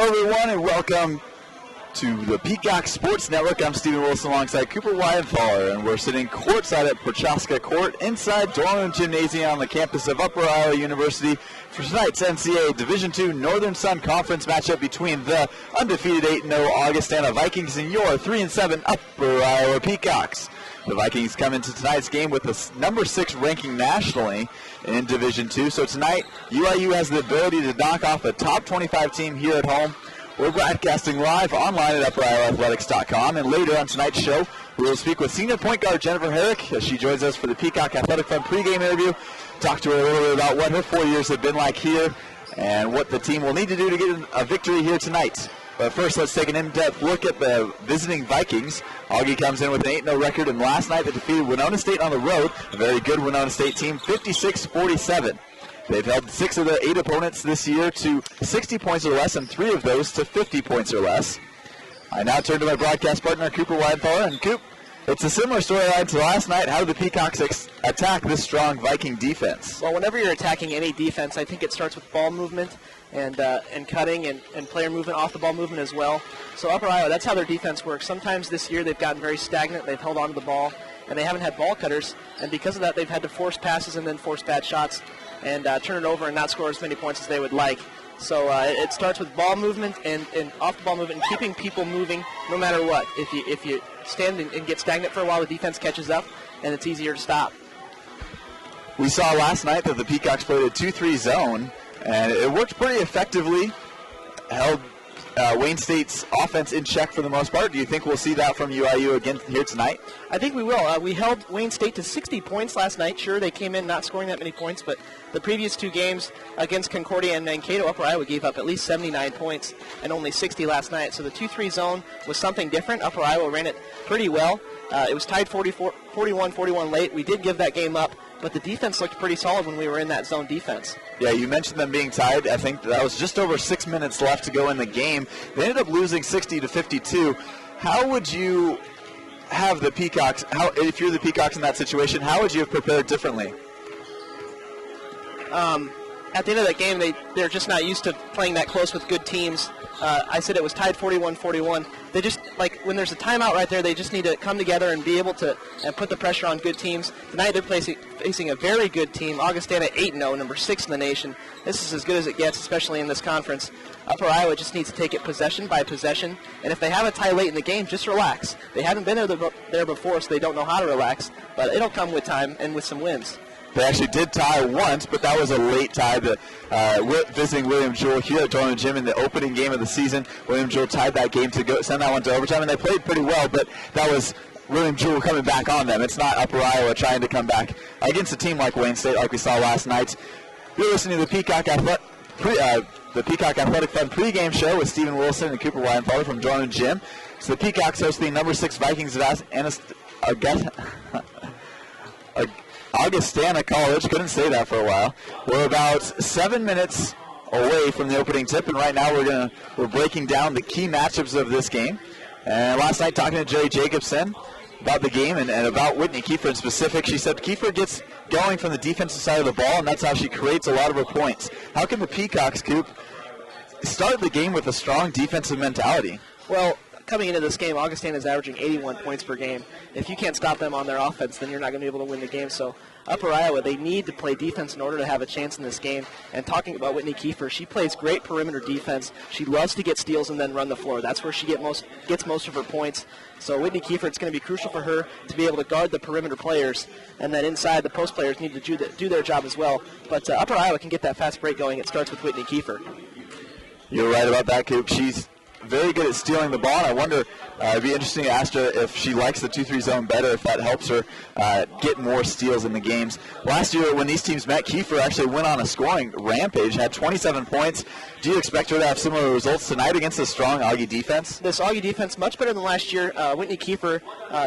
everyone, and welcome to the Peacock Sports Network. I'm Stephen Wilson alongside Cooper Widenthaler, and we're sitting courtside at Prochaska Court inside Dorman Gymnasium on the campus of Upper Iowa University for tonight's NCAA Division II Northern Sun Conference matchup between the undefeated 8-0 Augustana Vikings and your 3-7 Upper Iowa Peacocks. The Vikings come into tonight's game with the number 6 ranking nationally in Division II. So tonight, UIU has the ability to knock off a top 25 team here at home. We're broadcasting live online at UpperIowaAthletics.com. And later on tonight's show, we will speak with senior point guard Jennifer Herrick as she joins us for the Peacock Athletic Fund pregame interview. Talk to her a little bit about what her 4 years have been like here and what the team will need to do to get a victory here tonight. But first, let's take an in-depth look at the visiting Vikings. Augie comes in with an 8-0 record, and last night they defeated Winona State on the road, a very good Winona State team, 56-47. They've held 6 of their 8 opponents this year to 60 points or less, and 3 of those to 50 points or less. I now turn to my broadcast partner, Cooper Widenthaler. And Coop, it's a similar storyline to last night. How did the Peacocks attack this strong Viking defense? Well, whenever you're attacking any defense, I think it starts with ball movement and cutting and player movement, off the ball movement as well. So Upper Iowa, that's how their defense works. Sometimes this year they've gotten very stagnant. They've held on to the ball, and they haven't had ball cutters. And because of that, they've had to force passes and then force bad shots and turn it over and not score as many points as they would like. So it starts with ball movement and off the ball movement and keeping people moving no matter what. If you stand and get stagnant for a while, the defense catches up, and it's easier to stop. We saw last night that the Peacocks played a 2-3 zone, and it worked pretty effectively, held Wayne State's offense in check for the most part. Do you think we'll see that from UIU again here tonight? I think we will. We held Wayne State to 60 points last night. Sure, they came in not scoring that many points, but the previous 2 games against Concordia and Mankato, Upper Iowa gave up at least 79 points and only 60 last night. So the 2-3 zone was something different. Upper Iowa ran it pretty well. It was tied 41-41 late. We did give that game up, but the defense looked pretty solid when we were in that zone defense. Yeah, you mentioned them being tied. I think that was just over 6 minutes left to go in the game. They ended up losing 60-52. How would you have the Peacocks, if you're the Peacocks in that situation, how would you have prepared differently? At the end of that game, they're just not used to playing that close with good teams. I said it was tied 41-41. They just, like, when there's a timeout right there, they just need to come together and be able to put the pressure on good teams. Tonight they're facing a very good team, Augustana 8-0, number 6 in the nation. This is as good as it gets, especially in this conference. Upper Iowa just needs to take it possession by possession, and if they have a tie late in the game, just relax. They haven't been there before, so they don't know how to relax, but it'll come with time and with some wins. They actually did tie once, but that was a late tie. Visiting William Jewell here at Dorman Gym in the opening game of the season. William Jewell tied that game to send that one to overtime, and they played pretty well, but that was William Jewell coming back on them. It's not Upper Iowa trying to come back against a team like Wayne State like we saw last night. You're listening to the Peacock Athletic Fund pregame show with Stephen Wilson and Cooper Widenthaler from Dorman Gym. So the Peacocks host the number 6 Vikings at Augustana College. Couldn't say that for a while. We're about 7 minutes away from the opening tip, and right now we're breaking down the key matchups of this game. And last night, talking to Jerry Jacobson about the game and about Whitney Kiefer in specific, she said Kiefer gets going from the defensive side of the ball, and that's how she creates a lot of her points. How can the Peacocks, Coop, start the game with a strong defensive mentality? Well, coming into this game, Augustana is averaging 81 points per game. If you can't stop them on their offense, then you're not going to be able to win the game. So Upper Iowa, they need to play defense in order to have a chance in this game. And talking about Whitney Kiefer, she plays great perimeter defense. She loves to get steals and then run the floor. That's where she gets most of her points. So Whitney Kiefer, it's going to be crucial for her to be able to guard the perimeter players. And then inside, the post players need to do their job as well. But Upper Iowa can get that fast break going. It starts with Whitney Kiefer. You're right about that, Coop. She's very good at stealing the ball, and I wonder, it'd be interesting to ask her if she likes the 2-3 zone better, if that helps her get more steals in the games. Last year, when these teams met, Kiefer actually went on a scoring rampage, had 27 points. Do you expect her to have similar results tonight against a strong Augie defense? This Augie defense, much better than last year. Whitney Kiefer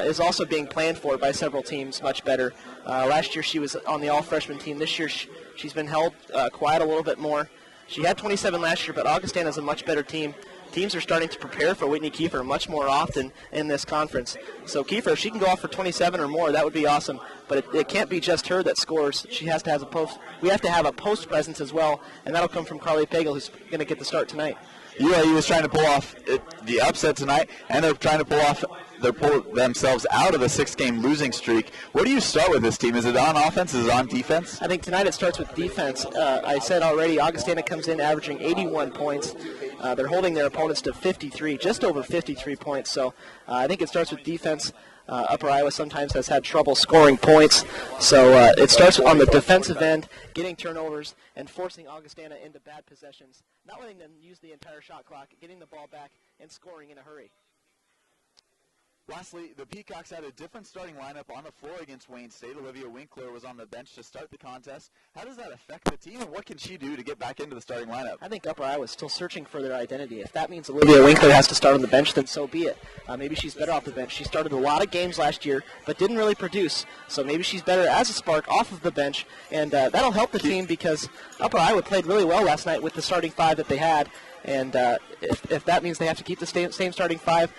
is also being planned for by several teams much better. Last year, she was on the all-freshman team. This year, she's been held quiet a little bit more. She had 27 last year, but Augustana is a much better team. Teams are starting to prepare for Whitney Kiefer much more often in this conference. So Kiefer, if she can go off for 27 or more, that would be awesome. But it can't be just her that scores. She has to have a post. We have to have a post presence as well, and that'll come from Carly Pagel, who's going to get the start tonight. UIU is trying to pull off the upset tonight, and they're trying to pull themselves out of a 6-game losing streak. Where do you start with this team? Is it on offense? Is it on defense? I think tonight it starts with defense. I said already, Augustana comes in averaging 81 points. They're holding their opponents to 53, just over 53 points. So I think it starts with defense. Upper Iowa sometimes has had trouble scoring points. So it starts on the defensive end, getting turnovers and forcing Augustana into bad possessions, not letting them use the entire shot clock, getting the ball back, and scoring in a hurry. Lastly, the Peacocks had a different starting lineup on the floor against Wayne State. Olivia Winkler was on the bench to start the contest. How does that affect the team, and what can she do to get back into the starting lineup? I think Upper Iowa is still searching for their identity. If that means Olivia Winkler has to start on the bench, then so be it. Maybe she's better off the bench. She started a lot of games last year, but didn't really produce. So maybe she's better as a spark off of the bench, and that'll help the team because Upper Iowa played really well last night with the starting 5 that they had. And if that means they have to keep the same starting 5,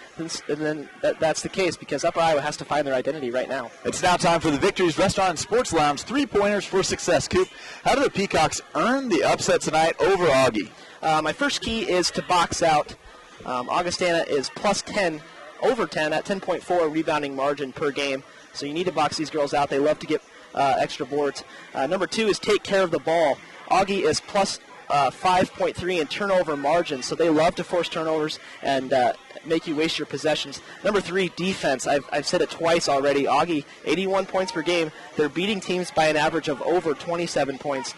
then that's the case because Upper Iowa has to find their identity right now. It's now time for the Victories Restaurant and Sports Lounge 3-pointers for success. Coop, how do the Peacocks earn the upset tonight over Augie? My first key is to box out. Augustana is plus 10, over 10 at 10.4 rebounding margin per game. So you need to box these girls out. They love to get extra boards. Number 2 is take care of the ball. Augie is plus 5.3 in turnover margin, so they love to force turnovers and make you waste your possessions. Number 3, defense. I've said it twice already. Augie, 81 points per game. They're beating teams by an average of over 27 points.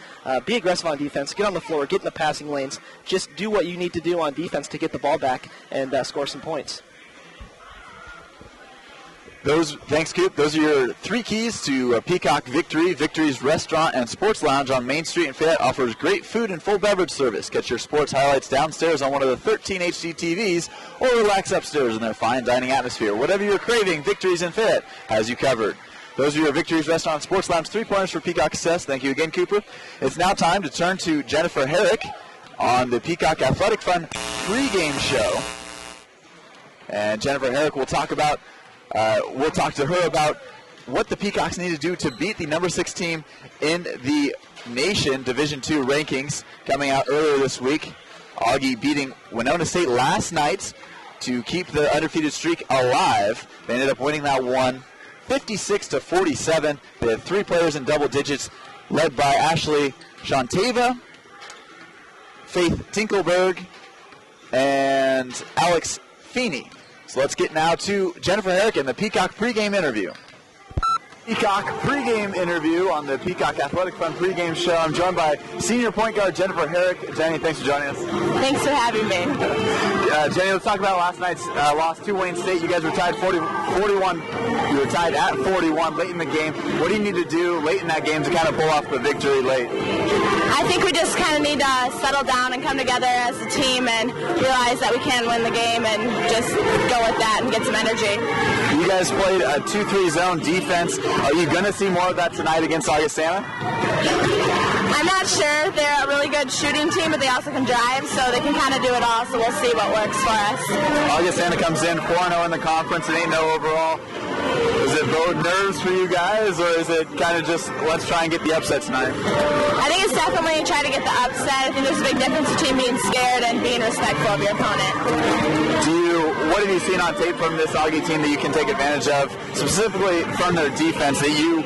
Be aggressive on defense. Get on the floor. Get in the passing lanes. Just do what you need to do on defense to get the ball back and score some points. Thanks, Coop. Those are your 3 keys to Peacock Victory. Victory's Restaurant and Sports Lounge on Main Street in Fayette offers great food and full beverage service. Get your sports highlights downstairs on one of the 13 HD TVs or relax upstairs in their fine dining atmosphere. Whatever you're craving, Victory's in Fayette has you covered. Those are your Victory's Restaurant and Sports Lounge 3-pointers for Peacock success. Thank you again, Cooper. It's now time to turn to Jennifer Herrick on the Peacock Athletic Fund pregame show. And Jennifer Herrick will talk to her about what the Peacocks need to do to beat the number 6 team in the nation Division II rankings coming out earlier this week. Augie beating Winona State last night to keep the undefeated streak alive. They ended up winning that one 56-47. They had 3 players in double digits, led by Ashley Shantava, Faith Tinkelberg, and Alex Feeney. So let's get now to Jennifer Herrick in the Peacock pregame interview. Peacock pregame interview on the Peacock Athletic Fund pregame show. I'm joined by senior point guard Jennifer Herrick. Jenny, thanks for joining us. Thanks for having me. Jenny, let's talk about last night's loss to Wayne State. You guys were tied 41. You were tied at 41 late in the game. What do you need to do late in that game to kind of pull off the victory late? I think we just kind of need to settle down and come together as a team and realize that we can win the game and just go with that and get some energy. You guys played a 2-3 zone defense. Are you going to see more of that tonight against Augustana? I'm not sure. They're a really good shooting team, but they also can drive, so they can kind of do it all, so we'll see what works for us. Augustana comes in 4-0 in the conference and 8-0 overall. Does it bode nerves for you guys, or is it kind of just let's try and get the upset tonight? I think it's definitely try to get the upset. I think there's a big difference between being scared and being respectful of your opponent. What have you seen on tape from this Augie team that you can take advantage of, specifically from their defense, that you,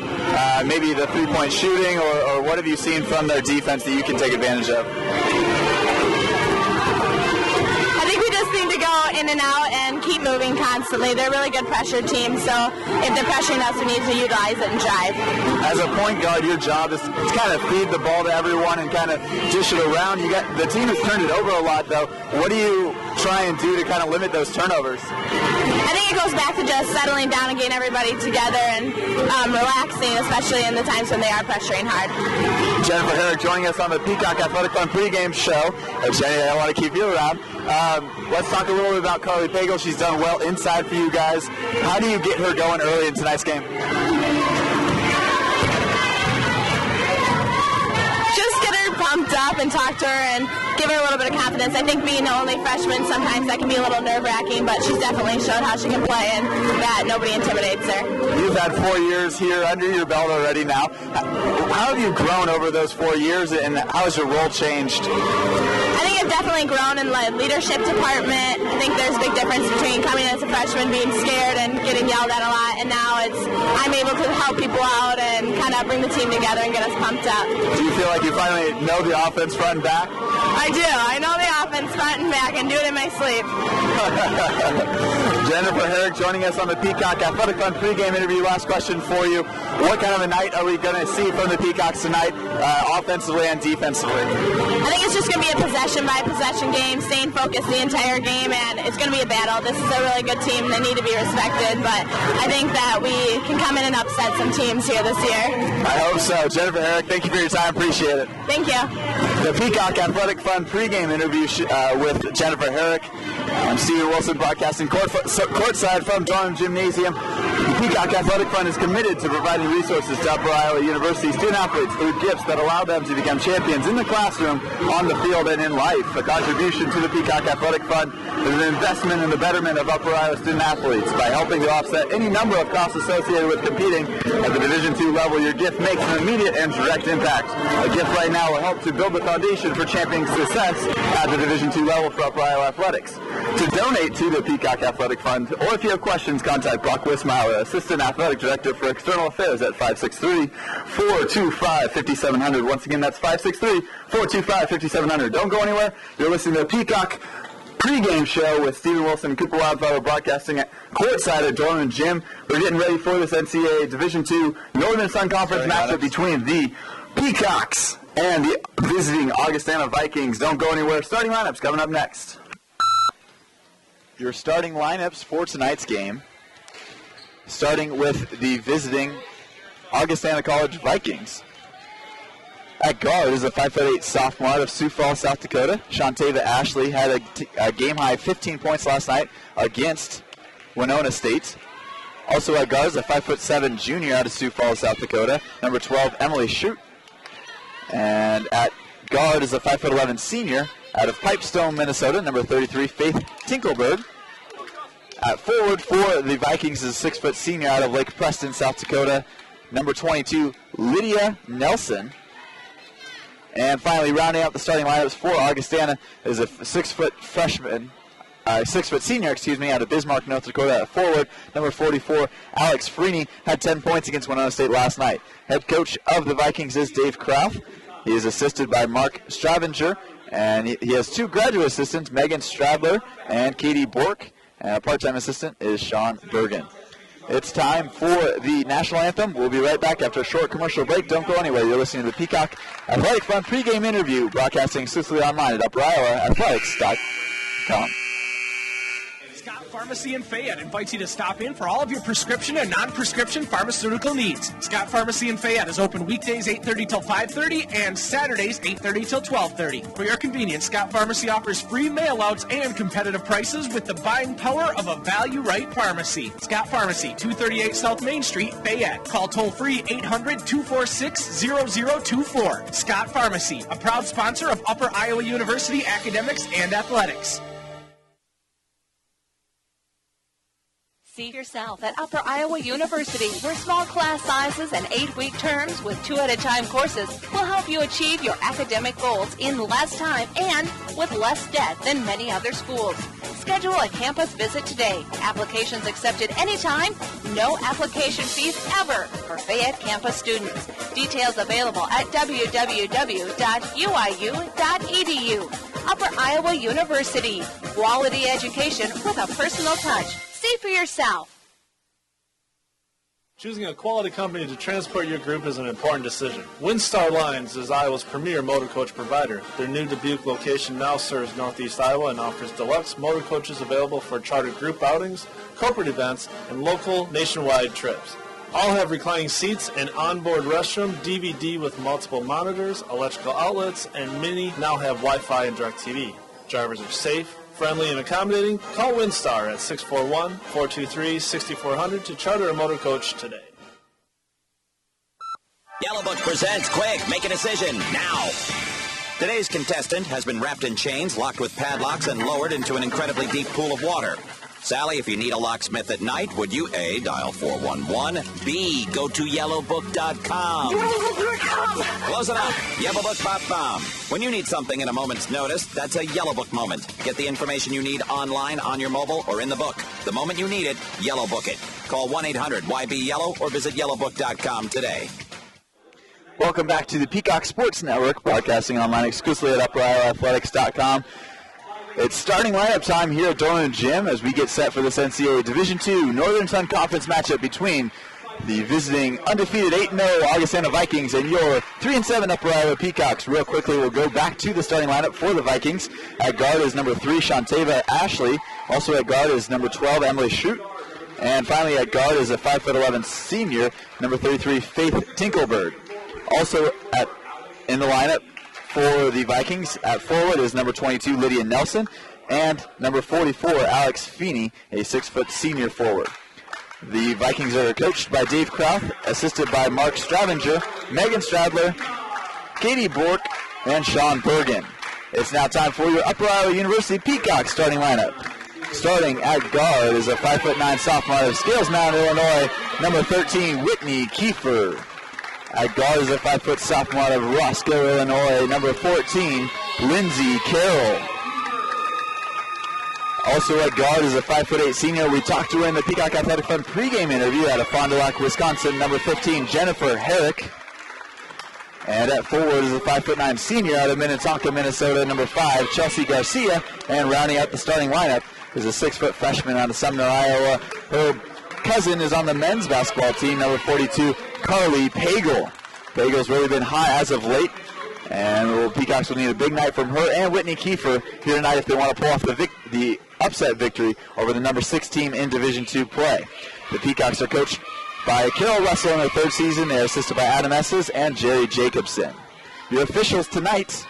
maybe the three-point shooting, or what have you seen from their defense that you can take advantage of? I think we just need to go in and out and keep moving constantly. They're a really good pressure team, so if they're pressuring us, we need to utilize it and drive. As a point guard, your job is to kind of feed the ball to everyone and kind of dish it around. The team has turned it over a lot, though. What do you try and do to kind of limit those turnovers? I think it goes back to just settling down and getting everybody together and relaxing, especially in the times when they are pressuring hard. Jennifer Herrick joining us on the Peacock Athletic Fund pregame show. Jenny, I want to keep you around. Let's talk a little bit about Carly Pagel. She's done well inside for you guys. How do you get her going early in tonight's game? Just get her pumped up and talk to her and give her a little bit of confidence. I think being the only freshman, sometimes that can be a little nerve-wracking, but she's definitely showed how she can play and that nobody intimidates her. You've had 4 years here under your belt already now. How have you grown over those 4 years, and how has your role changed? I think I've definitely grown in the leadership department. I think there's a big difference between coming in as a freshman, being scared and getting yelled at a lot, and now I'm able to help people out and kind of bring the team together and get us pumped up. Do you feel like you finally know the offense front and back? I do. I know the offense front and back and do it in my sleep. Jennifer Herrick joining us on the Peacock Athletic Fund pregame interview. Last question for you. What kind of a night are we going to see from the Peacocks tonight, offensively and defensively? I think it's just going to be a possession-by-possession game, staying focused the entire game, and it's going to be a battle. This is a really good team. They need to be respected, but I think that we can come in and upset some teams here this year. I hope so. Jennifer Herrick, thank you for your time. Appreciate it. Thank you. The Peacock Athletic Fund pregame interview with Jennifer Herrick. I'm Steven Wilson, broadcasting courtside from Dorham Gymnasium. The Peacock Athletic Fund is committed to providing resources to Upper Iowa University student-athletes through gifts that allow them to become champions in the classroom, on the field, and in life. A contribution to the Peacock Athletic Fund is an investment in the betterment of Upper Iowa student-athletes. By helping to offset any number of costs associated with competing at the Division II level, your gift makes an immediate and direct impact. A gift right now will help to build the foundation for championing success at the Division II level for Upper Iowa athletics. To donate to the Peacock Athletic Fund, or if you have questions, contact Brock Wismauer, Assistant Athletic Director for External Affairs at 563-425-5700. Once again, that's 563-425-5700. Don't go anywhere. You're listening to the Peacock pregame show with Steven Wilson and Cooper Widenthaler, broadcasting at courtside at Dorham Gym. We're getting ready for this NCAA Division II Northern Sun Conference matchup between the Peacocks and the visiting Augustana Vikings. Don't go anywhere. Starting lineups coming up next. Your starting lineups for tonight's game, starting with the visiting Augustana College Vikings. At guard is a 5'8" sophomore out of Sioux Falls, South Dakota. Shantava Ashley had a game-high 15 points last night against Winona State. Also at guard is a 5'7" junior out of Sioux Falls, South Dakota. Number 12, Emily Schroot. And at guard is a 5'11" senior out of Pipestone, Minnesota. Number 33, Faith Tinkelberg. At forward for the Vikings is a 6' senior out of Lake Preston, South Dakota. Number 22, Lydia Nelson. And finally, rounding out the starting lineups for Augustana is a 6' senior, out of Bismarck, North Dakota. At forward, number 44, Alex Freeney, had 10 points against Winona State last night. Head coach of the Vikings is Dave Krauth. He is assisted by Mark Stravinger, and he has two graduate assistants, Megan Stradler and Katie Bork, and a part-time assistant is Sean Bergen. It's time for the national anthem. We'll be right back after a short commercial break. Don't go anywhere. You're listening to the Peacock Athletic Fund pregame interview, broadcasting exclusively online at UpperIowaAthletics.com. Scott Pharmacy in Fayette invites you to stop in for all of your prescription and non-prescription pharmaceutical needs. Scott Pharmacy in Fayette is open weekdays 8:30 till 5:30 and Saturdays 8:30 till 12:30. For your convenience, Scott Pharmacy offers free mail-outs and competitive prices with the buying power of a value-right pharmacy. Scott Pharmacy, 238 South Main Street, Fayette. Call toll-free 800-246-0024. Scott Pharmacy, a proud sponsor of Upper Iowa University Academics and Athletics. See yourself at Upper Iowa University, where small class sizes and 8-week terms with 2-at-a-time courses will help you achieve your academic goals in less time and with less debt than many other schools. Schedule a campus visit today. Applications accepted anytime. No application fees ever for Fayette campus students. Details available at www.uiu.edu. Upper Iowa University. Quality education with a personal touch. See for yourself. Choosing a quality company to transport your group is an important decision. WindStar Lines is Iowa's premier motor coach provider. Their new Dubuque location now serves Northeast Iowa and offers deluxe motor coaches available for charter group outings, corporate events, and local nationwide trips. All have reclining seats, an onboard restroom, DVD with multiple monitors, electrical outlets, and many now have Wi-Fi and DirecTV. Drivers are safe, friendly, and accommodating. Call WindStar at 641-423-6400 to charter a motor coach today. Yellow Book presents Quick, Make a Decision now. Today's contestant has been wrapped in chains, locked with padlocks, and lowered into an incredibly deep pool of water. Sally, if you need a locksmith at night, would you A, dial 411, B, go to yellowbook.com. Yellowbook.com! Close enough. Yellowbook.com. When you need something in a moment's notice, that's a Yellowbook moment. Get the information you need online, on your mobile, or in the book. The moment you need it, Yellowbook it. Call 1-800-YB-YELLOW or visit yellowbook.com today. Welcome back to the Peacock Sports Network, broadcasting online exclusively at UpperIowaAthletics.com. It's starting lineup time here at Dorman Gym as we get set for this NCAA Division II Northern Sun Conference matchup between the visiting undefeated 8-0 Augustana Vikings and your 3-7 Upper Iowa Peacocks. Real quickly, we'll go back to the starting lineup for the Vikings. At guard is number 3, Shantava Ashley. Also at guard is number 12, Emily Schrute. And finally at guard is a 5'11" senior, number 33, Faith Tinkelberg. Also in the lineup for the Vikings at forward is number 22, Lydia Nelson, and number 44, Alex Feeney, a 6-foot senior forward. The Vikings are coached by Dave Krauth, assisted by Mark Stravinger, Megan Stradler, Katie Bork, and Sean Bergen. It's now time for your Upper Iowa University Peacock starting lineup. Starting at guard is a 5'9" sophomore out of Scales Mountain, Illinois, number 13, Whitney Kiefer. At guard is a 5-foot sophomore out of Roscoe, Illinois, number 14, Lindsay Carroll. Also at guard is a 5'8" senior. We talked to her in the Peacock Athletic Fund pregame interview out of Fond du Lac, Wisconsin, number 15, Jennifer Herrick. And at forward is a 5'9" senior out of Minnetonka, Minnesota, number 5, Chelsea Garcia. And rounding out the starting lineup is a 6-foot freshman out of Sumner, Iowa. Her cousin is on the men's basketball team, number 42, Carly Pagel. Pagel's really been hot as of late, and the Peacocks will need a big night from her and Whitney Kiefer here tonight if they want to pull off the upset victory over the number 6 team in Division II play. The Peacocks are coached by Carol Russell in her 3rd season. They're assisted by Adam Esses and Jerry Jacobson. Your officials tonight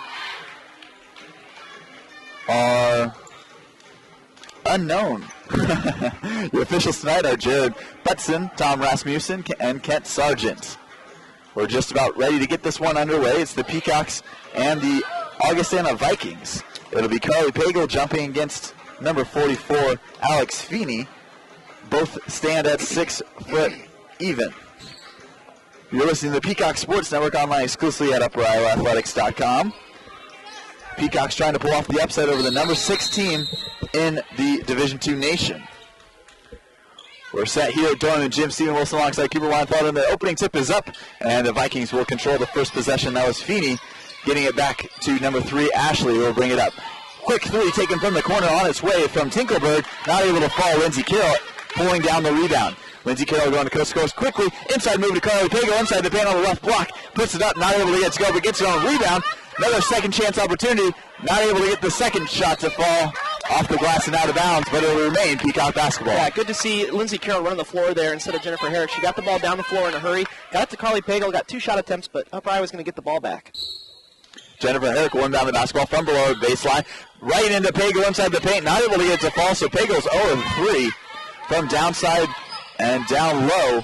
are unknown. Your officials tonight are Jared Butson, Tom Rasmussen, and Kent Sargent. We're just about ready to get this one underway. It's the Peacocks and the Augustana Vikings. It'll be Carly Pagel jumping against number 44, Alex Feeney. Both stand at 6 foot even. You're listening to the Peacock Sports Network online exclusively at UpperIowaAthletics.com. Peacocks trying to pull off the upset over the number 6 team in the Division II nation. We're set here at Dorman Gym. Stephen Wilson alongside Cooper Widenthaler, and the opening tip is up, and the Vikings will control the first possession. That was Feeney getting it back to number 3, Ashley, who will bring it up. Quick 3 taken from the corner on its way from Tinkelberg. Not able to fall. Lindsey Carroll pulling down the rebound. Lindsey Carroll going to coast to coast quickly. Inside move to Carly Pagel. Inside the paint on the left block. Puts it up. Not able to get it to go, but gets it on a rebound. Another second chance opportunity. Not able to get the second shot to fall off the glass and out of bounds, but it will remain Peacock basketball. Yeah, good to see Lindsey Carroll running the floor there instead of Jennifer Herrick. She got the ball down the floor in a hurry. Got it to Carly Pagel. Got 2 shot attempts, but Upper Iowa's going to get the ball back. Jennifer Herrick will inbound the basketball from below the baseline. Right into Pagel inside the paint. Not able to get it to fall, so Pagel's 0-3 from downside and down low.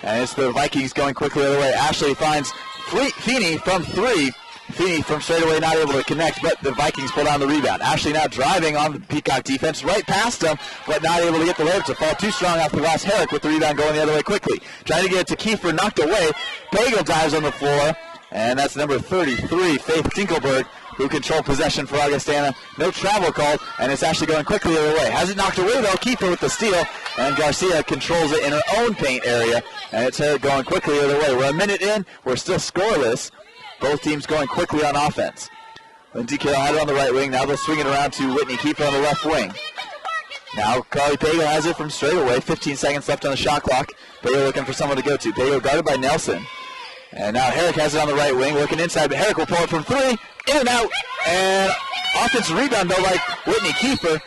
And it's the Vikings going quickly the other way. Ashley finds Feeney from 3. Feeney from straight away not able to connect, but the Vikings pull down the rebound. Ashley now driving on the Peacock defense right past them, but not able to get the layup to fall. Too strong off the glass. Herrick with the rebound going the other way quickly. Trying to get it to Kiefer, knocked away. Pagel dives on the floor, and that's number 33, Faith Tinkelberg, who controlled possession for Augustana. No travel called, and it's actually going quickly the other way. Has it knocked away, though. Kiefer with the steal, and Garcia controls it in her own paint area, and it's her going quickly the other way. We're a minute in. We're still scoreless. Both teams going quickly on offense. Lindsey Carroll had it on the right wing. Now they'll swing it around to Whitney Kiefer on the left wing. Now Carly Pagel has it from straight away. 15 seconds left on the shot clock. Pagel looking for someone to go to. Pagel guarded by Nelson. And now Herrick has it on the right wing, working inside, but Herrick will pull it from 3. In and out. And offensive rebound, though, like Whitney Kiefer.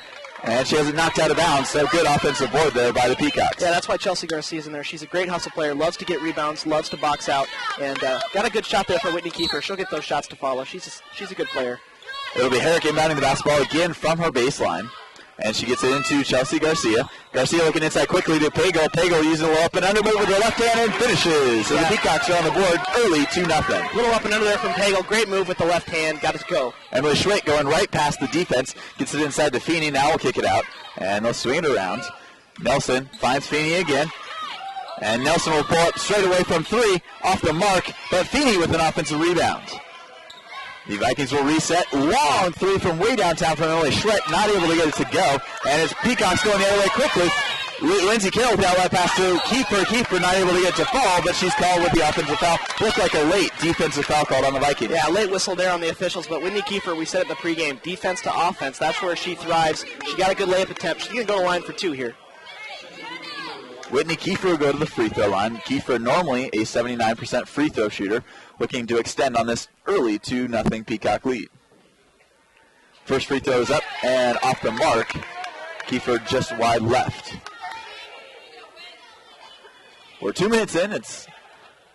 And she has it knocked out of bounds, so good offensive board there by the Peacocks. Yeah, that's why Chelsea Garcia's in there. She's a great hustle player, loves to get rebounds, loves to box out, and got a good shot there for Whitney Kiefer. She'll get those shots to follow. She's a good player. It'll be Herrick inbounding the basketball again from her baseline. And she gets it into Chelsea Garcia. Garcia looking inside quickly to Pagel. Pagel using a little up and under move with her left hand and finishes. So the Peacocks are on the board early 2-0. Little up and under there from Pagel. Great move with the left hand. Got it to go. Emily Schwitt going right past the defense. Gets it inside to Feeney. Now we'll kick it out. And they'll swing it around. Nelson finds Feeney again. And Nelson will pull up straight away from 3 off the mark. But Feeney with an offensive rebound. The Vikings will reset. Long 3 from way downtown from Emily Schwitt. Not able to get it to go. And it's Peacocks going the other way quickly. Lindsay Carroll with the outlet pass to Kiefer. Kiefer not able to get it to fall, but she's called with the offensive foul. Looked like a late defensive foul called on the Vikings. Yeah, late whistle there on the officials, but Whitney Kiefer, we said it in the pregame, defense to offense. That's where she thrives. She got a good layup attempt. She's going to go to the line for 2 here. Whitney Kiefer will go to the free throw line. Kiefer, normally a 79% free throw shooter, looking to extend on this early 2-0 Peacock lead. First free throw is up and off the mark. Kiefer just wide left. We're 2 minutes in. It's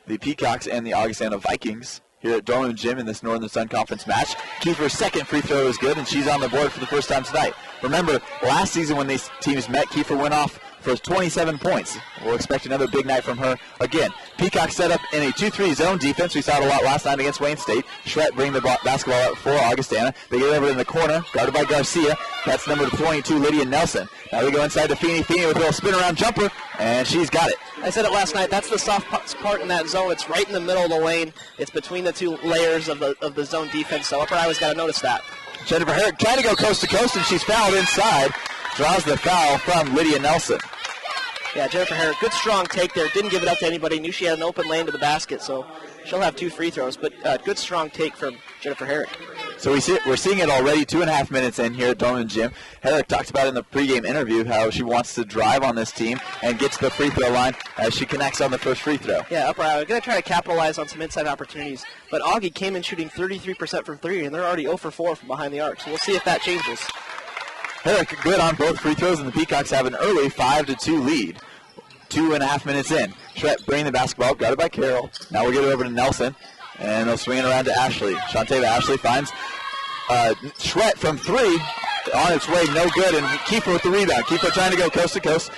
the Peacocks and the Augustana Vikings here at Dorman Gym in this Northern Sun Conference match. Kiefer's second free throw is good, and she's on the board for the first time tonight. Remember, last season when these teams met, Kiefer went off for 27 points. We'll expect another big night from her again. Peacock set up in a 2-3 zone defense. We saw it a lot last night against Wayne State. Schwett bring the basketball out for Augustana. They get over in the corner, guarded by Garcia. That's number 22, Lydia Nelson. Now they go inside to Feeney. Feeney with a little spin-around jumper, and she's got it. I said it last night. That's the soft part in that zone. It's right in the middle of the lane. It's between the 2 layers of the zone defense, so Upper Iowa's got to notice that. Jennifer Herrick trying to go coast to coast, and she's fouled inside. Draws the foul from Lydia Nelson. Yeah, Jennifer Herrick, good strong take there. Didn't give it up to anybody. Knew she had an open lane to the basket, so she'll have 2 free throws. But good strong take from Jennifer Herrick. So we're seeing it already 2.5 minutes in here at Dorman Gym. Herrick talked about in the pregame interview how she wants to drive on this team and get to the free throw line as she connects on the first free throw. Yeah, Upper Iowa going to try to capitalize on some inside opportunities. But Augie came in shooting 33% from 3, and they're already 0 for 4 from behind the arc. So we'll see if that changes. Herrick good on both free throws, and the Peacocks have an early 5-2 lead. 2.5 minutes in. Schwett bringing the basketball, guarded by Carroll. Now we'll get it over to Nelson, and they'll swing it around to Ashley. Shantava Ashley finds Schwett from 3 on its way, no good, and Kiefer with the rebound. Kiefer trying to go coast to coast.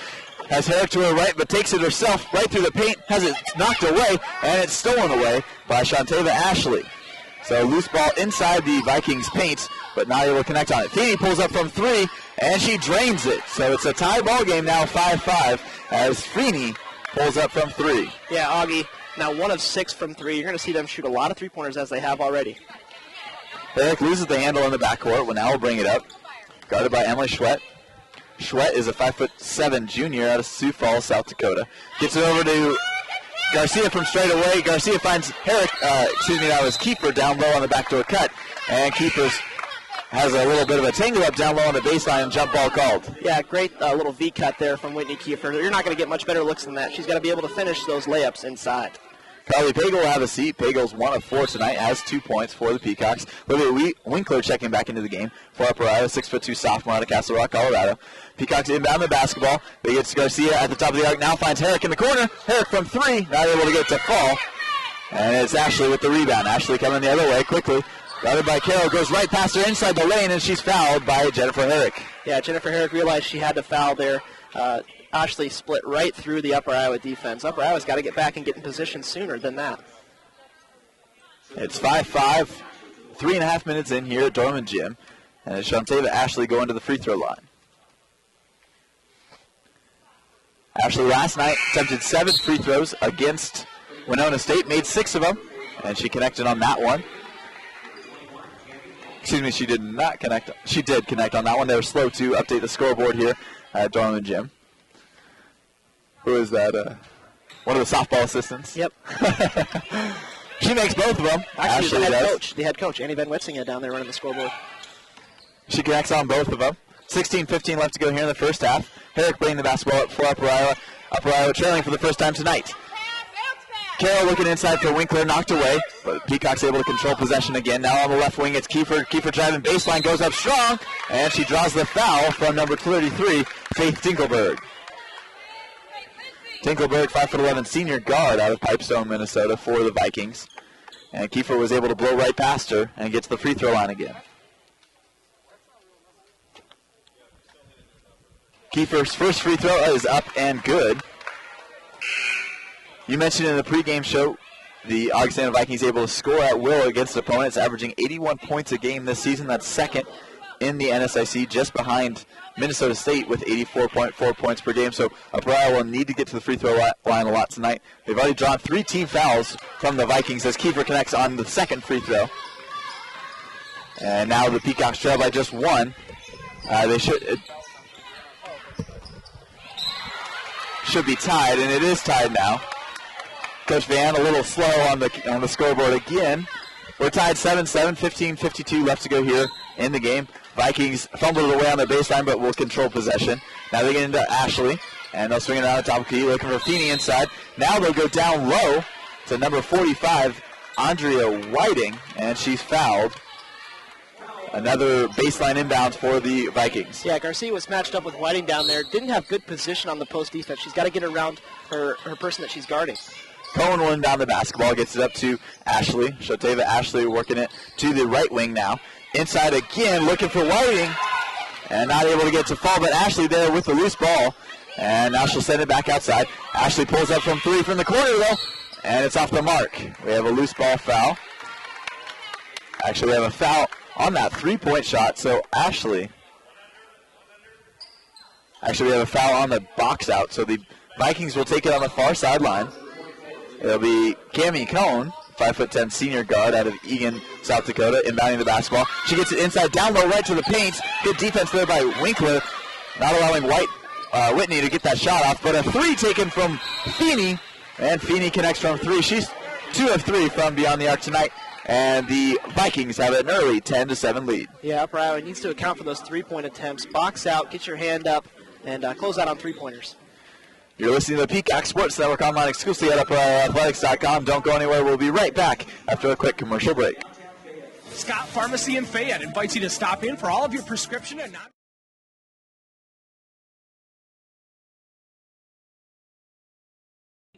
Has Herrick to her right, but takes it herself right through the paint, has it knocked away, and it's stolen away by Shantava Ashley. So loose ball inside the Vikings' paint, but not able to connect on it. Feeney pulls up from 3, and she drains it. So it's a tie ball game now, 5-5, as Feeney pulls up from 3. Yeah, Augie, now 1 of 6 from 3. You're going to see them shoot a lot of three-pointers as they have already. Herrick loses the handle in the backcourt. Well, now we'll bring it up. Guarded by Emily Schwett. Schwett is a 5'7" junior out of Sioux Falls, South Dakota. Gets it over to Garcia from straight away. Garcia finds Herrick, that was Kiefer down low on the backdoor cut. And Kiefer has a little bit of a tangle up down low on the baseline and jump ball called. Yeah, great little V cut there from Whitney Kiefer. You're not going to get much better looks than that. She's got to be able to finish those layups inside. Carly Pagel will have a seat. Pagel's 1 of 4 tonight, has 2 points for the Peacocks. Olivia Winkler checking back into the game for Upper Iowa, 6'2" sophomore out of Castle Rock, Colorado. Peacocks inbound the basketball. They get to Garcia at the top of the arc. Now finds Herrick in the corner. Herrick from 3, not able to get to fall. And it's Ashley with the rebound. Ashley coming the other way quickly. Guarded by Carroll, goes right past her inside the lane, and she's fouled by Jennifer Herrick. Yeah, Jennifer Herrick realized she had to foul there. Ashley split right through the Upper Iowa defense. Upper Iowa's got to get back and get in position sooner than that. It's 5-5, 3.5 minutes in here at Dorman Gym. And it's Shantava Ashley going to the free throw line. Ashley last night attempted 7 free throws against Winona State, made 6 of them, and she connected on that one. Excuse me, she did not connect. She did connect on that one. They were slow to update the scoreboard here at Dorman Gym. Who is that? One of the softball assistants. Yep. She makes both of them. Actually, the head coach, Annie Van Witsinga, down there running the scoreboard. She connects on both of them. 16-15 left to go here in the first half. Herrick bringing the basketball up for Upper Iowa. Upper Iowa trailing for the first time tonight. Carroll looking inside for Winkler, knocked away, but Peacock's able to control possession again. Now on the left wing, it's Kiefer. Kiefer driving baseline, goes up strong, and she draws the foul from number 33, Faith Tinkelberg. Tinkelberg, 5'11", senior guard out of Pipestone, Minnesota for the Vikings. And Kiefer was able to blow right past her and get to the free throw line again. Kiefer's first free throw is up and good. You mentioned in the pregame show the Augustana Vikings able to score at will against opponents, averaging 81 points a game this season. That's second in the NSIC, just behind Minnesota State with 84.4 points per game. So Upper Iowa will need to get to the free throw line a lot tonight. They've already drawn 3 team fouls from the Vikings as Kiefer connects on the second free throw. And now the Peacocks trail by just 1. They should be tied, and it is tied now. Coach Van a little slow on the scoreboard again. We're tied 7-7, 15:52 left to go here in the game. Vikings fumbled it away on their baseline, but will control possession. Now they get into Ashley, and they'll swing it around the top of the key, looking for Feeney inside. Now they'll go down low to number 45, Andrea Whiting, and she's fouled. Another baseline inbound for the Vikings. Yeah, Garcia was matched up with Whiting down there. Didn't have good position on the post defense. She's got to get around her person that she's guarding. Cohen will inbound the basketball, gets it up to Ashley. Shoteva Ashley working it to the right wing now. Inside again, looking for Whiting, and not able to get to fall, but Ashley there with the loose ball. And now she'll send it back outside. Ashley pulls up from 3 from the corner, though, and it's off the mark. We have a loose ball foul. Actually, we have a foul on that three-point shot, so Ashley. Actually, we have a foul on the box out, so the Vikings will take it on the far sideline. It'll be Cammie Cohn, 5'10" senior guard out of Eagan, South Dakota, inbounding the basketball. She gets it inside, down low, right to the paint. Good defense there by Winkler, not allowing Whitney to get that shot off, but a 3 taken from Feeney, and Feeney connects from 3. She's 2 of 3 from beyond the arc tonight, and the Vikings have an early 10-7 lead. Yeah, Upper Iowa needs to account for those three-point attempts. Box out, get your hand up, and close out on three-pointers. You're listening to the Peacock Sports Network online exclusively at UpperIowaAthletics.com. Don't go anywhere. We'll be right back after a quick commercial break. Scott Pharmacy in Fayette invites you to stop in for all of your prescription and non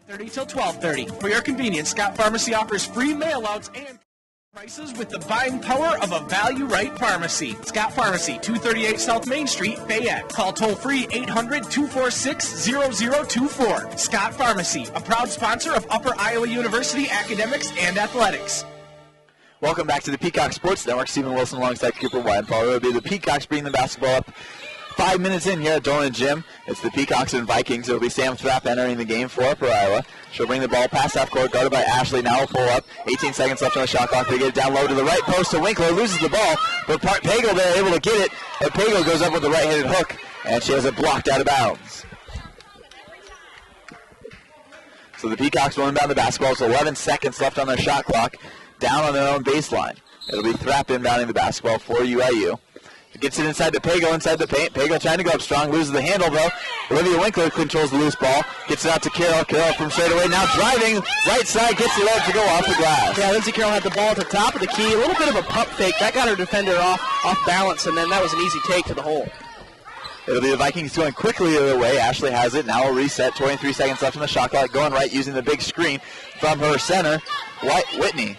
30 till 12:30. For your convenience, Scott Pharmacy offers free mailouts and prices with the buying power of a value-right pharmacy. Scott Pharmacy, 238 South Main Street, Fayette. Call toll-free 800-246-0024. Scott Pharmacy, a proud sponsor of Upper Iowa University Academics and Athletics. Welcome back to the Peacock Sports Network. Stephen Wilson alongside Cooper Widenthaler. It'll be the Peacocks bringing the basketball up 5 minutes in here at Dolan Gym. It's the Peacocks and Vikings. It'll be Sam Thrapp entering the game for Upper Iowa. She'll bring the ball past half court, guarded by Ashley. Now will pull up. 18 seconds left on the shot clock. They get it down low to the right post to Winkler. Loses the ball, but Pagel there able to get it. But Pagel goes up with the right-handed hook, and she has it blocked out of bounds. So the Peacocks will inbound the basketball. It's 11 seconds left on their shot clock. Down on their own baseline. It'll be Thrapp inbounding the basketball for UIU. Gets it inside to Pagel, inside the paint. Pagel trying to go up strong, loses the handle though. Olivia Winkler controls the loose ball. Gets it out to Carroll. Carroll from straight away. Now driving, right side, gets it out to go off the glass. Yeah, Lindsey Carroll had the ball at the top of the key. A little bit of a pump fake. That got her defender off balance, and then that was an easy take to the hole. It'll be the Vikings going quickly the other way. Ashley has it. Now a reset. 23 seconds left on the shot clock. Going right using the big screen from her center, Whitney.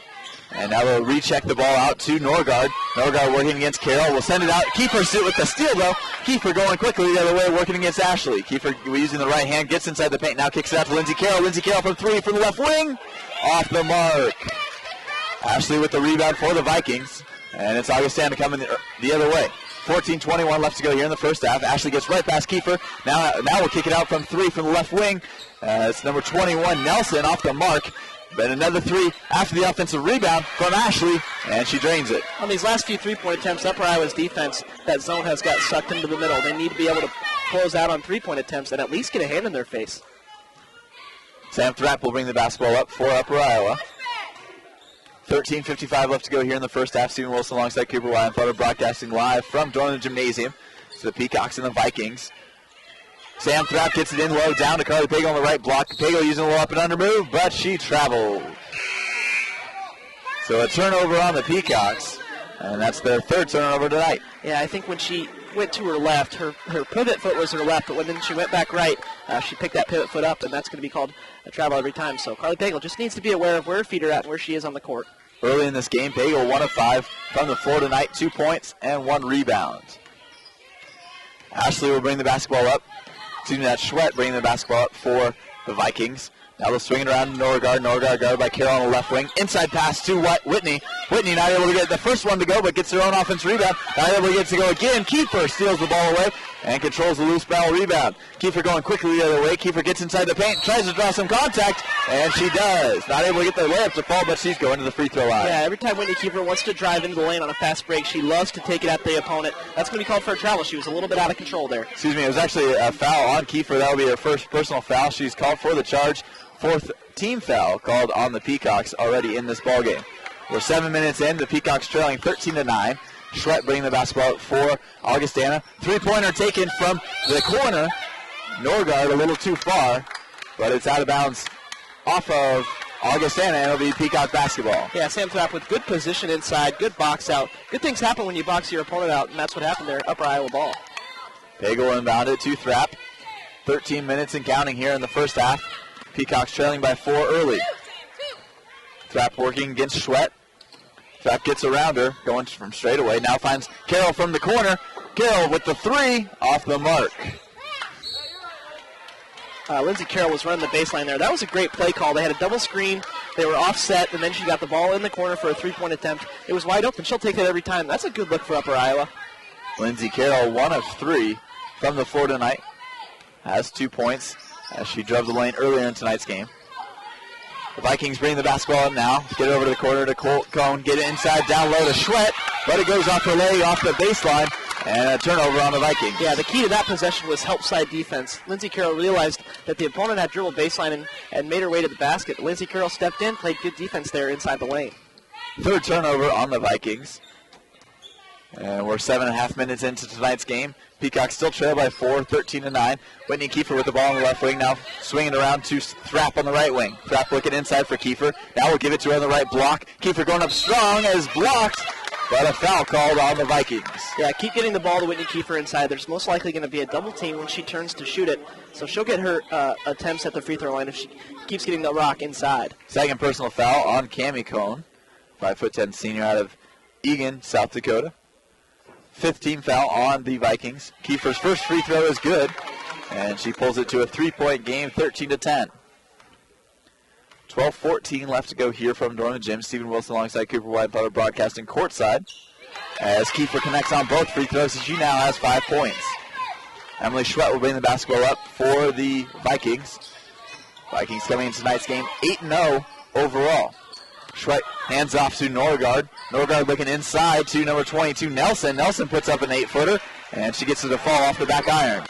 And now they'll recheck the ball out to Norgard. Norgard working against Carroll. We'll send it out. Kiefer with the steal, though. Kiefer going quickly the other way, working against Ashley. Kiefer using the right hand, gets inside the paint. Now kicks it out to Lindsey Carroll. Lindsey Carroll from 3 from the left wing. Off the mark. Ashley with the rebound for the Vikings. And it's Augustana coming the other way. 14:21 left to go here in the first half. Ashley gets right past Kiefer. Now we'll kick it out from 3 from the left wing. It's number 21, Nelson, off the mark. But another 3 after the offensive rebound from Ashley, and she drains it. On these last few three-point attempts, Upper Iowa's defense, that zone has got sucked into the middle. They need to be able to close out on three-point attempts and at least get a hand in their face. Sam Thrapp will bring the basketball up for Upper Iowa. 13:55 left to go here in the first half. Stephen Wilson alongside Cooper Widenthaler broadcasting live from Dornan Gymnasium. So the Peacocks and the Vikings. Sam Thrapp gets it in low, down to Carly Pagel on the right block. Pagel using a little up and under move, but she traveled. So a turnover on the Peacocks, and that's their third turnover tonight. Yeah, I think when she went to her left, her pivot foot was her left, but when then she went back right, she picked that pivot foot up, and that's going to be called a travel every time. So Carly Pagel just needs to be aware of where her feet are at and where she is on the court. Early in this game, Pagel 1 of 5 from the floor tonight, 2 points and 1 rebound. Ashley will bring the basketball up That's Schwett bringing the basketball up for the Vikings. Now they'll swing it around to Norgard. Norgard guarded by Carroll on the left wing. Inside pass to Whitney. Whitney not able to get the first one to go, but gets her own offense rebound. Not able to get to go again. Kiefer steals the ball away and controls the loose ball rebound. Kiefer going quickly the other way. Kiefer gets inside the paint, tries to draw some contact, and she does. Not able to get the layup to fall, but she's going to the free throw line. Yeah, every time Whitney Kiefer wants to drive into the lane on a fast break, she loves to take it at the opponent. That's going to be called for a travel. She was a little bit out of control there. Excuse me, it was actually a foul on Kiefer. That will be her first personal foul. She's called for the charge. Fourth team foul called on the Peacocks already in this ballgame. We're 7 minutes in. The Peacocks trailing 13-9. Schwett bringing the basketball for Augustana. Three-pointer taken from the corner. Norgard a little too far, but it's out of bounds off of Augustana, and it'll be Peacock basketball. Yeah, Sam Thrapp with good position inside, good box out. Good things happen when you box your opponent out, and that's what happened there, Upper Iowa ball. Pagel inbounded to Thrapp. 13 minutes and counting here in the first half. Peacocks trailing by 4 early. Thrapp working against Schwett. Thrapp gets around her, going from straight away. Now finds Carroll from the corner. Carroll with the three, off the mark. Lindsey Carroll was running the baseline there. That was a great play call. They had a double screen. They were offset, and then she got the ball in the corner for a three-point attempt. It was wide open. She'll take that every time. That's a good look for Upper Iowa. Lindsey Carroll, 1 of 3 from the floor tonight. Has 2 points as she drove the lane earlier in tonight's game. The Vikings bring the basketball up now. Get it over to the corner to Cone. Get it inside, down low to Schwett. But it goes off her leg, off the baseline. And a turnover on the Vikings. Yeah, the key to that possession was help side defense. Lindsey Carroll realized that the opponent had dribbled baseline and made her way to the basket. Lindsey Carroll stepped in, played good defense there inside the lane. Third turnover on the Vikings. And we're 7.5 minutes into tonight's game. Peacocks still trail by 4, 13-9. Whitney Kiefer with the ball on the left wing, now swinging around to Thrapp on the right wing. Thrapp looking inside for Kiefer. Now we'll give it to her on the right block. Kiefer going up strong as blocked, but a foul called on the Vikings. Yeah, keep getting the ball to Whitney Kiefer inside. There's most likely going to be a double team when she turns to shoot it. So she'll get her attempts at the free throw line if she keeps getting the rock inside. Second personal foul on Cammie Cone, 5'10" senior out of Eagan, South Dakota. 5th team foul on the Vikings. Kiefer's first free throw is good, and she pulls it to a 3-point game, 13-10. 12:14 left to go here from Dorman Gym. Stephen Wilson alongside Cooper Widenthaler broadcasting courtside as Kiefer connects on both free throws, and she now has 5 points. Emily Schwett will bring the basketball up for the Vikings. Vikings coming in tonight's game 8-0 overall. Schwett hands off to Norgard. Norgard looking inside to number 22, Nelson. Nelson puts up an 8-footer, and she gets it to fall off the back iron.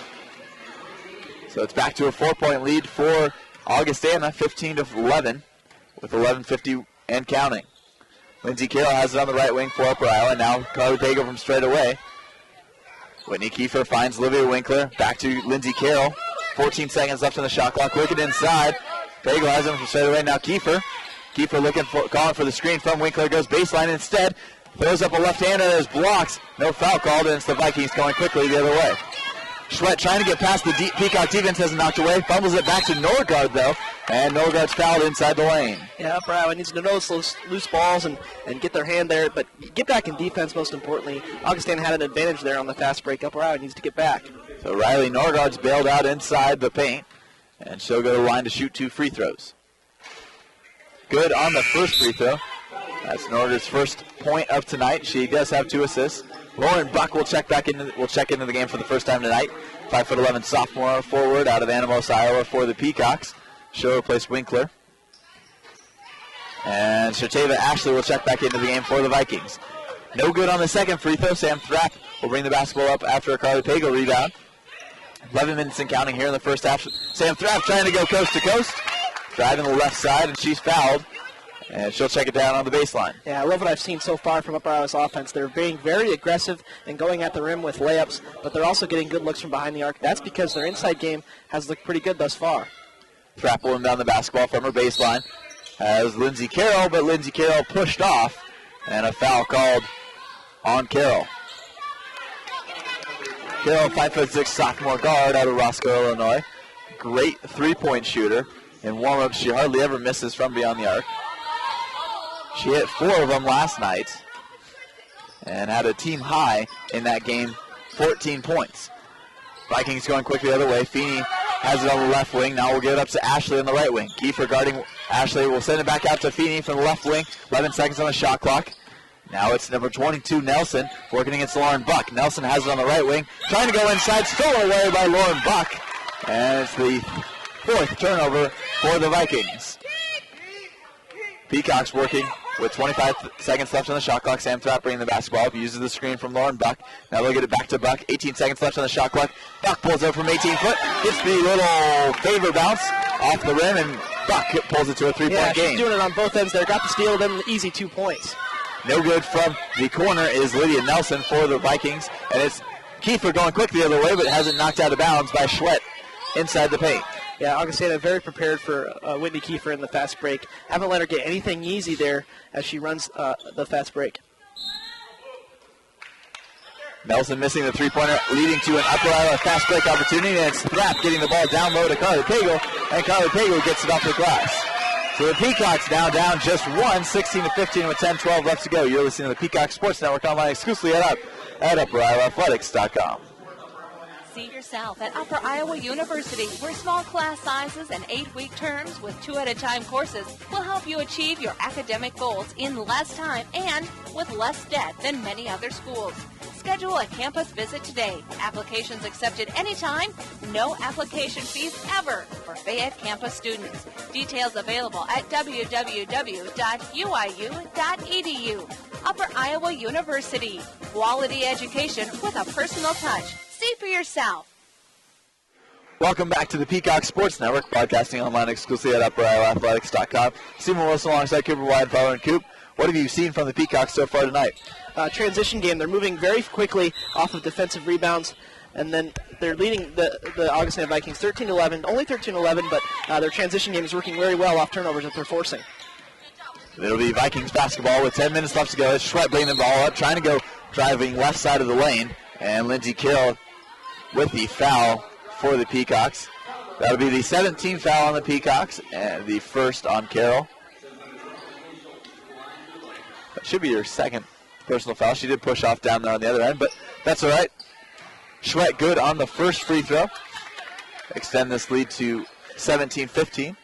So it's back to a 4-point lead for Augustana, 15-11, with 11:50 and counting. Lindsey Carroll has it on the right wing for Upper Iowa. Now Carly Pagel from straight away. Whitney Kiefer finds Olivia Winkler. Back to Lindsey Carroll. 14 seconds left on the shot clock. Looking inside. Pagel has him from straight away. Now Kiefer. Kiefer looking for, calling for the screen from Winkler. Goes baseline instead. Throws up a left-hander that is blocked. No foul called, and it's the Vikings going quickly the other way. Schwett trying to get past the Peacock defense, hasn't knocked away. Fumbles it back to Norgard, though. And Norgard's fouled inside the lane. Yeah, Upper Iowa needs to notice those loose balls and get their hand there, but get back in defense most importantly. Augustana had an advantage there on the fast break. Upper Iowa needs to get back. So Riley Norgard's bailed out inside the paint, and she'll go to the line to shoot 2 free throws. Good on the first free throw. That's Norgard's first point of tonight. She does have 2 assists. Lauren Buck will check into the game for the first time tonight. 5'11" sophomore forward out of Animos, Iowa for the Peacocks. She'll replace Winkler. And Shatava Ashley will check back into the game for the Vikings. No good on the second free throw. Sam Thrapp will bring the basketball up after a Carly Pagel rebound. 11 minutes and counting here in the first half. Sam Thrapp trying to go coast to coast. Driving the left side, and she's fouled. And she'll check it down on the baseline. Yeah, I love what I've seen so far from Upper Iowa's offense. They're being very aggressive and going at the rim with layups, but they're also getting good looks from behind the arc. That's because their inside game has looked pretty good thus far. Thrapp will inbound the basketball from her baseline. Has Lindsey Carroll, but Lindsey Carroll pushed off, and a foul called on Carroll. Carroll, 5'6" sophomore guard out of Roscoe, Illinois. Great three-point shooter. In warm-ups, she hardly ever misses from beyond the arc. She hit 4 of them last night and had a team high in that game, 14 points. Vikings going quickly the other way. Feeney has it on the left wing. Now we'll get it up to Ashley on the right wing. Kiefer guarding Ashley. We'll send it back out to Feeney from the left wing. 11 seconds on the shot clock. Now it's number 22, Nelson, working against Lauren Buck. Nelson has it on the right wing. Trying to go inside. Stolen away by Lauren Buck. And it's the 4th turnover for the Vikings. Peacocks working with 25 seconds left on the shot clock. Sam Thrapp bringing the basketball up. Uses the screen from Lauren Buck. Now they'll get it back to Buck. 18 seconds left on the shot clock. Buck pulls out from 18 foot. Gets the little favor bounce off the rim, and Buck pulls it to a 3-point game. She's doing it on both ends there. Got the steal, then an easy 2 points. No good from the corner is Lydia Nelson for the Vikings. And it's Kiefer going quick the other way, but hasn't knocked out of bounds by Schwett inside the paint. Yeah, Augustana very prepared for Whitney Kiefer in the fast break. Haven't let her get anything easy there as she runs the fast break. Nelson missing the three-pointer, leading to an Upper Iowa fast break opportunity, and it's Thrapp getting the ball down low to Carly Pagel, and Carly Pagel gets it off the glass. So the Peacocks now down just one, 16-15 with 10-12 left to go. You're listening to the Peacock Sports Network online exclusively at UpperIowaAthletics.com. See yourself at Upper Iowa University, where small class sizes and 8-week terms with 2-at-a-time courses will help you achieve your academic goals in less time and with less debt than many other schools. Schedule a campus visit today. Applications accepted anytime. No application fees ever for Fayette campus students. Details available at www.uiu.edu. Upper Iowa University. Quality education with a personal touch. See for yourself. Welcome back to the Peacock Sports Network, broadcasting online exclusively at UpperIowaAthletics.com. Stephen Wilson alongside Cooper Widenthaler and Coop. What have you seen from the Peacocks so far tonight? Transition game. They're moving very quickly off of defensive rebounds, and then they're leading the Augustana Vikings 13-11, only 13-11, but their transition game is working very well off turnovers that they're forcing. It'll be Vikings basketball with 10 minutes left to go. It's Schwett bringing the ball up, trying to go driving left side of the lane, and Lindsey Carroll with the foul for the Peacocks. That'll be the 17th foul on the Peacocks and the first on Carroll. That should be your second personal foul. She did push off down there on the other end, but that's all right. Schwett good on the first free throw. Extend this lead to 17-15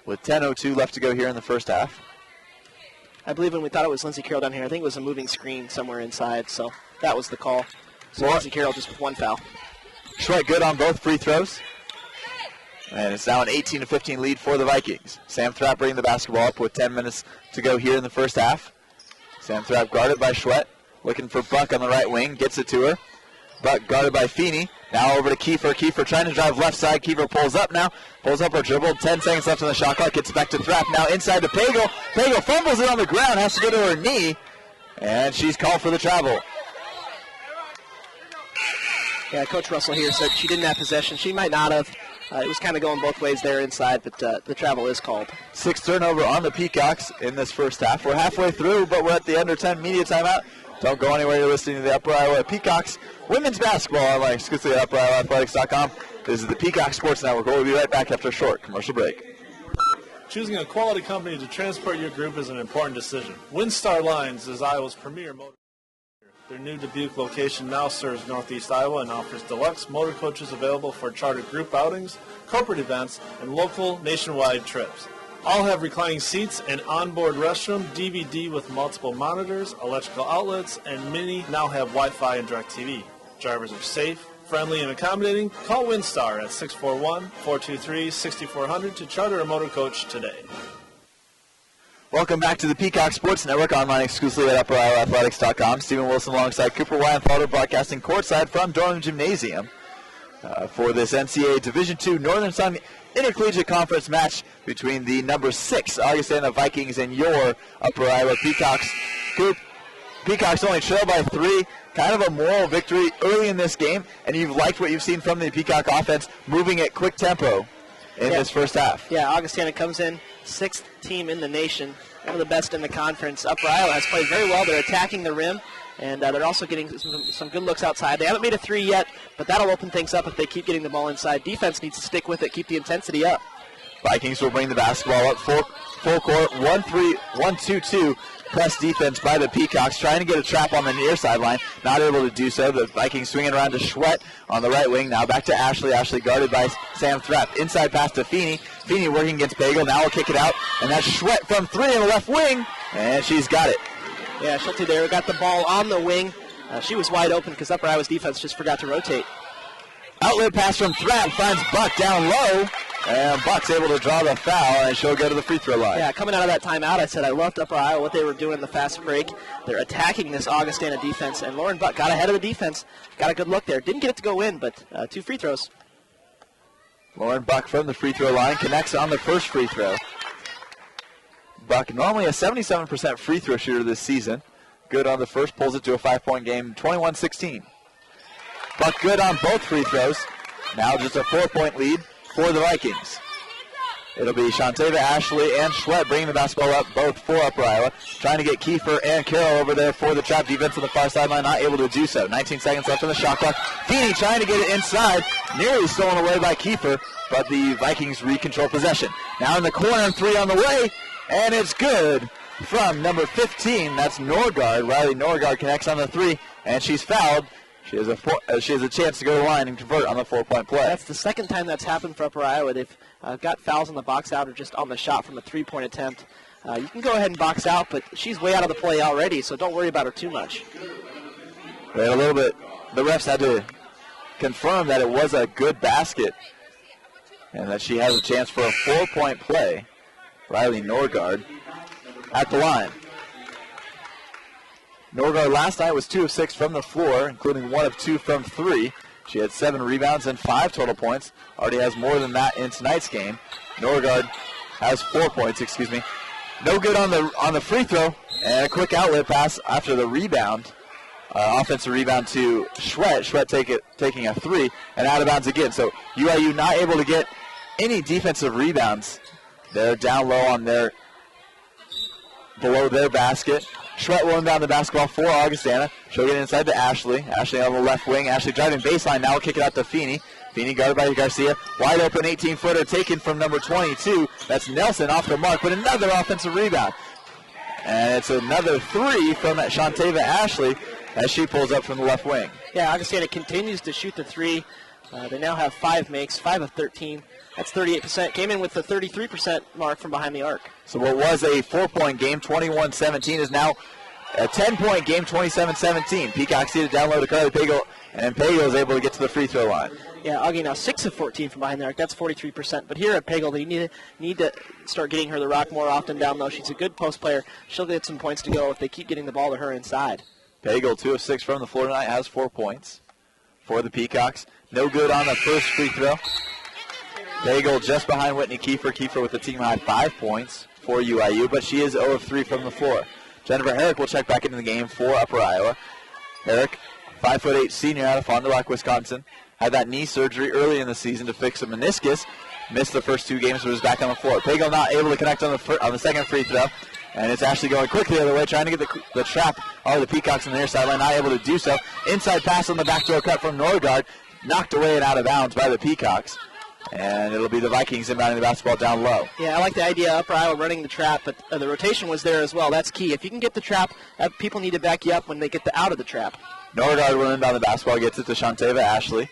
with 10:02 left to go here in the first half. I believe when we thought it was Lindsey Carroll down here, I think it was a moving screen somewhere inside, so that was the call. So Lindsey Carroll just with one foul. Schwett good on both free throws. And it's now an 18-15 lead for the Vikings. Sam Thrapp bringing the basketball up with 10 minutes to go here in the first half. Sam Thrapp guarded by Schwett, looking for Buck on the right wing, gets it to her. Buck guarded by Feeney. Now over to Kiefer. Kiefer trying to drive left side. Kiefer pulls up now. Pulls up her dribble. 10 seconds left on the shot clock. Gets back to Thrapp. Now inside to Pagel. Pagel fumbles it on the ground. Has to go to her knee. And she's called for the travel. Yeah, Coach Russell here said she didn't have possession. She might not have. It was kind of going both ways there inside, but the travel is called. 6th turnover on the Peacocks in this first half. We're halfway through, but we're at the under 10 media timeout. Don't go anywhere. You're listening to the Upper Iowa Peacocks women's basketball online exclusively at UpperIowaAthletics.com. This is the Peacock Sports Network. We'll be right back after a short commercial break. Choosing a quality company to transport your group is an important decision. WinStar Lines is Iowa's premier motor. Their new Dubuque location now serves Northeast Iowa and offers deluxe motor coaches available for chartered group outings, corporate events, and local nationwide trips. All have reclining seats, an onboard restroom, DVD with multiple monitors, electrical outlets, and many now have Wi-Fi and DirecTV. Drivers are safe, friendly, and accommodating. Call WinStar at 641-423-6400 to charter a motor coach today. Welcome back to the Peacock Sports Network, online exclusively at UpperIowaAthletics.com. Stephen Wilson alongside Cooper Widenthaler, broadcasting courtside from Dorman Gymnasium for this NCAA Division II Northern Intercollegiate Conference match between the number 6 Augustana Vikings and your Upper Iowa Peacocks. Coop, Peacocks only trail by 3. Kind of a moral victory early in this game, and you've liked what you've seen from the Peacock offense, moving at quick tempo in this first half. Yeah, Augustana comes in 6th team in the nation, one of the best in the conference. Upper Iowa has played very well. They're attacking the rim, and they're also getting some good looks outside. They haven't made a 3 yet, but that'll open things up if they keep getting the ball inside. Defense needs to stick with it, keep the intensity up. Vikings will bring the basketball up full court, 1-2-2 press defense by the Peacocks, trying to get a trap on the near sideline, not able to do so. The Vikings swinging around to Schwett on the right wing, now back to Ashley. Ashley guarded by Sam Thrapp. Inside pass to Feeney. Feeney working against Bagel, now will kick it out, and that's Schwett from 3 in the left wing, and she's got it. Yeah, Schulte there got the ball on the wing. She was wide open because Upper Iowa's defense just forgot to rotate. Outlet pass from Thrapp finds Buck down low, and Buck's able to draw the foul, and she'll go to the free throw line. Yeah, coming out of that timeout, I said I loved Upper Iowa, what they were doing in the fast break. They're attacking this Augustana defense, and Lauren Buck got ahead of the defense, got a good look there. Didn't get it to go in, but 2 free throws. Lauren Buck from the free throw line connects on the first free throw. Buck, normally a 77% free throw shooter this season. Good on the first, pulls it to a 5-point game, 21-16. Buck good on both free throws. Now just a 4-point lead for the Vikings. It'll be Shantava, Ashley, and Schwett bringing the basketball up, both for Upper Iowa. Trying to get Kiefer and Carroll over there for the trap defense on the far sideline, not able to do so. 19 seconds left on the shot clock. Feeney trying to get it inside, nearly stolen away by Kiefer, but the Vikings recontrol possession. Now in the corner, 3 on the way, and it's good from number 15. That's Norgard. Riley Norgard connects on the 3, and she's fouled. She has a chance to go to the line and convert on the 4-point play. That's the second time that's happened for Upper Iowa. They've got fouls on the box out or just on the shot from a 3-point attempt. You can go ahead and box out, but she's way out of the play already, so don't worry about her too much. Wait a little bit. The refs had to confirm that it was a good basket and that she has a chance for a 4-point play. Riley Norgard at the line. Norgard last night was 2 of 6 from the floor, including 1 of 2 from 3. She had 7 rebounds and 5 total points. Already has more than that in tonight's game. Norgard has 4 points, No good on the free throw, and a quick outlet pass after the rebound. Offensive rebound to Schwett. Schwett taking a 3, and out of bounds again. So UIU not able to get any defensive rebounds. They're down low on below their basket. Schwett will inbound the basketball for Augustana. She'll get inside to Ashley. Ashley on the left wing. Ashley driving baseline. Now will kick it out to Feeney. Feeney guarded by Garcia. Wide open 18-footer taken from number 22. That's Nelson off the mark, but another offensive rebound. And it's another 3 from Shantava Ashley as she pulls up from the left wing. Yeah, Augustana continues to shoot the 3. They now have 5 makes, 5 of 13. That's 38%. Came in with the 33% mark from behind the arc. So what was a 4-point game, 21-17, is now a 10-point game, 27-17. Peacock seated down low to Carly Pagel, and Pagel is able to get to the free throw line. Yeah, Augie now 6 of 14 from behind the arc. That's 43%. But here at Pagel, they need to start getting her the rock more often down low. She's a good post player. She'll get some points to go if they keep getting the ball to her inside. Pagel, 2 of 6 from the floor tonight, has 4 points for the Peacocks. No good on the first free throw. Pagel just behind Whitney Kiefer. Kiefer with the team-high 5 points for UIU, but she is 0 of 3 from the floor. Jennifer Herrick will check back into the game for Upper Iowa. Herrick, 5'8" senior out of Fond du Lac, Wisconsin. Had that knee surgery early in the season to fix a meniscus. Missed the first 2 games, but was back on the floor. Pagel not able to connect on the second free throw. And it's actually going quickly the other way, trying to get the trap of the Peacocks on the near sideline. Not able to do so. Inside pass on the backdoor cut from Norgard. Knocked away and out of bounds by the Peacocks. And it'll be the Vikings inbounding the basketball down low. Yeah, I like the idea of Upper Iowa running the trap, but the rotation was there as well. That's key. If you can get the trap, people need to back you up when they get out of the trap. Norgard will inbound the basketball, gets it to Shantava Ashley.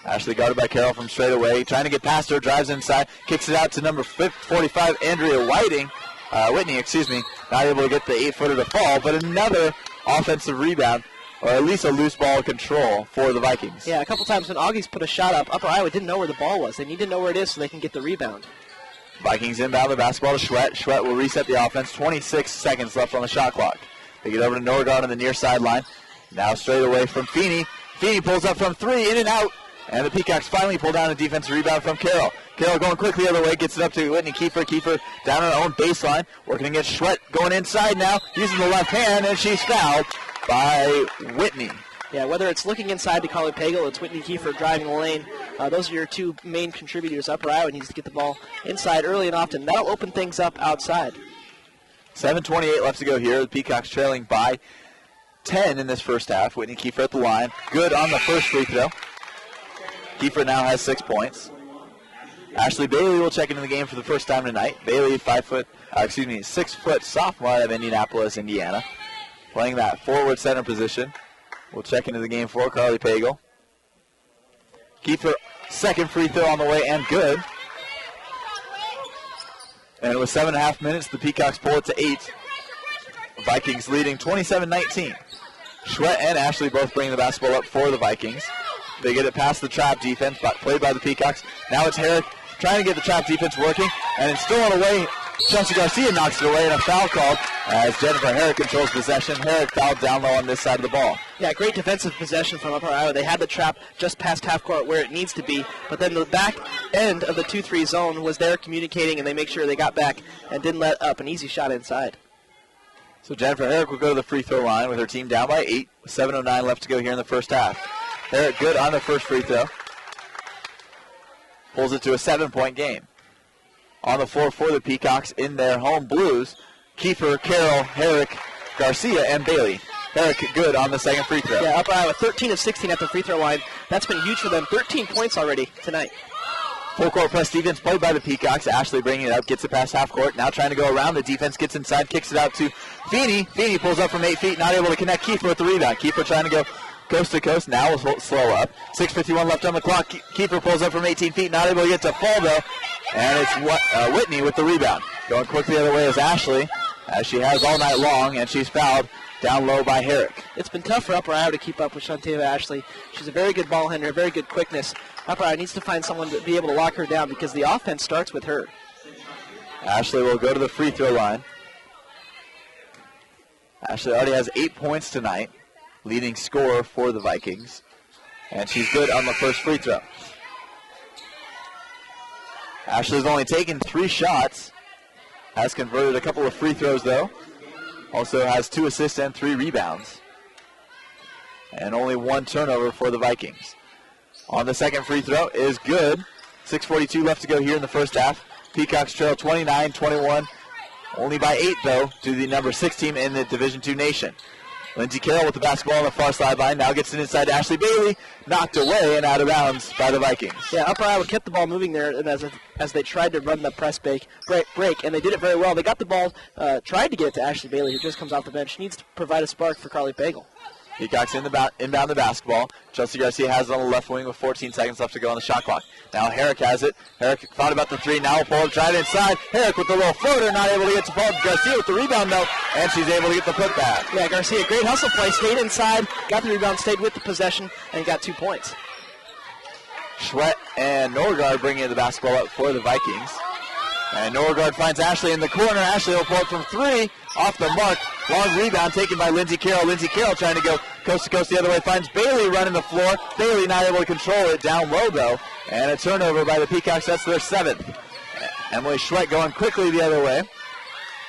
Ashley guarded by Carroll from straight away. Trying to get past her, drives inside, kicks it out to number 45, Andrea Whitney. Not able to get the 8-footer to fall, but another offensive rebound, or at least a loose ball control for the Vikings. Yeah, a couple times when Augie's put a shot up, Upper Iowa didn't know where the ball was. They need to know where it is so they can get the rebound. Vikings inbound the basketball to Schwett. Schwett will reset the offense. 26 seconds left on the shot clock. They get over to Norgard on the near sideline. Now straight away from Feeney. Feeney pulls up from 3, in and out. And the Peacocks finally pull down a defensive rebound from Carroll. Carroll going quickly the other way, gets it up to Whitney Kiefer. Kiefer down on her own baseline, working against Schwett, going inside now, using the left hand, and she's fouled by Whitney. Yeah, whether it's looking inside to Carly Pagel or it's Whitney Kiefer driving the lane, those are your 2 main contributors. Upper Iowa needs to get the ball inside early and often. That'll open things up outside. 7:28 left to go here. The Peacocks trailing by 10 in this first half. Whitney Kiefer at the line. Good on the first free throw. Kiefer now has 6 points. Ashley Bailey will check into the game for the first time tonight. Bailey, 6 foot sophomore out of Indianapolis, Indiana, playing that forward center position. Will check into the game for Carly Pagel. Kiefer, second free throw on the way and good. And with 7.5 minutes, the Peacocks pull it to 8. Vikings leading 27-19. Schwett and Ashley both bring the basketball up for the Vikings. They get it past the trap defense, played by the Peacocks. Now it's Herrick trying to get the trap defense working, and it's stolen away. Chelsea Garcia knocks it away, and a foul called as Jennifer Herrick controls possession. Herrick fouled down low on this side of the ball. Yeah, great defensive possession from Upper Iowa. They had the trap just past half court where it needs to be, but then the back end of the 2-3 zone was there communicating, and they make sure they got back and didn't let up an easy shot inside. So Jennifer Herrick will go to the free throw line with her team down by 8, with 7:09 left to go here in the first half. Herrick good on the first free throw. Pulls it to a 7-point game. On the floor for the Peacocks in their home blues, Kiefer, Carroll, Herrick, Garcia, and Bailey. Herrick good on the second free throw. Yeah, Upper Iowa 13 of 16 at the free throw line. That's been huge for them. 13 points already tonight. Full court press defense played by the Peacocks. Ashley bringing it up, gets it past half court. Now trying to go around. The defense gets inside, kicks it out to Feeney. Feeney pulls up from 8 feet, not able to connect. Kiefer with the rebound. Kiefer trying to go coast to coast. Now will slow up. 6:51 left on the clock. Kiefer pulls up from 18 feet, not able to get to fall though. And it's Whitney with the rebound. Going quickly the other way is Ashley, as she has all night long, and she's fouled down low by Herrick. It's been tough for Upper Iowa to keep up with Shantava Ashley. She's a very good ball handler, very good quickness. Upper Iowa needs to find someone to be able to lock her down because the offense starts with her. Ashley will go to the free throw line. Ashley already has 8 points tonight, leading scorer for the Vikings. And she's good on the first free throw. Ashley's only taken 3 shots, has converted a couple of free throws though. Also has 2 assists and 3 rebounds. And only 1 turnover for the Vikings. On the second free throw is good. 6:42 left to go here in the first half. Peacocks trail 29-21. Only by 8 though to the number 6 team in the Division II nation. Lindsey Carroll with the basketball on the far sideline. Now gets it inside to Ashley Bailey. Knocked away and out of bounds by the Vikings. Yeah, Upper Iowa kept the ball moving there and as they tried to run the press break, and they did it very well. They got the ball, tried to get it to Ashley Bailey, who just comes off the bench. She needs to provide a spark for Carly Pagel. Peacocks inbound the basketball. Chelsea Garcia has it on the left wing with 14 seconds left to go on the shot clock. Now Herrick has it. Herrick thought about the 3. Now will pull up, tried it inside. Herrick with the little floater, not able to get to Paul. Garcia with the rebound though, and she's able to get the putback. Yeah, Garcia, great hustle play. Stayed inside, got the rebound, stayed with the possession, and got 2 points. Schwett and Norgard bringing the basketball up for the Vikings. And Norgard finds Ashley in the corner. Ashley will pull it from 3, off the mark. Long rebound taken by Lindsey Carroll. Lindsey Carroll trying to go coast to coast the other way. Finds Bailey running the floor. Bailey not able to control it down low though. And a turnover by the Peacocks. That's their 7th. Emily Schwett going quickly the other way.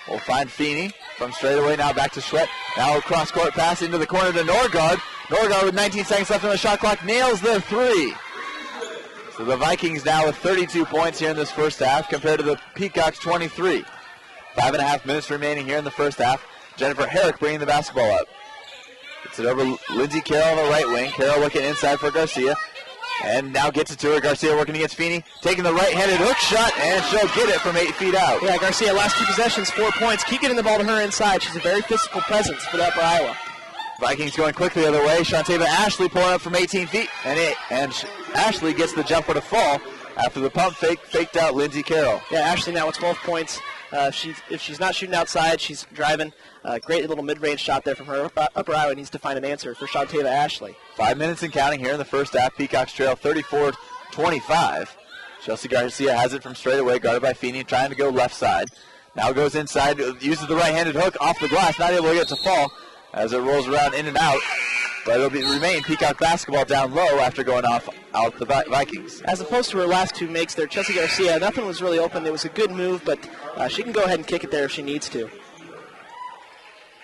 We'll find Feeney from straight away. Now back to Schwett. Now a cross court pass into the corner to Norgard. Norgard with 19 seconds left on the shot clock nails the 3. So the Vikings now with 32 points here in this first half compared to the Peacocks 23. 5.5 minutes remaining here in the first half. Jennifer Herrick bringing the basketball up. Gets it over Lindsey Carroll on the right wing. Carroll looking inside for Garcia. And now gets it to her. Garcia working against Feeney. Taking the right-handed hook shot, and she'll get it from 8 feet out. Yeah, Garcia, last 2 possessions, 4 points. Keep getting the ball to her inside. She's a very physical presence for Upper Iowa. Vikings going quickly the other way. Shantava Ashley pulling up from 18 feet. And Ashley gets the jumper to fall after the pump faked out Lindsey Carroll. Yeah, Ashley now with 12 points. If she's not shooting outside, she's driving. Great little mid-range shot there from her. Upper Iowa needs to find an answer for Shantava Ashley. 5 minutes and counting here in the first half. Peacocks trail 34-25. Chelsea Garcia has it from straight away, guarded by Feeney, trying to go left side. Now goes inside, uses the right-handed hook off the glass, not able to get to fall as it rolls around in and out. But it'll remain Peacock basketball down low after going out the Vikings. As opposed to her last 2 makes there, Chelsea Garcia, nothing was really open. It was a good move, but she can go ahead and kick it there if she needs to.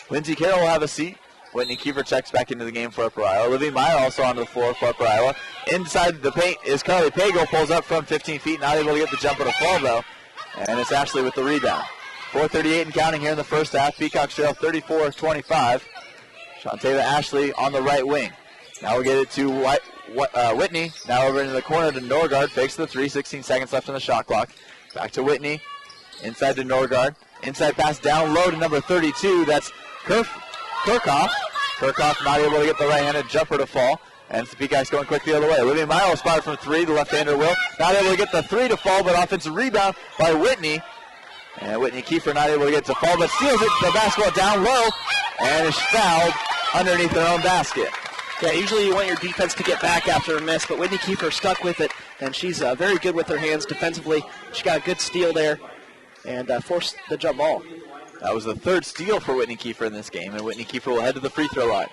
Lindsey Carroll will have a seat. Whitney Kiefer checks back into the game for Upper Iowa. Olivia Meyer also onto the floor for Upper Iowa. Inside the paint is Carly Pagel, pulls up from 15 feet, not able to get the jumper to fall though. And it's Ashley with the rebound. 4:38 and counting here in the first half. Peacocks trail 34-25. Shantava Ashley on the right wing. Now we'll get it to Whitney. Now over into the corner to Norgard. Fakes the 3. 16 seconds left on the shot clock. Back to Whitney. Inside to Norgard. Inside pass down low to number 32. That's Kirchhoff. Kirchhoff not able to get the right-handed jumper to fall. And the Peacocks going quick the other way. Olivia Milo spotted from 3. The left-hander will. Not able to get the 3 to fall, but offensive rebound by Whitney. And Whitney Kiefer not able to get to fall, but steals it. The basketball down low. And is fouled underneath their own basket. Yeah, usually you want your defense to get back after a miss, but Whitney Kiefer stuck with it, and she's very good with her hands defensively. She got a good steal there and forced the jump ball. That was the third steal for Whitney Kiefer in this game, and Whitney Kiefer will head to the free throw line.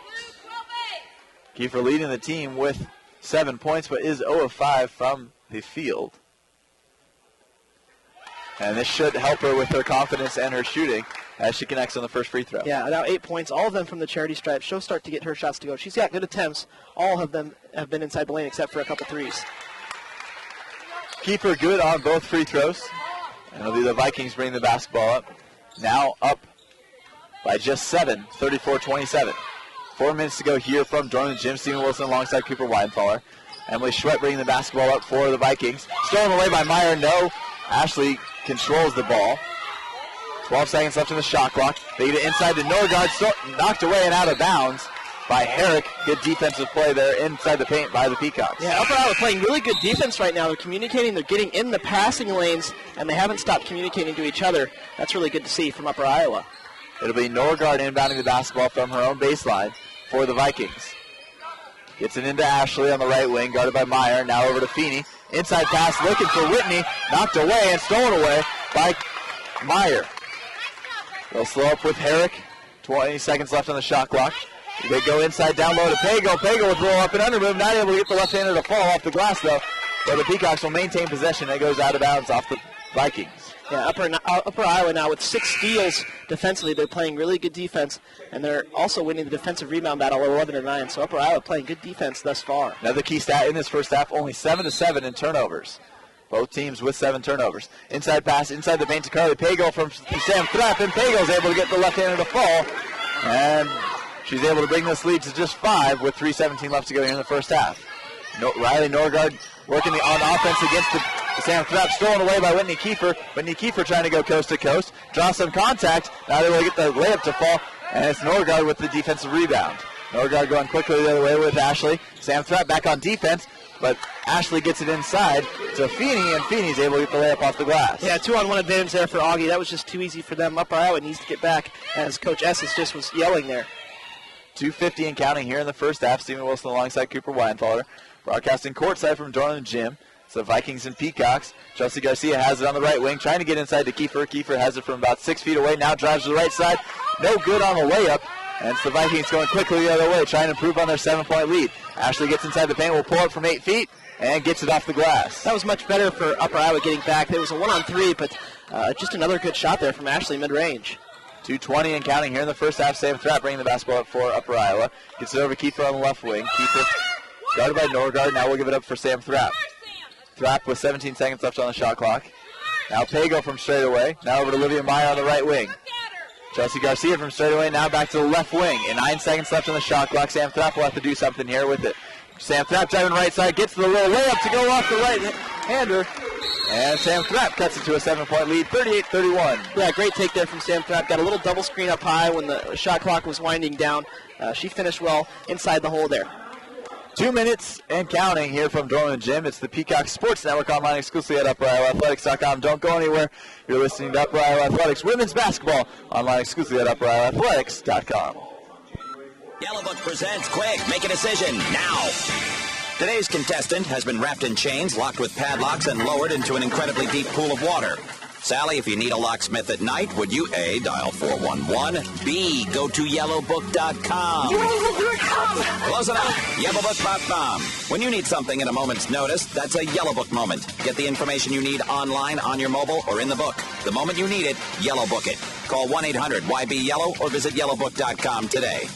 Kiefer leading the team with 7 points, but is 0 of 5 from the field. And this should help her with her confidence and her shooting as she connects on the first free throw. Yeah, now 8 points, all of them from the charity stripe. She'll start to get her shots to go. She's got good attempts. All of them have been inside the lane except for a couple threes. Kiefer good on both free throws. And it'll be the Vikings bringing the basketball up. Now up by just 7, 34-27. 4 minutes to go here from Dorman Gym. Stephen Wilson alongside Cooper Widenthaler. Emily Schwett bringing the basketball up for the Vikings. Stolen away by Meyer. No. Ashley controls the ball. 12 seconds left in the shot clock. They get it inside to Norgard. Knocked away and out of bounds by Herrick. Good defensive play there inside the paint by the Peacocks. Yeah, Upper Iowa playing really good defense right now. They're communicating. They're getting in the passing lanes, and they haven't stopped communicating to each other. That's really good to see from Upper Iowa. It'll be Norgard inbounding the basketball from her own baseline for the Vikings. Gets it into Ashley on the right wing, guarded by Meyer. Now over to Feeney. Inside pass looking for Whitney. Knocked away and stolen away by Meyer. They'll slow up with Herrick. 20 seconds left on the shot clock. They go inside down low to Pago. Pago with roll up and under move. Not able to get the left-hander to fall off the glass, though. But the Peacocks will maintain possession. It goes out of bounds off the Vikings. Yeah, Upper Iowa now with 6 steals defensively. They're playing really good defense, and they're also winning the defensive rebound battle 11-9. So Upper Iowa playing good defense thus far. Another key stat in this first half, only 7-7 in turnovers. Both teams with 7 turnovers. Inside pass, inside the paint to Carly Pago from Sam Thrapp, and Pago's able to get the left-hander to fall. And she's able to bring this lead to just 5 with 3:17 left to go here in the first half. Riley Norgard working on offense against the Sam Thrapp, stolen away by Whitney Kiefer. Whitney Kiefer trying to go coast to coast. Draw some contact. Now they will get the layup to fall. And it's Norgard with the defensive rebound. Norgard going quickly the other way with Ashley. Sam Thrapp back on defense. But Ashley gets it inside to Feeney, and Feeney's able to get the layup off the glass. Yeah, 2-on-1 advantage there for Augie. That was just too easy for them. Upper Iowa needs to get back, as Coach Esses just was yelling there. 2:50 and counting here in the first half. Stephen Wilson alongside Cooper Widenthaler. Broadcasting courtside from Dorman Gym. It's the Vikings and Peacocks. Chelsea Garcia has it on the right wing, trying to get inside to Kiefer. Kiefer has it from about 6 feet away. Now drives to the right side. No good on the layup. And it's the Vikings going quickly the other way, trying to improve on their 7-point lead. Ashley gets inside the paint, will pull it from 8 feet, and gets it off the glass. That was much better for Upper Iowa getting back. There was a 1-on-3, but just another good shot there from Ashley mid-range. 2:20 and counting here in the first half. Sam Thrapp bringing the basketball up for Upper Iowa. Gets it over to Kiefer on the left wing. Kiefer guarded by Norgard. Now we'll give it up for Sam Thrapp. Thrapp with 17 seconds left on the shot clock. Now Pago from straight away. Now over to Olivia Meyer on the right wing. Chelsea Garcia from straight away. Now back to the left wing. And 9 seconds left on the shot clock. Sam Thrapp will have to do something here with it. Sam Thrapp driving right side. Gets the little layup to go off the right-hander. And Sam Thrapp cuts it to a 7-point lead, 38-31. Yeah, great take there from Sam Thrapp. Got a little double screen up high when the shot clock was winding down. She finished well inside the hole there. 2 minutes and counting here from Dorman Gym. It's the Peacock Sports Network online exclusively at UpperIowaAthletics.com. Don't go anywhere. You're listening to Upper Iowa Athletics Women's Basketball online exclusively at UpperIowaAthletics.com. Yellow Book presents Quick, make a decision now. Today's contestant has been wrapped in chains, locked with padlocks, and lowered into an incredibly deep pool of water. Sally, if you need a locksmith at night, would you A, dial 411, B, go to yellowbook.com. Close enough. Yellowbook.com. When you need something at a moment's notice, that's a Yellow Book moment. Get the information you need online, on your mobile, or in the book. The moment you need it, Yellow Book it. Call 1-800-YB-YELLOW or visit yellowbook.com today.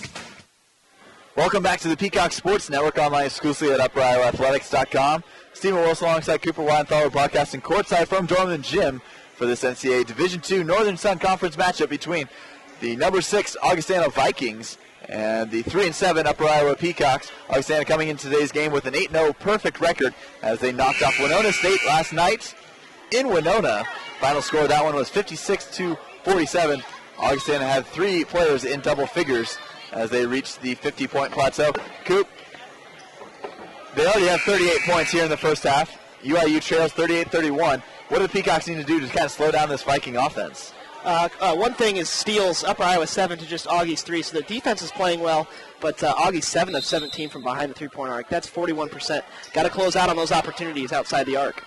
Welcome back to the Peacock Sports Network online exclusively at UpperIowaAthletics.com. Stephen Wilson alongside Cooper Widenthaler broadcasting courtside from Dorman Gym for this NCAA Division II Northern Sun Conference matchup between the number 6 Augustana Vikings And the 3-7 Upper Iowa Peacocks, Augustana coming in today's game with an 8-0 perfect record as they knocked off Winona State last night in Winona. Final score of that one was 56-47. Augustana had 3 players in double figures as they reached the 50-point plateau. Coop, they already have 38 points here in the first half. UIU trails 38-31. What do the Peacocks need to do to kind of slow down this Viking offense? One thing is steals Upper Iowa 7 to just Augie's 3, so the defense is playing well, but Augie's 7 of 17 from behind the three-point arc. That's 41%. Got to close out on those opportunities outside the arc.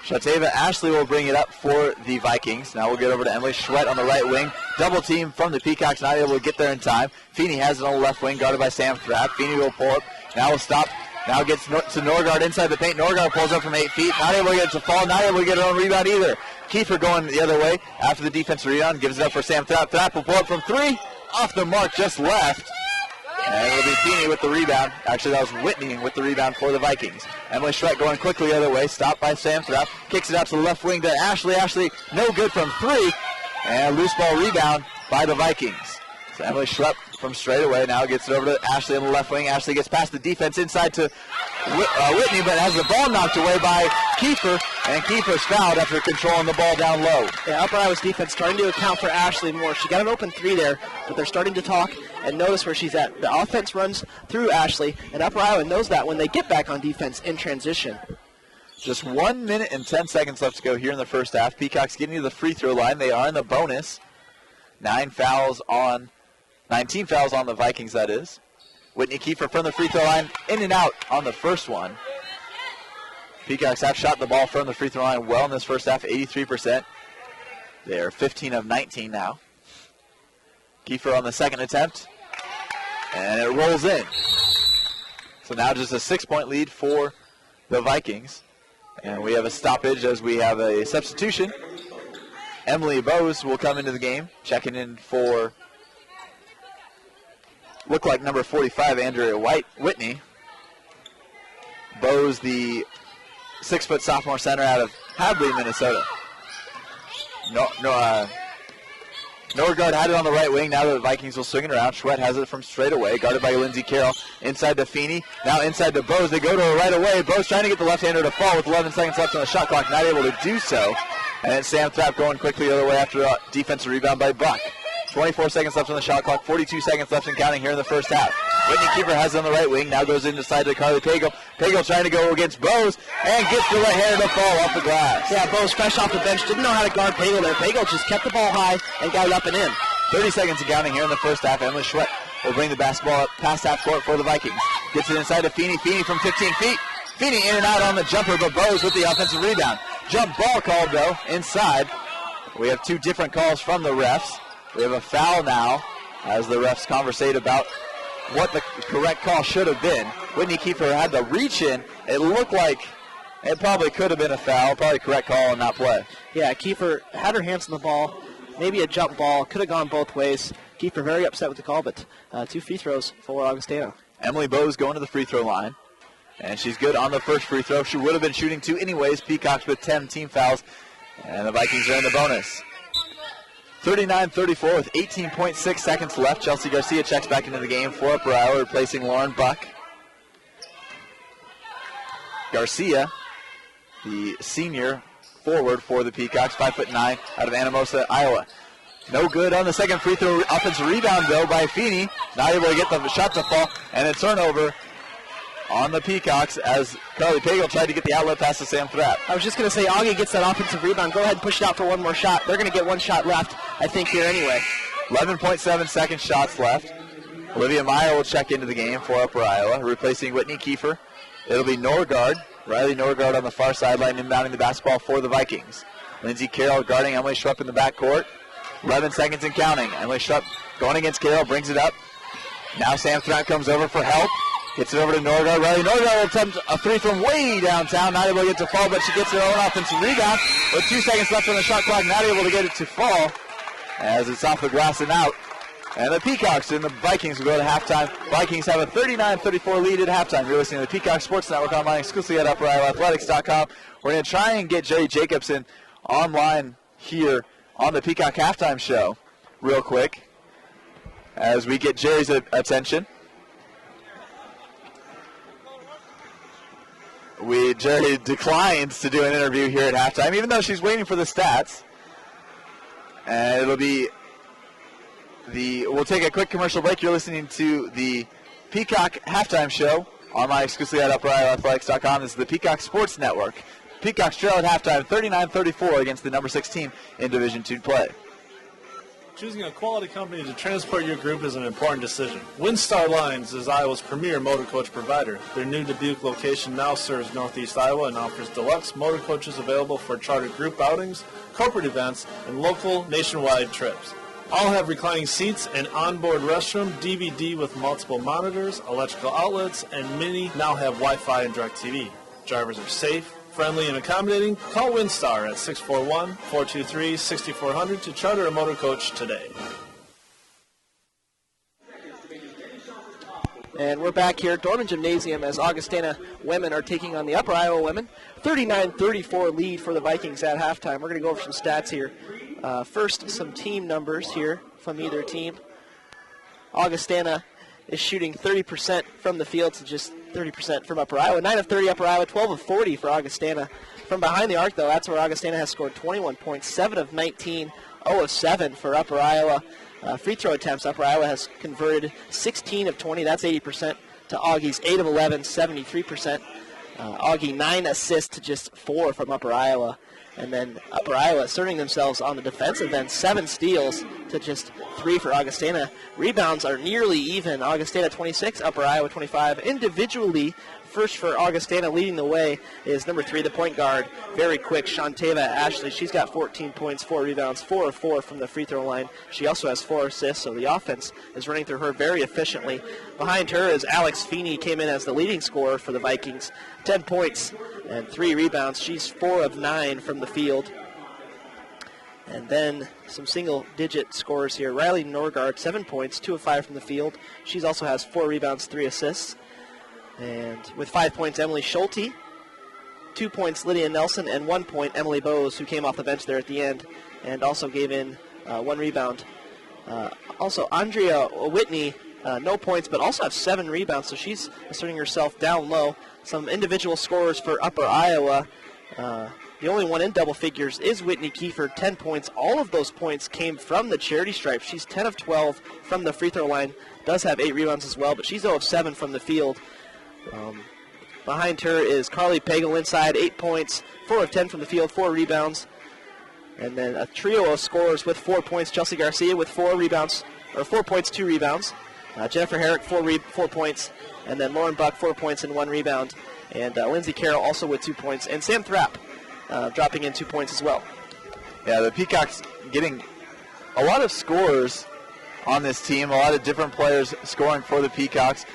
Shateva Ashley will bring it up for the Vikings. Now we'll get over to Emily Schwett on the right wing. Double team from the Peacocks, not able to get there in time. Feeney has it on the left wing, guarded by Sam Thrapp. Feeney will pull up. Now will stop. Now gets to Norgard inside the paint. Norgard pulls up from 8 feet. Not able to get it to fall. Not able to get it on rebound either. Kiefer going the other way after the defensive rebound. Gives it up for Sam Thrapp. Thrapp will pull up from 3. Off the mark, just left. And it'll be Feeney with the rebound. Actually, that was Whitney with the rebound for the Vikings. Emily Schreck going quickly the other way. Stopped by Sam Thrapp. Kicks it out to the left wing to Ashley. Ashley, no good from 3. And loose ball rebound by the Vikings. So Emily Schlepp from straight away now gets it over to Ashley on the left wing. Ashley gets past the defense inside to Whitney, but has the ball knocked away by Kiefer, and Kiefer's fouled after controlling the ball down low. Yeah, Upper Iowa's defense starting to account for Ashley more. She got an open 3 there, but they're starting to talk and notice where she's at. The offense runs through Ashley, and Upper Iowa knows that when they get back on defense in transition. Just 1 minute and 10 seconds left to go here in the first half. Peacocks getting to the free throw line. They are in the bonus. 19 fouls on the Vikings, that is. Whitney Kiefer from the free throw line, in and out on the first one. Peacocks have shot the ball from the free throw line well in this first half, 83%. They are 15 of 19 now. Kiefer on the second attempt, and it rolls in. So now just a 6-point lead for the Vikings. And we have a stoppage as we have a substitution. Emily Bose will come into the game, checking in for, look like number 45, Andrea Whitney. Bose, the 6-foot sophomore center out of Hadley, Minnesota. Norgard had it on the right wing. Now the Vikings will swing it around. Schwett has it from straight away, guarded by Lindsey Carroll. Inside to Feeney. Now inside to Bose. They go to her right away. Bose trying to get the left-hander to fall with 11 seconds left on the shot clock. Not able to do so. And it's Sam Thrapp going quickly the other way after a defensive rebound by Buck. 24 seconds left on the shot clock. 42 seconds left and counting here in the first half. Whitney Kiefer has it on the right wing. Now goes inside to Carly Pagel. Pagel trying to go against Bose and gets the right-hander to fall off the glass. Yeah, Bose fresh off the bench. Didn't know how to guard Pagel there. Pagel just kept the ball high and got it up and in. 30 seconds and counting here in the first half. Emily Schwett will bring the basketball up past half court for the Vikings. Gets it inside to Feeney. Feeney from 15 feet. Feeney in and out on the jumper, but Bose with the offensive rebound. Jump ball called, though, inside. We have 2 different calls from the refs. We have a foul now as the refs conversate about what the correct call should have been. Whitney Kiefer had the reach in. It looked like it probably could have been a foul. Probably correct call and not play. Yeah, Kiefer had her hands on the ball. Maybe a jump ball. Could have gone both ways. Kiefer very upset with the call, but 2 free throws for Augustana. Emily Bose going to the free throw line. And she's good on the first free throw. She would have been shooting 2 anyways. Peacocks with 10 team fouls. And the Vikings are in the bonus. 39-34 with 18.6 seconds left. Chelsea Garcia checks back into the game for Upper Iowa, replacing Lauren Buck. Garcia, the senior forward for the Peacocks, 5'9", out of Anamosa, Iowa. No good on the second free throw. Offensive rebound, though, by Feeney. Not able to get the shot to fall. And a turnover on the Peacocks as Carly Pagel tried to get the outlet pass to Sam Thrapp. I was just going to say, Augie gets that offensive rebound. Go ahead and push it out for one more shot. They're going to get 1 shot left, I think, here anyway. 11.7 second shots left. Olivia Meyer will check into the game for Upper Iowa, replacing Whitney Kiefer. It'll be Norgard, Riley Norgard on the far sideline, inbounding the basketball for the Vikings. Lindsey Carroll guarding Emily Schrupp in the backcourt. 11 seconds and counting. Emily Schrupp going against Carroll, brings it up. Now Sam Thrapp comes over for help. Gets it over to Norgard. Riley Norgard attempts a 3 from way downtown. Not able to get to fall, but she gets her own offensive rebound. With 2 seconds left on the shot clock, not able to get it to fall as it's off the glass and out. And the Peacocks and the Vikings will go to halftime. Vikings have a 39-34 lead at halftime. You're listening to the Peacock Sports Network online exclusively at UpperIowaAthletics.com. We're going to try and get Jerry Jacobson online here on the Peacock Halftime Show real quick. as we get Jerry's attention. Jerry declines to do an interview here at halftime, even though she's waiting for the stats. And it'll be we'll take a quick commercial break. You're listening to the Peacock Halftime Show online exclusively at UpperIowaAthletics.com. This is the Peacock Sports Network. Peacocks trail at halftime 39-34 against the number 6 team in Division II play. Choosing a quality company to transport your group is an important decision. WinStar Lines is Iowa's premier motor coach provider. Their new Dubuque location now serves Northeast Iowa and offers deluxe motor coaches available for chartered group outings, corporate events, and local nationwide trips. All have reclining seats, an onboard restroom, DVD with multiple monitors, electrical outlets, and many now have Wi-Fi and DirecTV. Drivers are safe, friendly, and accommodating. Call WinStar at 641-423-6400 to charter a motor coach today. And we're back here at Dorman Gymnasium as Augustana women are taking on the Upper Iowa women. 39-34 lead for the Vikings at halftime. We're going to go over some stats here. First, some team numbers here from either team. Augustana is shooting 30% from the field to just 30% from Upper Iowa. 9 of 30 Upper Iowa, 12 of 40 for Augustana. From behind the arc, though, that's where Augustana has scored 21 points, 7 of 19, 0 of 7 for Upper Iowa. Free throw attempts, Upper Iowa has converted 16 of 20, that's 80%, to Augie's 8 of 11, 73%. Augie 9 assists to just 4 from Upper Iowa. And then Upper Iowa asserting themselves on the defensive end, 7 steals to just 3 for Augustana. Rebounds are nearly even. Augustana 26, Upper Iowa 25. Individually, first for Augustana leading the way is number 3, the point guard. Very quick, Shanteva Ashley. She's got 14 points, 4 rebounds, 4 of 4 from the free throw line. She also has 4 assists, so the offense is running through her very efficiently. Behind her is Alex Feeney, came in as the leading scorer for the Vikings. 10 points and 3 rebounds. She's 4 of 9 from the field. And then some single-digit scores here. Riley Norgard, 7 points, 2 of 5 from the field. She also has 4 rebounds, 3 assists. And with 5 points, Emily Schulte. 2 points, Lydia Nelson, and 1 point, Emily Bowes, who came off the bench there at the end and also gave in 1 rebound. Also, Andrea Whitney, no points, but also has 7 rebounds, so she's asserting herself down low. Some individual scorers for Upper Iowa. The only one in double figures is Whitney Kiefer, 10 points. All of those points came from the charity stripe. She's 10 of 12 from the free throw line. Does have 8 rebounds as well, but she's 0 of 7 from the field. Behind her is Carly Pagel inside, 8 points, 4 of 10 from the field, 4 rebounds. And then a trio of scorers with 4 points. Chelsea Garcia with 4 rebounds, or 4 points, 2 rebounds. Jennifer Herrick, 4 points. And then Lauren Buck, 4 points and 1 rebound. And Lindsay Carroll also with 2 points. And Sam Thrapp dropping in 2 points as well. Yeah, the Peacocks getting a lot of scores on this team, a lot of different players scoring for the Peacocks.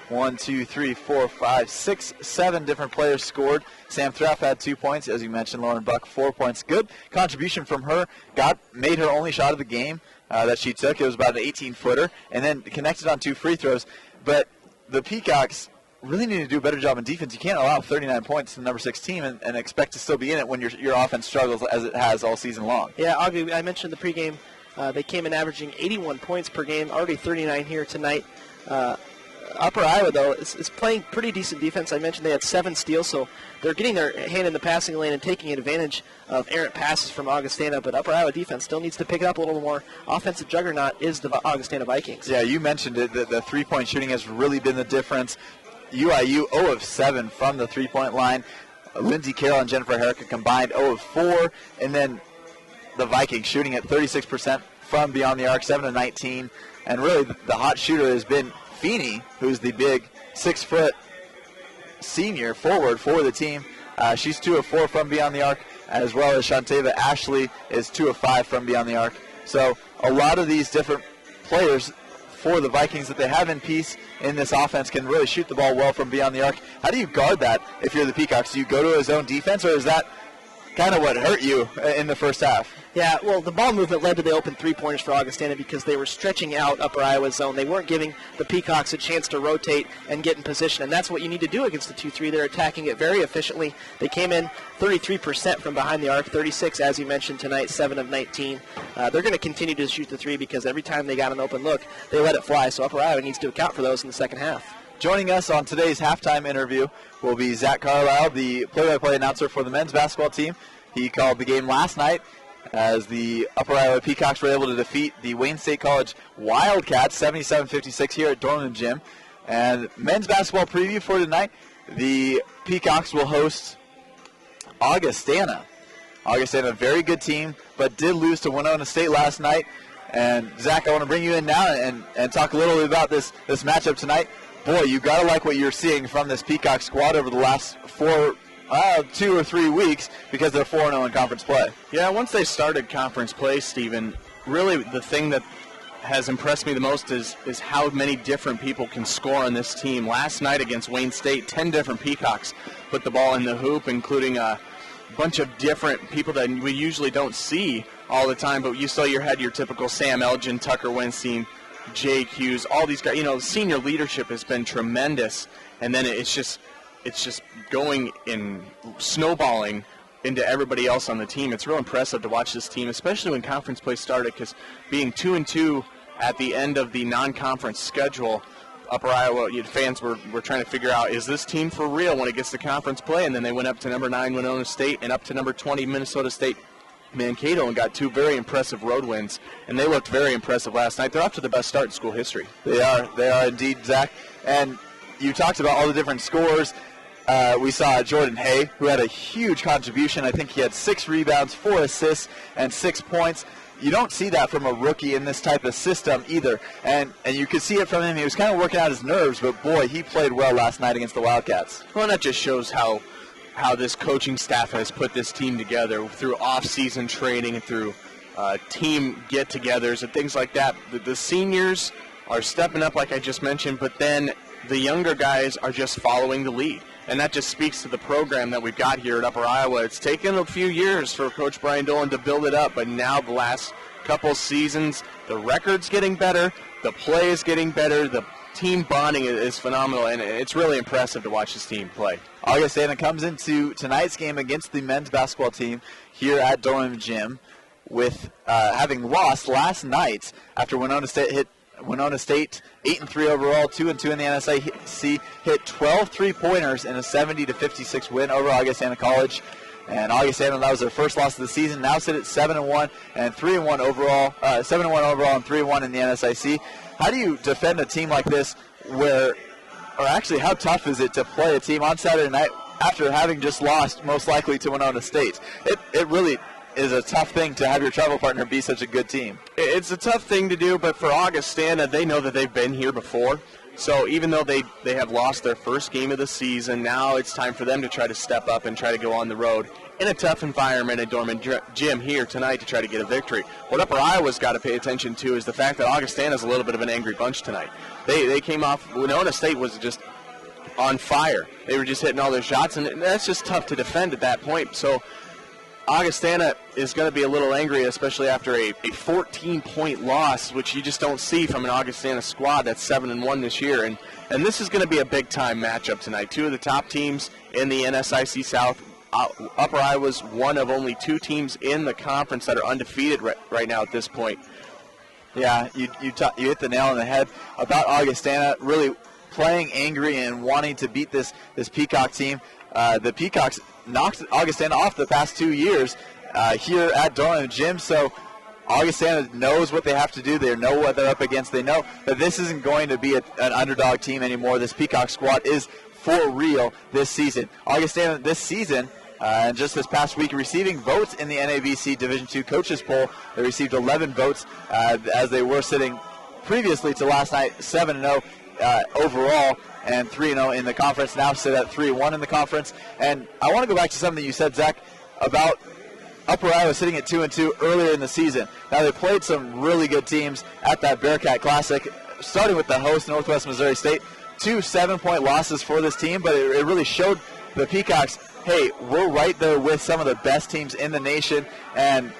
1, 2, 3, 4, 5, 6, 7 different players scored. Sam Thrapp had 2 points, as you mentioned. Lauren Buck, 4 points. Good contribution from her. Made her only shot of the game that she took. It was about an 18-footer, and then connected on 2 free throws. But the Peacocks really need to do a better job in defense. You can't allow 39 points to the number 6 team and expect to still be in it when your offense struggles as it has all season long. Yeah, Augie, I mentioned the pregame. They came in averaging 81 points per game, already 39 here tonight. Upper Iowa, though, is playing pretty decent defense. I mentioned they had 7 steals, so they're getting their hand in the passing lane and taking advantage of errant passes from Augustana, but Upper Iowa defense still needs to pick it up a little more. Offensive juggernaut is the Augustana Vikings. Yeah, you mentioned it. The three-point shooting has really been the difference. UIU 0 of 7 from the three-point line. Lindsay Carroll and Jennifer Herrick combined 0 of 4, and then the Vikings shooting at 36% from beyond the arc, 7 of 19. And really, the hot shooter has been Feeney, who's the big 6-foot senior forward for the team. She's 2 of 4 from beyond the arc, as well as Shanteva Ashley is 2 of 5 from beyond the arc. So a lot of these different players for the Vikings that they have in piece in this offense can really shoot the ball well from beyond the arc. How do you guard that if you're the Peacocks? Do you go to a zone defense, or is that kind of what hurt you in the first half. Yeah, well, the ball movement led to the open three-pointers for Augustana because they were stretching out Upper Iowa's zone. They weren't giving the Peacocks a chance to rotate and get in position, and that's what you need to do against the 2-3. They're attacking it very efficiently. They came in 33% from behind the arc, 36, as you mentioned tonight, 7 of 19. They're going to continue to shoot the three because every time they got an open look, they let it fly, so Upper Iowa needs to account for those in the second half. Joining us on today's halftime interview will be Zach Carlisle, the play-by-play announcer for the men's basketball team. He called the game last night as the Upper Iowa Peacocks were able to defeat the Wayne State College Wildcats 77-56 here at Dorman Gym. And men's basketball preview for tonight, the Peacocks will host Augustana. Augustana, a very good team, but did lose to Winona State last night. And Zach, I want to bring you in now and talk a little bit about this matchup tonight. Boy, you got to like what you're seeing from this Peacock squad over the last 2 or 3 weeks because they're 4-0 in conference play. Yeah, once they started conference play, Stephen, really the thing that has impressed me the most is how many different people can score on this team. Last night against Wayne State, 10 different Peacocks put the ball in the hoop, including a bunch of different people that we usually don't see all the time, but you saw had your typical Sam Elgin, Tucker Winstein, Jake Hughes, all these guys. Senior leadership has been tremendous, and then it's just going in snowballing into everybody else on the team. It's real impressive to watch this team, especially when conference play started, because being 2-2 at the end of the non-conference schedule, Upper Iowa fans were trying to figure out, is this team for real when it gets to conference play? And then they went up to number 9 Winona State and up to number 20 Minnesota State Mankato and got 2 very impressive road wins, and they looked very impressive last night. They're off to the best start in school history. They are indeed, Zach. And you talked about all the different scores. We saw Jordan Hay, who had a huge contribution. I think he had 6 rebounds, 4 assists, and 6 points. You don't see that from a rookie in this type of system either. And you could see it from him. He was kind of working out his nerves, but boy, he played well last night against the Wildcats. Well, that just shows how this coaching staff has put this team together through off-season training and through team get-togethers and things like that. The seniors are stepping up, like I just mentioned, but then the younger guys are just following the lead. And that just speaks to the program that we've got here at Upper Iowa. It's taken a few years for Coach Brian Dolan to build it up, but now the last couple seasons, the record's getting better, the play is getting better, the team bonding is phenomenal, and it's really impressive to watch this team play. Augustana comes into tonight's game against the men's basketball team here at Dorman Gym with having lost last night after Winona State hit Winona State 8-3 overall, 2-2 in the NSIC, hit 12 3-pointers in a 70-56 win over Augustana College. And Augustana, that was their first loss of the season, now sit at 7-1 and 3-1 overall, 7-1 overall and 3-1 in the NSIC. How do you defend a team like this how tough is it to play a team on Saturday night after having just lost most likely to Winona State? It really is a tough thing to have your travel partner be such a good team. It's a tough thing to do, but for Augustana, they know that they've been here before. So even though they have lost their first game of the season, now it's time for them to try to step up and try to go on the road in a tough environment at Dorman Gym here tonight to try to get a victory. What Upper Iowa's got to pay attention to is the fact that Augustana's a little bit of an angry bunch tonight. They came off, Winona State was just on fire. They were just hitting all their shots, and that's just tough to defend at that point. So Augustana is going to be a little angry, especially after a 14-point loss, which you just don't see from an Augustana squad that's 7-1 this year. And this is going to be a big-time matchup tonight. 2 of the top teams in the NSIC South. Upper Iowa's one of only 2 teams in the conference that are undefeated right now at this point. Yeah, you hit the nail on the head about Augustana really playing angry and wanting to beat this Peacock team. The Peacocks knocked Augustana off the past 2 years here at Dorman Gym, so Augustana knows what they have to do. They know what they're up against. They know that this isn't going to be an underdog team anymore. This Peacock squad is for real this season. Augustana this season, and just this past week, receiving votes in the NABC Division II coaches poll. They received 11 votes as they were sitting previously to last night 7-0 overall and 3-0 in the conference. Now sit at 3-1 in the conference. And I want to go back to something you said, Zach, about Upper Iowa sitting at 2-2 earlier in the season. Now they played some really good teams at that Bearcat Classic, starting with the host, Northwest Missouri State. 2 7-point losses for this team, but it really showed the Peacocks hey, we're right there with some of the best teams in the nation, and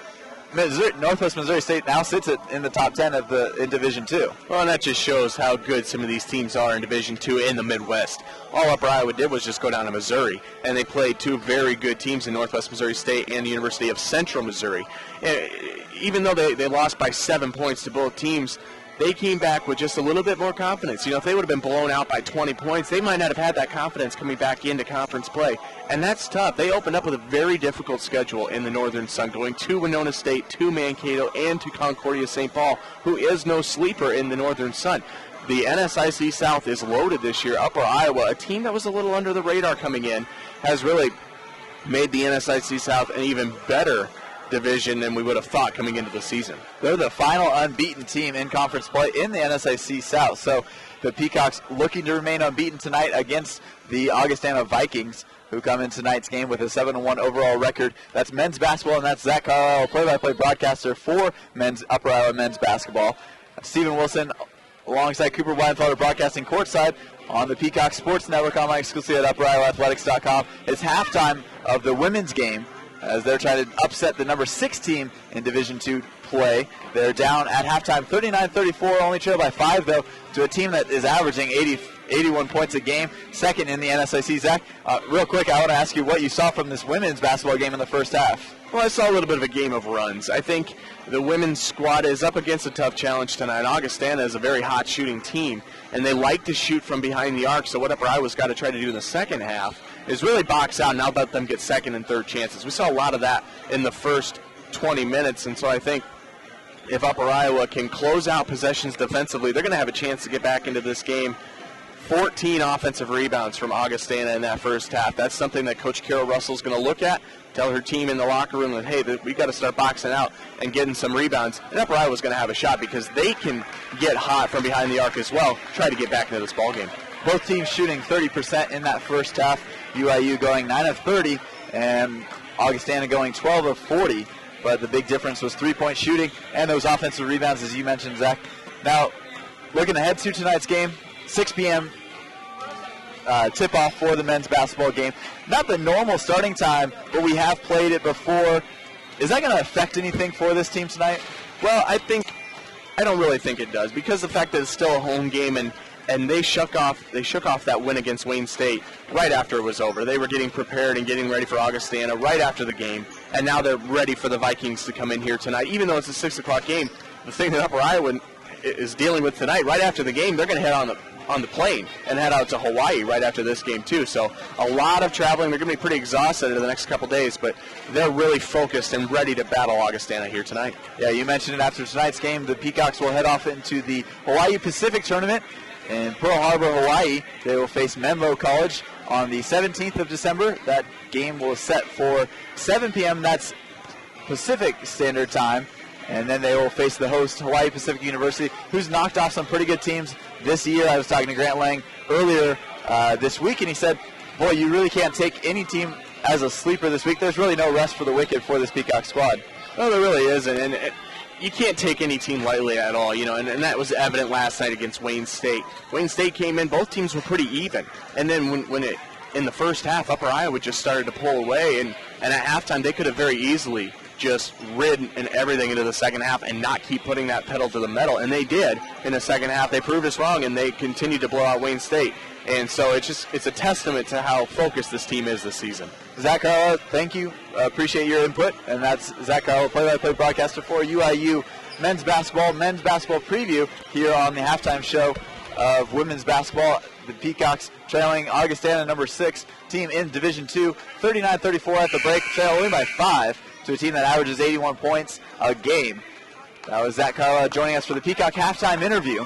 Northwest Missouri State now sits in the top 10 in Division II. Well, and that just shows how good some of these teams are in Division II in the Midwest. All Upper Iowa did was just go down to Missouri, and they played two very good teams in Northwest Missouri State and the University of Central Missouri. Even though they lost by 7 points to both teams, they came back with just a little bit more confidence. If they would have been blown out by 20 points, they might not have had that confidence coming back into conference play. And that's tough. They opened up with a very difficult schedule in the Northern Sun, going to Winona State, to Mankato, and to Concordia St. Paul, who is no sleeper in the Northern Sun. The NSIC South is loaded this year. Upper Iowa, a team that was a little under the radar coming in, has really made the NSIC South an even better division than we would have thought coming into the season. They're the final unbeaten team in conference play in the NSIC South. So the Peacocks looking to remain unbeaten tonight against the Augustana Vikings, who come in tonight's game with a 7-1 overall record. That's men's basketball, and that's Zach Carlisle, play-by-play broadcaster for Upper Iowa men's basketball. Stephen Wilson alongside Cooper Widenthaler broadcasting courtside on the Peacock Sports Network online exclusively at UpperIowaAthletics.com. It's halftime of the women's game, as they're trying to upset the number 6 team in Division II play. They're down at halftime 39-34, only trailed by 5, though, to a team that is averaging 81 points a game, second in the NSIC. Zach, real quick, I want to ask you what you saw from this women's basketball game in the first half. Well, I saw a little bit of a game of runs. I think the women's squad is up against a tough challenge tonight. Augustana is a very hot shooting team, and they like to shoot from behind the arc, so what Upper Iowa's got to try to do in the second half is really box out and now let them get second and third chances. We saw a lot of that in the first 20 minutes, and so I think if Upper Iowa can close out possessions defensively, they're going to have a chance to get back into this game. 14 offensive rebounds from Augustana in that first half. That's something that Coach Carol Russell's going to look at, tell her team in the locker room that, hey, we've got to start boxing out and getting some rebounds. And Upper Iowa's going to have a shot because they can get hot from behind the arc as well, try to get back into this ballgame. Both teams shooting 30% in that first half. UIU going 9 of 30 and Augustana going 12 of 40. But the big difference was three-point shooting and those offensive rebounds, as you mentioned, Zach. Now, looking ahead to tonight's game, 6 p.m. Tip-off for the men's basketball game. Not the normal starting time, but we have played it before. Is that going to affect anything for this team tonight? Well, I don't really think it does, because the fact that it's still a home game and they shook off that win against Wayne State right after it was over. They were getting prepared and getting ready for Augustana right after the game, and now they're ready for the Vikings to come in here tonight. Even though it's a 6 o'clock game, the thing that Upper Iowa is dealing with tonight, right after the game, they're going to head on the plane and head out to Hawaii right after this game too. So a lot of traveling. They're going to be pretty exhausted in the next couple days, but they're really focused and ready to battle Augustana here tonight. Yeah, you mentioned it. After tonight's game, the Peacocks will head off into the Hawaii Pacific Tournament in Pearl Harbor, Hawaii. They will face Menlo College on the 17th of December. That game will set for 7 p.m. That's Pacific Standard Time. And then they will face the host, Hawaii Pacific University, who's knocked off some pretty good teams this year. I was talking to Grant Lang earlier this week, and he said, boy, you really can't take any team as a sleeper this week. There's really no rest for the wicked for this Peacock squad. No, there really isn't. And you can't take any team lightly at all, and that was evident last night against Wayne State. Wayne State came in, both teams were pretty even. And then when in the first half, Upper Iowa just started to pull away, and at halftime they could have very easily just ridden and everything into the second half and not keep putting that pedal to the metal. And they did in the second half. They proved us wrong, and they continued to blow out Wayne State. And so it's a testament to how focused this team is this season. Zach Carlisle, thank you. Appreciate your input. And that's Zach Carlisle, play-by-play broadcaster for UIU men's basketball preview here on the halftime show of women's basketball. The Peacocks trailing Augustana, number 6 team in Division II, 39-34 at the break, trail only by 5 to a team that averages 81 points a game. That was Zach Carlisle joining us for the Peacock halftime interview.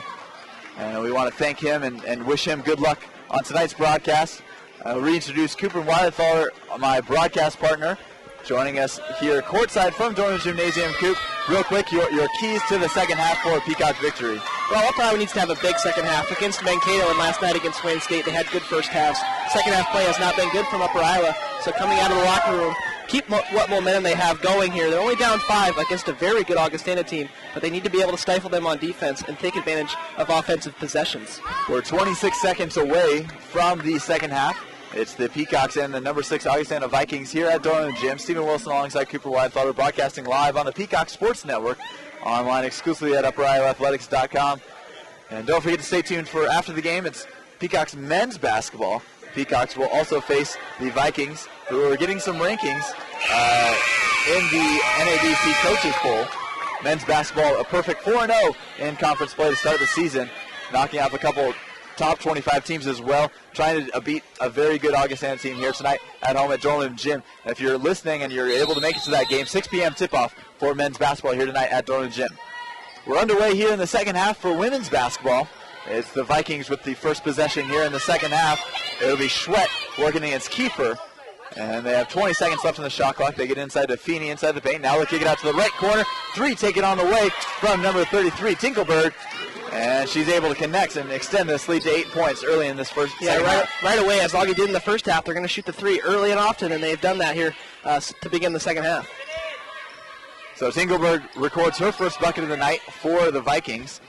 And we want to thank him and wish him good luck on tonight's broadcast. Reintroduce Cooper Widenthaler, my broadcast partner, joining us here courtside from Dorman Gymnasium. Coop, real quick, your keys to the second half for a Peacock victory. Well, Upper Iowa needs to have a big second half. Against Mankato and last night against Wayne State, they had good first halves. Second half play has not been good from Upper Iowa, so coming out of the locker room, keep what momentum they have going here. They're only down 5 against a very good Augustana team, but they need to be able to stifle them on defense and take advantage of offensive possessions. We're 26 seconds away from the second half, It's the Peacocks and the number 6 Augustana Vikings here at Dorland Gym. Stephen Wilson alongside Cooper Widenthaler, broadcasting live on the Peacock Sports Network, online exclusively at UpperIowaAthletics.com. And don't forget to stay tuned for after the game. It's Peacocks men's basketball. Peacocks will also face the Vikings, who are getting some rankings in the NABC coaches poll. Men's basketball, a perfect 4-0 in conference play to start the season, knocking off a couple top 25 teams as well, trying to beat a very good Augustana team here tonight at home at Dorland Gym. And if you're listening and you're able to make it to that game, 6 p.m. tip-off for men's basketball here tonight at Dorland Gym. We're underway here in the second half for women's basketball. It's the Vikings with the first possession here in the second half. It'll be Schwett working against Kiefer. And they have 20 seconds left in the shot clock. They get inside to Feeney inside the paint. Now they'll kick it out to the right corner. 3 taken on the way from number 33, Tinkelberg. And she's able to connect and extend this lead to 8 points early in this first right away, as Augie did in the first half. They're going to shoot the 3 early and often, and they've done that here to begin the second half. So Tinkelberg records her first bucket of the night for the Vikings.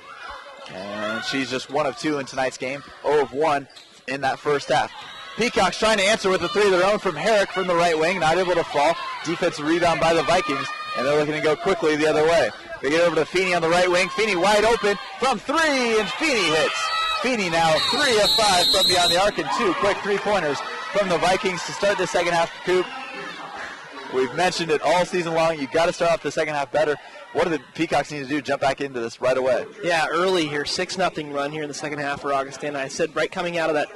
And she's just 1 of 2 in tonight's game, 0 of 1 in that first half. Peacocks trying to answer with a 3 of their own from Herrick from the right wing, not able to fall. Defensive rebound by the Vikings, and they're looking to go quickly the other way. They get over to Feeney on the right wing. Feeney wide open from 3, and Feeney hits. Feeney now 3 of 5 from beyond the arc, and 2 quick 3-pointers from the Vikings to start the second half. Coop, we've mentioned it all season long. You've got to start off the second half better. What do the Peacocks need to do? Jump back into this right away. Yeah, early here, 6-0 run here in the second half for Augustana. I said right coming out of that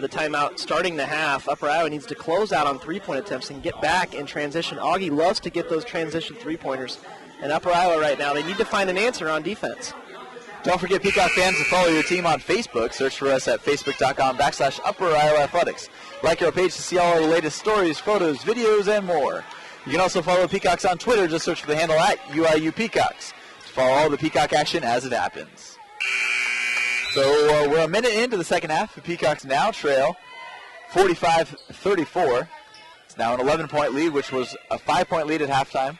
the timeout, starting the half, Upper Iowa needs to close out on 3-point attempts and get back in transition. Augie loves to get those transition 3-pointers. And Upper Iowa right now, they need to find an answer on defense. Don't forget, Peacock fans, to follow your team on Facebook. Search for us at facebook.com/Upper Iowa Athletics. Like our page to see all our latest stories, photos, videos, and more. You can also follow Peacocks on Twitter. Just search for the handle at UIU Peacocks to follow all the Peacock action as it happens. So we're a minute into the second half. The Peacocks now trail 45-34. It's now an 11-point lead, which was a 5-point lead at halftime.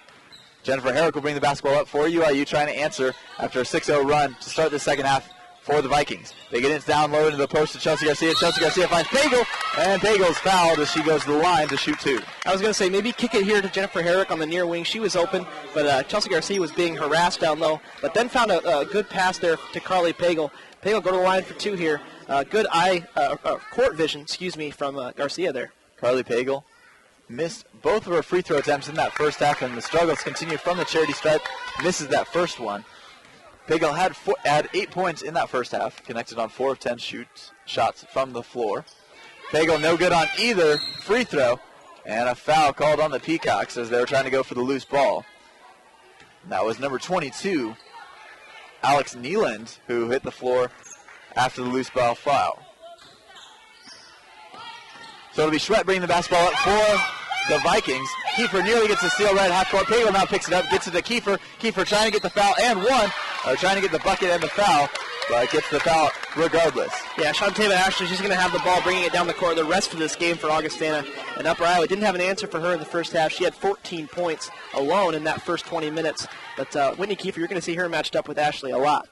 Jennifer Herrick will bring the basketball up for UIU, trying to answer after a 6-0 run to start the second half for the Vikings. They get it down low into the post to Chelsea Garcia. Chelsea Garcia finds Pagel, and Pagel's fouled as she goes to the line to shoot 2. I was going to say maybe kick it here to Jennifer Herrick on the near wing. She was open, but Chelsea Garcia was being harassed down low, but then found a good pass there to Carly Pagel. Pagel go to the line for 2 here. Good court vision, from Garcia there. Carly Pagel missed both of her free throw attempts in that first half, and the struggles continue from the charity stripe. Misses that first one. Pagel had 8 points in that first half, connected on 4 of 10 shots from the floor. Pagel no good on either free throw, and a foul called on the Peacocks as they were trying to go for the loose ball. And that was number 22, Alex Neeland, who hit the floor after the loose ball foul. So it'll be Schwett bringing the basketball up for the Vikings. Kiefer nearly gets a steal right at half court. Pagel now picks it up, gets it to Kiefer. Kiefer trying to get the foul and trying to get the bucket and the foul, but gets the foul regardless. Yeah, Shantava Ashley, she's going to have the ball, bringing it down the court the rest of this game for Augustana. And Upper Iowa didn't have an answer for her in the first half. She had 14 points alone in that first 20 minutes. But Whitney Kiefer, you're going to see her matched up with Ashley a lot.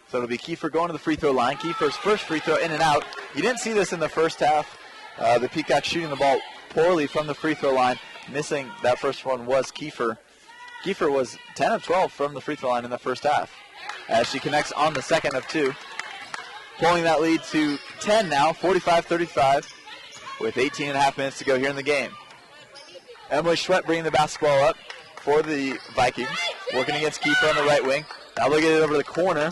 So it'll be Kiefer going to the free throw line. Kiefer's first free throw in and out. You didn't see this in the first half. The Peacocks shooting the ball poorly from the free throw line. Missing that first one was Kiefer. Kiefer was 10 of 12 from the free throw line in the first half, as she connects on the second of 2. Pulling that lead to 10 now, 45-35, with 18 and a half minutes to go here in the game. Emily Schwett bringing the basketball up for the Vikings, working against Kiefer on the right wing. Now they'll get it over to the corner.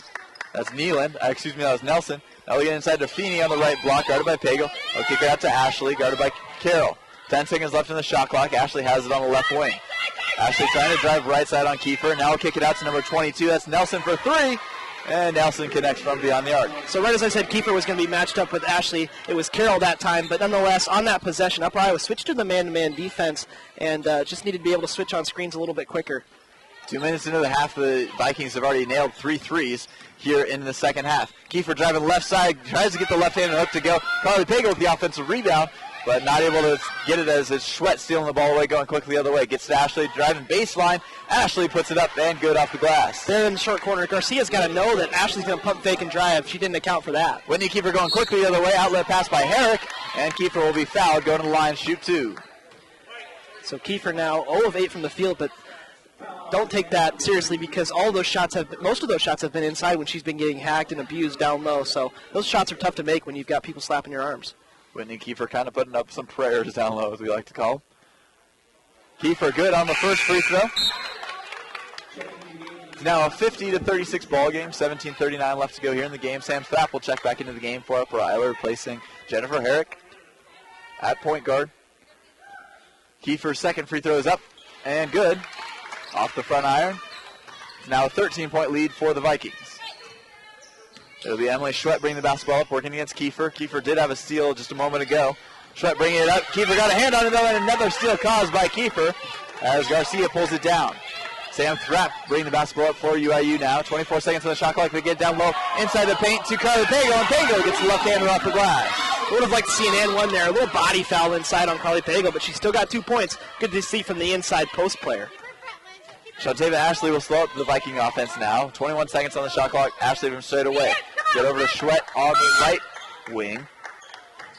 That's Neeland. That was Nelson. Now we get inside to Feeney on the right block, guarded by Pagel. They'll kick it out to Ashley, guarded by Carroll. 10 seconds left in the shot clock. Ashley has it on the left wing. Ashley trying to drive right side on Kiefer. Now we'll kick it out to number 22. That's Nelson for 3. And Nelson connects from beyond the arc. So right as I said, Kiefer was going to be matched up with Ashley. It was Carroll that time, but nonetheless, on that possession, Upper Iowa switched to the man-to-man defense and just needed to be able to switch on screens a little bit quicker. 2 minutes into the half, the Vikings have already nailed 3 threes here in the second half. Kiefer driving left side, tries to get the left-handed hook to go. Carly Pagel with the offensive rebound, but not able to get it as it's Schwett stealing the ball away, going quickly the other way. Gets to Ashley, driving baseline. Ashley puts it up and good off the glass. There in the short corner, Garcia's got to know that Ashley's going to pump, fake, and drive. She didn't account for that. Whitney Kiefer going quickly the other way. Outlet pass by Herrick. And Kiefer will be fouled, going to the line, shoot 2. So Kiefer now 0 of 8 from the field, but don't take that seriously because most of those shots have been inside when she's been getting hacked and abused down low. So those shots are tough to make when you've got people slapping your arms. Whitney Kiefer kind of putting up some prayers down low, as we like to call them. Kiefer good on the first free throw. It's now a 50-36 ball game. 17:39 left to go here in the game. Sam Thrapp will check back into the game for Upper Iowa, replacing Jennifer Herrick at point guard. Kiefer's second free throw is up and good. Off the front iron. It's now a 13-point lead for the Vikings. It'll be Emily Schwett bringing the basketball up, working against Kiefer. Kiefer did have a steal just a moment ago. Schwett bringing it up. Kiefer got a hand on it, though, and another steal caused by Kiefer as Garcia pulls it down. Sam Thrapp bringing the basketball up for UIU now. 24 seconds on the shot clock. They get down low inside the paint to Carly Pago, and Pago gets the left-hander off the glass. I would have liked to see an and one there. A little body foul inside on Carly Pago, but she's still got 2 points. Good to see from the inside post player. Shantava Ashley will slow up the Viking offense now. 21 seconds on the shot clock. Ashley from straight away. Get over to Schwett on the right wing.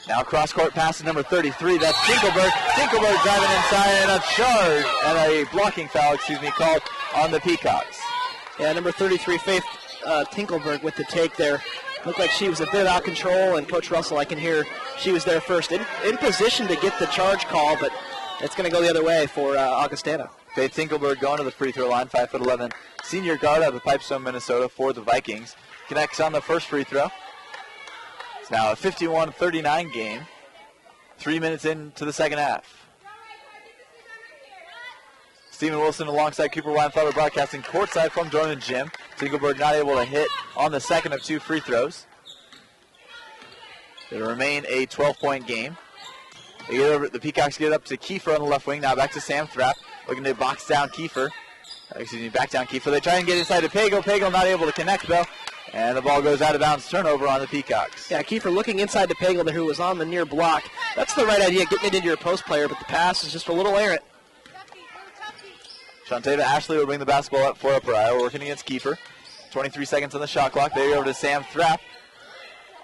Now cross-court pass to number 33. That's Tinkelberg. Tinkelberg driving inside, and a charge and a blocking foul, called on the Peacocks. Yeah, number 33, Faith Tinkelberg with the take there. Looked like she was a bit out of control, and Coach Russell, I can hear she was there first. In position to get the charge call, but it's going to go the other way for Augustana. Faith Tinkelberg going to the free throw line, 5'11", senior guard out of Pipestone, Minnesota for the Vikings. Connects on the first free throw. It's now a 51-39 game. 3 minutes into the second half. Stephen Wilson alongside Cooper Widenthaler broadcasting courtside from Dorman Gym. Tinkelberg not able to hit on the second of 2 free throws. It'll remain a 12-point game. The Peacocks get up to Kiefer on the left wing. Now back to Sam Thrapp. Looking to box down Kiefer. Back down Kiefer. They try and get inside to Pago. Pago not able to connect, though. And the ball goes out of bounds. Turnover on the Peacocks. Yeah, Kiefer looking inside to Pago, who was on the near block. That's the right idea, getting it into your post player, but the pass is just a little errant. Shantava Ashley will bring the basketball up for Upper Iowa, working against Kiefer. 23 seconds on the shot clock. They go over to Sam Thrapp.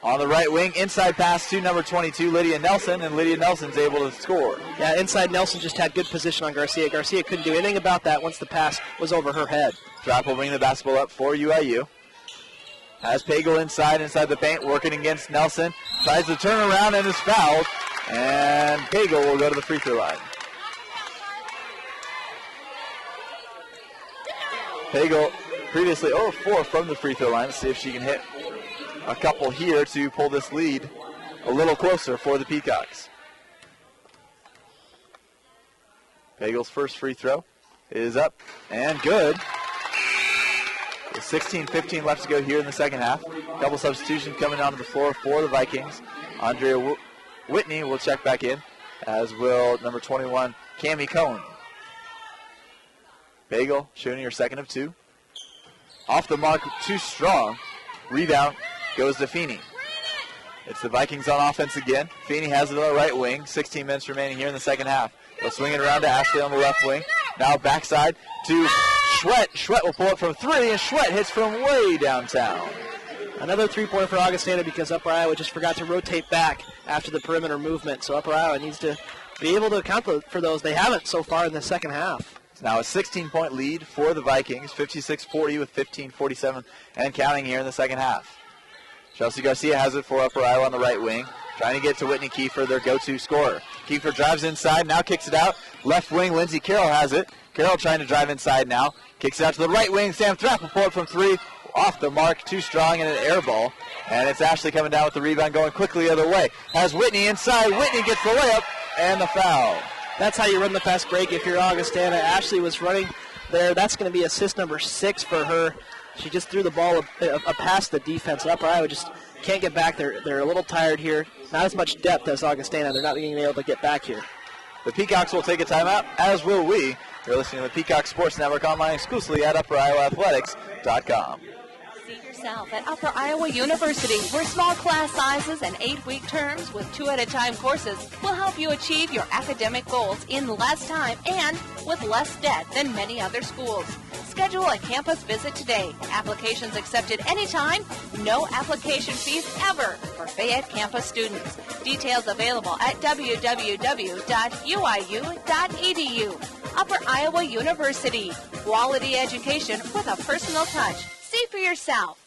On the right wing, inside pass to number 22, Lydia Nelson, and Lydia Nelson's able to score. Yeah, inside Nelson just had good position on Garcia. Garcia couldn't do anything about that once the pass was over her head. Thrapp will bring the basketball up for UIU. Has Pago inside the paint, working against Nelson. Tries to turn around and is fouled. And Pago will go to the free throw line. Pago previously 0-4 from the free throw line. Let's see if she can hit a couple here to pull this lead a little closer for the Peacocks. Pago's first free throw is up and good. With 16-15 left to go here in the second half. Double substitution coming onto the floor for the Vikings. Andrea Whitney will check back in, as will number 21, Cammie Cohen. Pago shooting her second of 2. Off the mark, too strong. Rebound goes to Feeney. It's the Vikings on offense again. Feeney has it on the right wing. 16 minutes remaining here in the second half. They'll swing it around to Ashley on the left wing. Now backside to Schwett. Schwett will pull it from 3, and Schwett hits from way downtown. Another 3-pointer for Augustana because Upper Iowa just forgot to rotate back after the perimeter movement. So Upper Iowa needs to be able to account for those. They haven't so far in the second half. It's now a 16-point lead for the Vikings. 56-40 with 15:47 and counting here in the second half. Chelsea Garcia has it for Upper Iowa on the right wing. Trying to get to Whitney Kiefer, their go-to scorer. Kiefer drives inside, now kicks it out. Left wing, Lindsey Carroll has it. Carroll trying to drive inside now. Kicks it out to the right wing. Sam Thrapp will pull it from 3. Off the mark, too strong, and an air ball. And it's Ashley coming down with the rebound, going quickly the other way. Has Whitney inside. Whitney gets the layup and the foul. That's how you run the fast break if you're Augustana. Ashley was running there. That's going to be assist number 6 for her. She just threw the ball past the defense. Upper Iowa just can't get back. They're a little tired here. Not as much depth as Augustana. They're not being able to get back here. The Peacocks will take a timeout, as will we. You're listening to the Peacock Sports Network online exclusively at UpperIowaAthletics.com. See yourself at Upper Iowa University, where small class sizes and 8-week terms with 2-at-a-time courses will help you achieve your academic goals in less time and with less debt than many other schools. Schedule a campus visit today. Applications accepted anytime. No application fees ever for Fayette campus students. Details available at www.uiu.edu. Upper Iowa University. Quality education with a personal touch. See for yourself.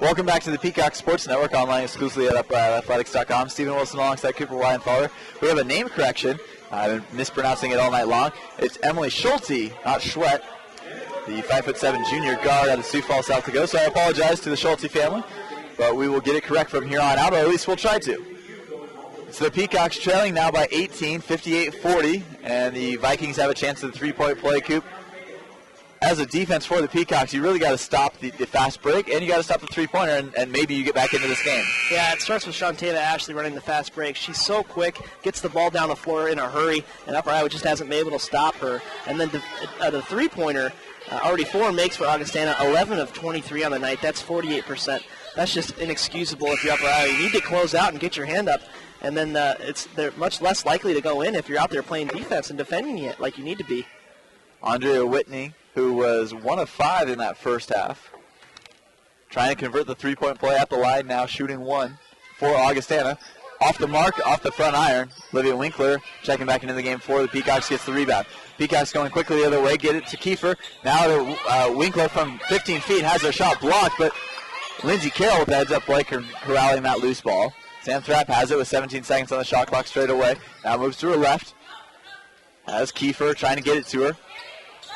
Welcome back to the Peacock Sports Network, online exclusively at UpperIowaAthletics.com. Stephen Wilson alongside Cooper Widenthaler. We have a name correction. I've been mispronouncing it all night long. It's Emily Schulte, not Schwett, the 5'7" junior guard out of Sioux Falls, South Dakota. So I apologize to the Schulte family, but we will get it correct from here on out, or at least we'll try to. So the Peacocks trailing now by 18, 58-40, and the Vikings have a chance at the three-point play, Coop. As a defense for the Peacocks, you really got to stop the fast break, and you got to stop the three-pointer, and maybe you get back into this game. Yeah, it starts with Shantana Ashley running the fast break. She's so quick, gets the ball down the floor in a hurry, and Upper Iowa just hasn't been able to stop her. And then the three-pointer, already 4 makes for Augustana, 11 of 23 on the night. That's 48%. That's just inexcusable if you're Upper Iowa. You need to close out and get your hand up, and then they're much less likely to go in if you're out there playing defense and defending it like you need to be. Andrea Whitney, who was 1 of 5 in that first half, trying to convert the three-point play at the line now, shooting 1 for Augustana. Off the mark, off the front iron, Olivia Winkler checking back into the game for the Peacocks, gets the rebound. Peacocks going quickly the other way, get it to Kiefer. Now to Winkler from 15 feet, has her shot blocked, but Lindsey Carroll with the heads-up play corralling that loose ball. Sam Thrapp has it with 17 seconds on the shot clock straight away. Now moves to her left. Has Kiefer trying to get it to her.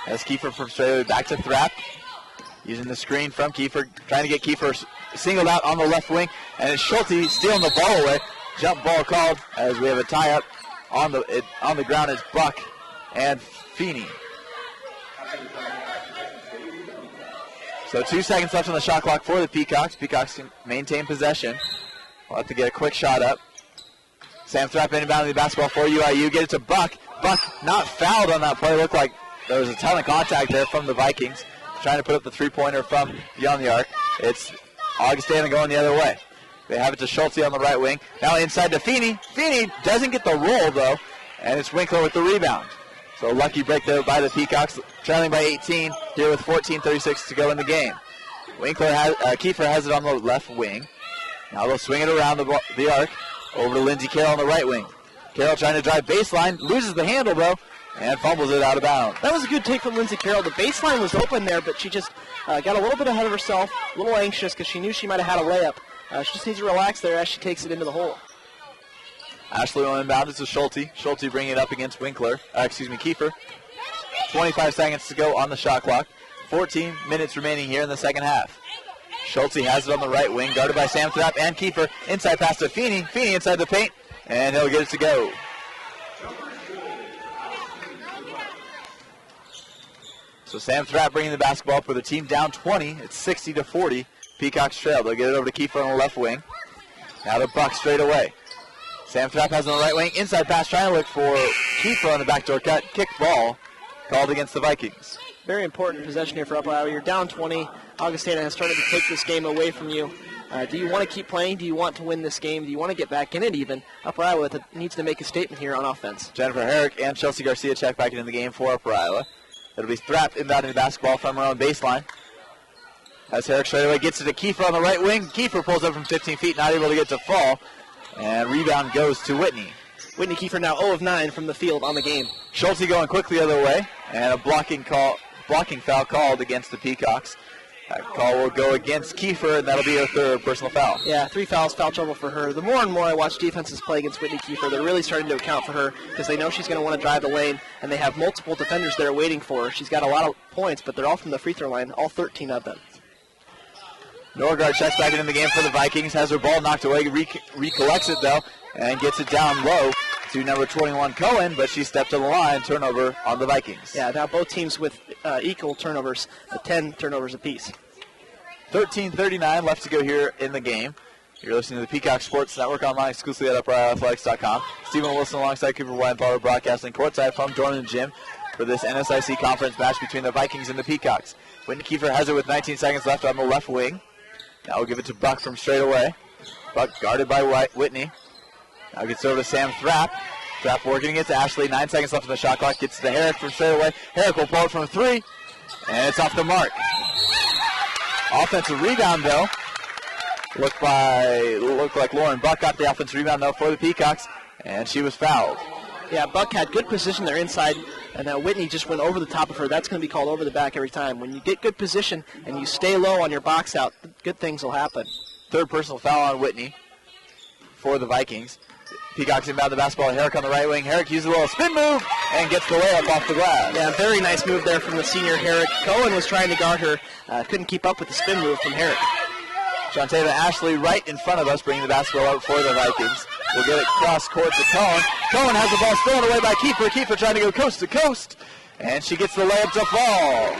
As Kiefer from straight away back to Thrapp. Using the screen from Kiefer, trying to get Kiefer singled out on the left wing. And it's Schulte stealing the ball away. Jump ball called as we have a tie-up on the ground. It's Buck and Feeney. So 2 seconds left on the shot clock for the Peacocks. Peacocks can maintain possession. We'll have to get a quick shot up. Sam Thrapp inbounding the basketball for UIU. Get it to Buck. Buck not fouled on that play. Looked like there was a ton of contact there from the Vikings. Trying to put up the three-pointer from beyond the arc. It's Augustana going the other way. They have it to Schulte on the right wing. Now inside to Feeney. Feeney doesn't get the roll, though, and it's Winkler with the rebound. So a lucky break there by the Peacocks, trailing by 18 here with 14:36 to go in the game. Kiefer has it on the left wing. Now they'll swing it around the arc over to Lindsey Carroll on the right wing. Carroll trying to drive baseline, loses the handle, though, and fumbles it out of bounds. That was a good take from Lindsey Carroll. The baseline was open there, but she just got a little bit ahead of herself, a little anxious because she knew she might have had a layup. She just needs to relax there as she takes it into the hole. Ashley will inbound it to Schulte. Schulte bringing it up against Kiefer. 25 seconds to go on the shot clock. 14 minutes remaining here in the second half. Schulte has it on the right wing, guarded by Sam Thrapp and Kiefer. Inside pass to Feeney. Feeney inside the paint, and he'll get it to go. So Sam Thrapp bringing the basketball up with the team down 20. It's 60-40. Peacocks trail. They'll get it over to Kiefer on the left wing. Now to Buck straight away. Sam Thrapp has it on the right wing. Inside pass trying to look for Kiefer on the backdoor cut. Kick ball called against the Vikings. Very important possession here for Upper Iowa. You're down 20. Augustana has started to take this game away from you. Do you want to keep playing? Do you want to win this game? Do you want to get back in it even? Upper Iowa needs to make a statement here on offense. Jennifer Herrick and Chelsea Garcia check back into the game for Upper Iowa. It'll be Thrapp inbounding the basketball from her own baseline. As Herrick straight away gets it to Kiefer on the right wing. Kiefer pulls up from 15 feet, not able to get to fall. And rebound goes to Whitney. Whitney Kiefer now 0 of 9 from the field on the game. Schulte going quickly the other way. And a blocking foul called against the Peacocks. That call will go against Kiefer, and that'll be her third personal foul. Yeah, 3 fouls, foul trouble for her. The more and more I watch defenses play against Whitney Kiefer, they're really starting to account for her because they know she's going to want to drive the lane, and they have multiple defenders there waiting for her. She's got a lot of points, but they're all from the free throw line, all 13 of them. Norgard checks back into the game for the Vikings, has her ball knocked away, recollects it, though, and gets it down low to number 21, Cohen, but she stepped to the line, turnover on the Vikings. Yeah, now both teams with equal turnovers, 10 turnovers apiece. 13:39 left to go here in the game. You're listening to the Peacock Sports Network, online exclusively at UpperIowaAthletics.com. Stephen Wilson alongside Cooper Widenthaler broadcasting courtside from Dorman Gym. for this NSIC conference match between the Vikings and the Peacocks. Whitney Kiefer has it with 19 seconds left on the left wing. Now we'll give it to Buck from straight away. Buck guarded by Whitney. Now gets over to Sam Thrapp. Thrapp working against Ashley. 9 seconds left on the shot clock. Gets to Herrick from straight away. Herrick will pull it from 3. And it's off the mark. Offensive rebound, though. Looked like Lauren Buck got the offensive rebound, though, for the Peacocks. And she was fouled. Yeah, Buck had good position there inside, and Whitney just went over the top of her. That's going to be called over the back every time. When you get good position and you stay low on your box out, good things will happen. Third personal foul on Whitney for the Vikings. Peacocks inbound the basketball. Herrick on the right wing. Herrick uses a little spin move and gets the layup off the glass. Yeah, very nice move there from the senior Herrick. Cohen was trying to guard her. Couldn't keep up with the spin move from Herrick. Shantava Ashley right in front of us, bringing the basketball out for the Vikings. We'll get it cross court to Cohen. Cohen has the ball stolen away by Kiefer. Kiefer trying to go coast to coast. And she gets the layup to fall.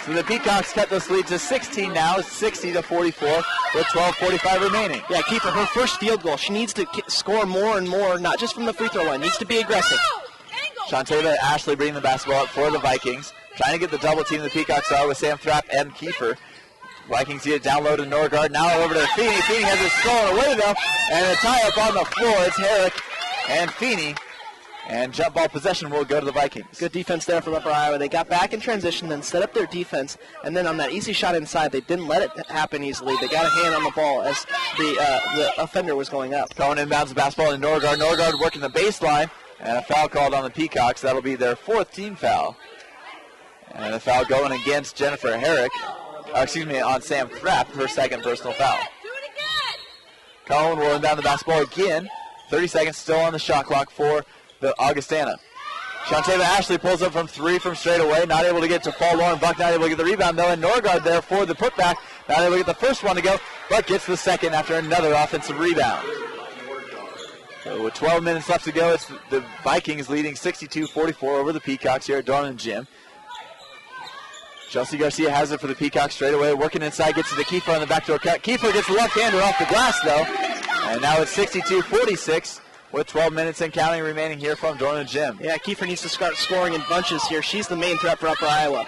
So the Peacocks cut this lead to 16 now, 60-44, with 12:45 remaining. Yeah, Kiefer, her first field goal. She needs to score more and more, not just from the free throw line. Needs to be aggressive. Shantava Ashley bringing the basketball up for the Vikings. Trying to get the double team the Peacocks are with Sam Thrapp and Kiefer. Vikings get it down low to Norgard. Now over to Feeney. Feeney has it stolen away, though. And a tie-up on the floor. It's Herrick and Feeney. And jump ball possession will go to the Vikings. Good defense there from Upper Iowa. They got back in transition, then set up their defense. And then on that easy shot inside, they didn't let it happen easily. They got a hand on the ball as the offender was going up. Cohen inbounds the basketball to Norgard. Norgard working the baseline. And a foul called on the Peacocks. That'll be their 4th team foul. And a foul going against Jennifer Herrick. On Sam Thrapp, her 2nd personal foul. Cohen will inbound the basketball again. 30 seconds still on the shot clock for the Augustana. Shantava Ashley pulls up from 3 from straight away. Not able to get to fall. Lauren Buck not able to get the rebound, though. And Norgard there for the putback. Not able to get the first one to go, but gets the second after another offensive rebound. So with 12 minutes left to go, it's the Vikings leading 62-44 over the Peacocks here at Dorman Gym. Chelsea Garcia has it for the Peacocks straight away. Working inside, gets it to Kiefer on the backdoor cut. Kiefer gets the left-hander off the glass, though. And now it's 62-46 with 12 minutes and counting remaining here from Dorman Gym. Yeah, Kiefer needs to start scoring in bunches here. She's the main threat for Upper Iowa.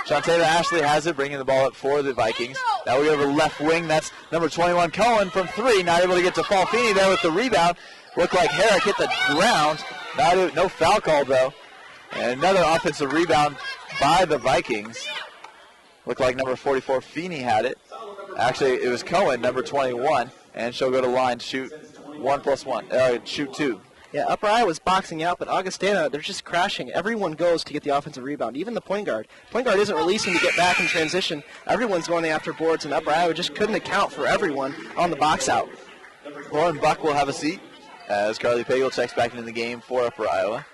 Shantava Ashley has it, bringing the ball up for the Vikings. Now we go over the left wing. That's number 21, Cohen, from 3. Not able to get to Paul Feeney there with the rebound. Looked like Herrick hit the ground. No foul call, though. And another offensive rebound by the Vikings. Looked like number 44, Feeney, had it. Actually, it was Cohen, number 21, and she'll go to line, shoot 1+1, shoot 2. Yeah, Upper Iowa's boxing out, but Augustana, they're just crashing. Everyone goes to get the offensive rebound, even the point guard. Point guard isn't releasing to get back in transition. Everyone's going after boards, and Upper Iowa just couldn't account for everyone on the box out. Lauren Buck will have a seat as Carly Pagel checks back into the game for Upper Iowa.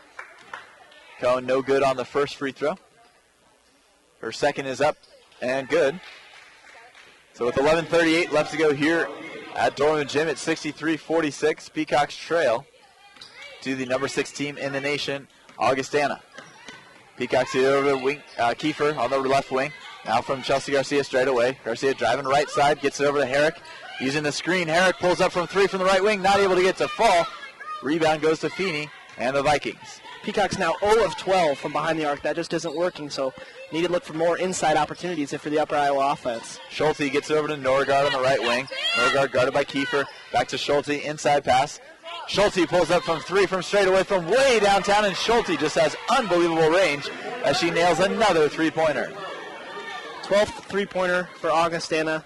Cohen no good on the first free throw. Her second is up and good. So with 11:38 left to go here at Dorman Gym, at 63-46, Peacocks trail to the number 6 team in the nation, Augustana. Peacocks here over the wing, Kiefer on the left wing. Now from Chelsea Garcia straight away. Garcia driving right side, gets it over to Herrick. Using the screen, Herrick pulls up from 3 from the right wing, not able to get to fall. Rebound goes to Feeney and the Vikings. Peacocks now 0 of 12 from behind the arc. That just isn't working, so need to look for more inside opportunities for the Upper Iowa offense. Schulte gets over to Norgard on the right wing. Norgard guarded by Kiefer. Back to Schulte, inside pass. Schulte pulls up from 3 from straight away from way downtown, and Schulte just has unbelievable range as she nails another three-pointer. 12th three-pointer for Augustana.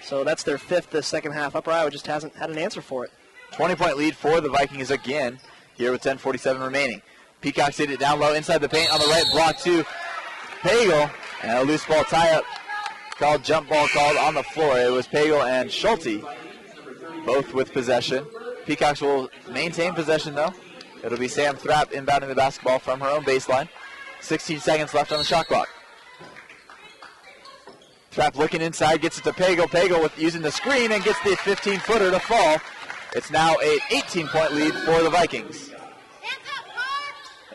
So that's their 5th this second half. Upper Iowa just hasn't had an answer for it. 20-point lead for the Vikings again here with 10:47 remaining. Peacocks hit it down low inside the paint on the right block to Pagel. And a loose ball tie-up jump ball called on the floor. It was Pagel and Schulte, both with possession. Peacocks will maintain possession, though. It'll be Sam Thrapp inbounding the basketball from her own baseline. 16 seconds left on the shot clock. Thrapp looking inside, gets it to Pagel. Pagel with using the screen and gets the 15-footer to fall. It's now an 18-point lead for the Vikings.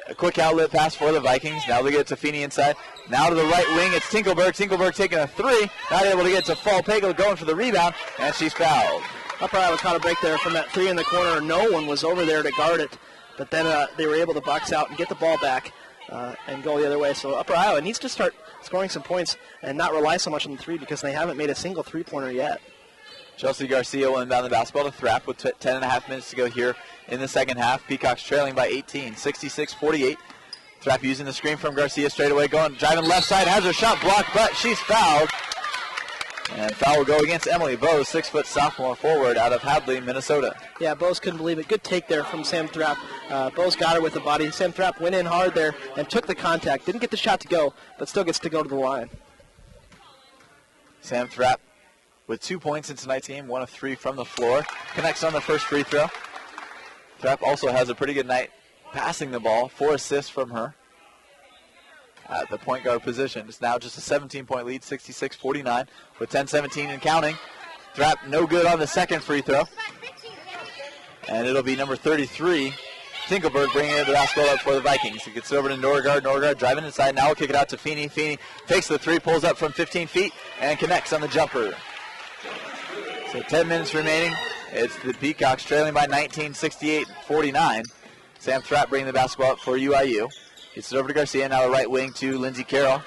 A quick outlet pass for the Vikings. Now they get it to Feeney inside. Now to the right wing, it's Tinkelberg. Tinkelberg taking a 3. Not able to get to fall. Pagel going for the rebound, and she's fouled. Upper Iowa caught a break there from that 3 in the corner. No one was over there to guard it. but then they were able to box out and get the ball back and go the other way. So Upper Iowa needs to start scoring some points and not rely so much on the three because they haven't made a single three-pointer yet. Chelsea Garcia will inbound the basketball to Thrapp with 10.5 minutes to go here in the second half. Peacocks trailing by 18, 66-48. Thrapp using the screen from Garcia straight away, driving left side, has her shot blocked, but she's fouled. And foul will go against Emily Bose, 6-foot sophomore forward out of Hadley, Minnesota. Yeah, Bose couldn't believe it. Good take there from Sam Thrapp. Bose got her with the body. Sam Thrapp went in hard there and took the contact. Didn't get the shot to go, but still gets to go to the line. Sam Thrapp with 2 points in tonight's game, 1 of 3 from the floor. Connects on the first free throw. Thrapp also has a pretty good night passing the ball, 4 assists from her at the point guard position. It's now just a 17-point lead, 66-49, with 10-17 and counting. Thrapp no good on the second free throw. And it'll be number 33, Tinkelberg, bringing the basketball up for the Vikings. He gets it over to Norgard. Norgard driving inside. Now we'll kick it out to Feeney. Feeney takes the three, pulls up from 15 feet, and connects on the jumper. So 10 minutes remaining. It's the Peacocks trailing by 19, 68-49. Sam Thrapp bringing the basketball up for UIU. Gets it over to Garcia. Now a right wing to Lindsey Carroll.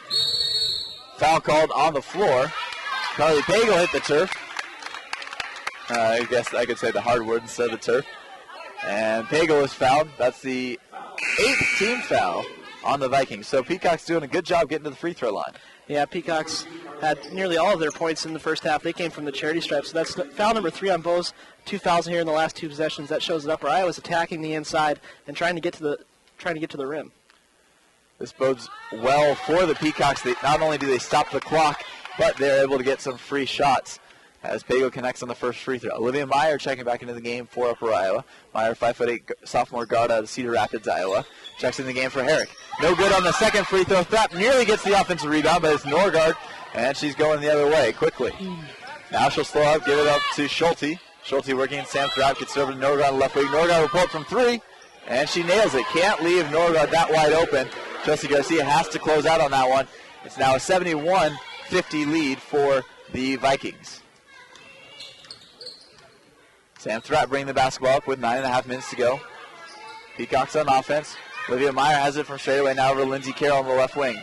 Foul called on the floor. Carly Pagel hit the turf. I guess I could say the hardwood instead of the turf. And Pagel is fouled. That's the 8th team foul on the Vikings. So Peacocks doing a good job getting to the free throw line. Yeah, Peacocks had nearly all of their points in the first half. They came from the charity stripe. So that's foul number 3 on Bose. 2 fouls here in the last 2 possessions. That shows that Upper Iowa is attacking the inside and trying to get to the rim. This bodes well for the Peacocks. Not only do they stop the clock, but they're able to get some free shots as Pagel connects on the first free throw. Olivia Meyer checking back into the game for Upper Iowa. Meyer, 5'8" sophomore guard out of Cedar Rapids, Iowa. Checks in the game for Herrick. No good on the second free throw. Thrapp nearly gets the offensive rebound, but it's Norgard, and she's going the other way quickly. Now she'll slow up, give it up to Schulte. Schulte working in Sam Thrapp, gets it over to Norgard on the left wing. Norgard will pull up from 3, and she nails it. Can't leave Norgard that wide open. Chelsea Garcia has to close out on that one. It's now a 71-50 lead for the Vikings. Sam Thrapp bringing the basketball up with 9.5 minutes to go. Peacocks on offense. Olivia Meyer has it from straight away now over to Lindsey Carroll on the left wing.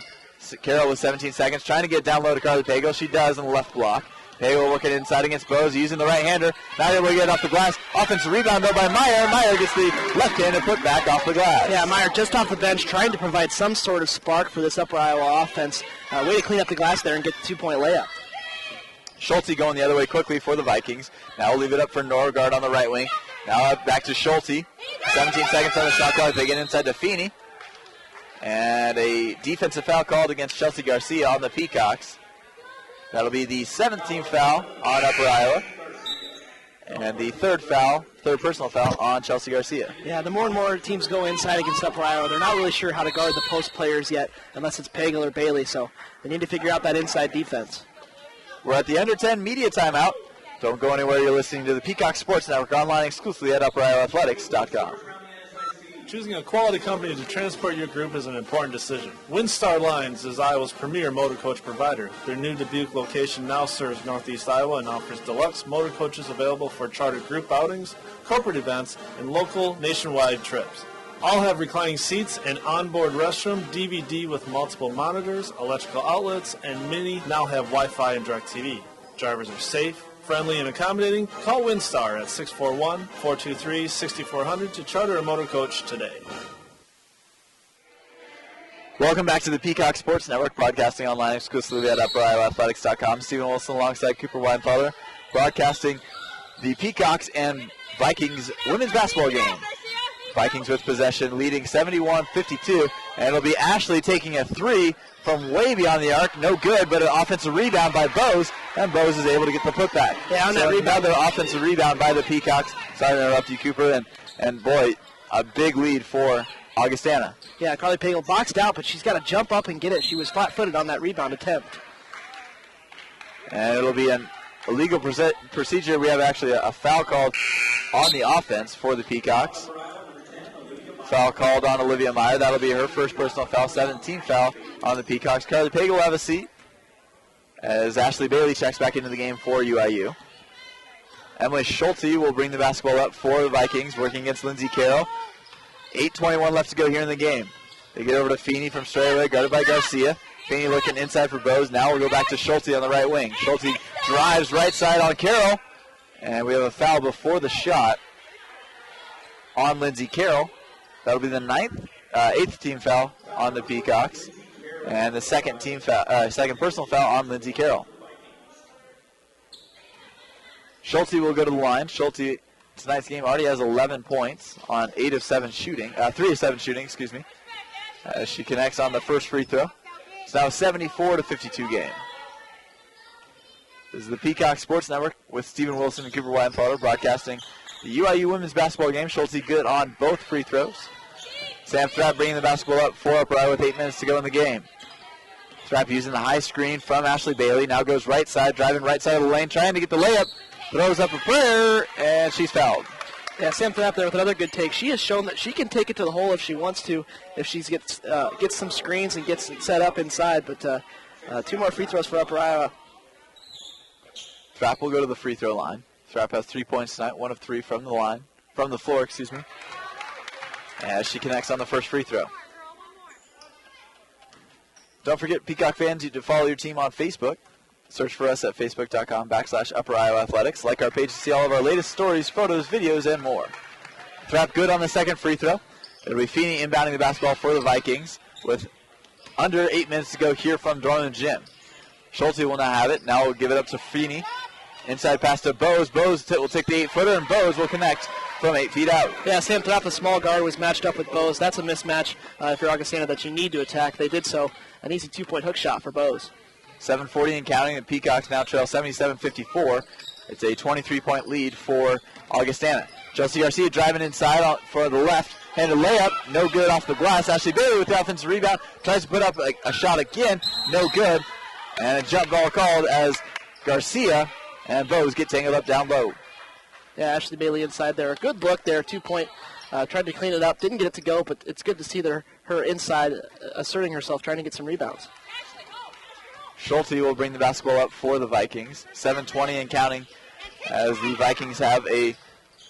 Carroll with 17 seconds, trying to get down low to Carly Pagel. She does on the left block. Pagel working inside against Bose, using the right-hander. Not able to get off the glass. Offensive rebound, though, by Meyer. Meyer gets the left-handed put back off the glass. Yeah, Meyer just off the bench, trying to provide some sort of spark for this Upper Iowa offense. Way to clean up the glass there and get the 2-point layup. Schulte going the other way quickly for the Vikings. Now we'll leave it up for Norgard on the right wing. Now back to Schulte. 17 seconds on the shot clock. They get inside to Feeney. And a defensive foul called against Chelsea Garcia on the Peacocks. That'll be the 17th foul on Upper Iowa. And the third personal foul on Chelsea Garcia. Yeah, the more and more teams go inside against Upper Iowa, they're not really sure how to guard the post players yet, unless it's Pagel or Bailey. So they need to figure out that inside defense. We're at the under 10 media timeout. Don't go anywhere. You're listening to the Peacock Sports Network online exclusively at UpperIowaAthletics.com. Choosing a quality company to transport your group is an important decision. WinStar Lines is Iowa's premier motor coach provider. Their new Dubuque location now serves Northeast Iowa and offers deluxe motor coaches available for chartered group outings, corporate events, and local nationwide trips. All have reclining seats, an onboard restroom, DVD with multiple monitors, electrical outlets, and many now have Wi-Fi and DirecTV. Drivers are safe, friendly, and accommodating. Call WinStar at 641-423-6400 to charter a motor coach today. Welcome back to the Peacock Sports Network, broadcasting online exclusively at UpperIowaAthletics.com. Stephen Wilson alongside Cooper Widenthaler, broadcasting the Peacocks and Vikings women's basketball game. Vikings with possession, leading 71-52, and it'll be Ashley taking a 3 from way beyond the arc. No good, but an offensive rebound by Bose, and Bose is able to get the putback. Yeah, on that rebound. Another offensive rebound by the Peacocks. Sorry to interrupt you, Cooper, and boy, a big lead for Augustana. Yeah, Carly Pagel boxed out, but she's got to jump up and get it. She was flat-footed on that rebound attempt. And it'll be an illegal procedure. We have actually a foul called on the offense for the Peacocks. Foul called on Olivia Meyer. That'll be her first personal foul, 17th foul on the Peacocks. Carly Pagel will have a seat as Ashley Bailey checks back into the game for UIU. Emily Schulte will bring the basketball up for the Vikings, working against Lindsey Carroll. 8:21 left to go here in the game. They get over to Feeney from straight away, guarded by Garcia. Feeney looking inside for Bose. Now we'll go back to Schulte on the right wing. Schulte drives right side on Carroll. And we have a foul before the shot on Lindsay Carroll. That'll be the eighth team foul on the Peacocks. And the second personal foul on Lindsay Carroll. Schulte will go to the line. Schulte, tonight's game, already has 11 points on 3 of 7 shooting, as she connects on the first free throw. It's now a 74-52 game. This is the Peacock Sports Network with Stephen Wilson and Cooper Widenthaler broadcasting the UIU women's basketball game. Schulte good on both free throws. Sam Thrapp bringing the basketball up for Upper Iowa with 8 minutes to go in the game. Thrapp using the high screen from Ashley Bailey. Now goes right side, driving right side of the lane, trying to get the layup. Throws up a prayer, and she's fouled. Yeah, Sam Thrapp there with another good take. She has shown that she can take it to the hole if she wants to, if she gets some screens and gets it set up inside. But 2 more free throws for Upper Iowa. Thrapp will go to the free throw line. Thrapp has 3 points tonight, 1 of 3 from the floor, as she connects on the first free throw. Don't forget, Peacock fans, to follow your team on Facebook. Search for us at facebook.com/Upper Iowa Athletics. Like our page to see all of our latest stories, photos, videos, and more. Thrapp good on the second free throw. It'll be Feeney inbounding the basketball for the Vikings with under 8 minutes to go here from Dorman Gym. Schulte will now have it. Now we'll give it up to Feeney. Inside pass to Bose. Bose will take the 8-footer, and Bose will connect from 8 feet out. Yeah, Sam Thrapp, the small guard, was matched up with Bose. That's a mismatch for Augustana that you need to attack. They did so. An easy 2-point hook shot for Bose. 7:40 and counting. The Peacocks now trail 77-54. It's a 23-point lead for Augustana. Chelsea Garcia driving inside for the left-handed layup. No good off the glass. Ashley Bailey with the offensive rebound. Tries to put up a shot again. No good. And a jump ball called as Garcia and Bose get tangled up down low. Yeah, Ashley Bailey inside there. A good look there. 2-point. Tried to clean it up. Didn't get it to go, but it's good to see her inside asserting herself, trying to get some rebounds. Schulte will bring the basketball up for the Vikings. 7:20 and counting as the Vikings have a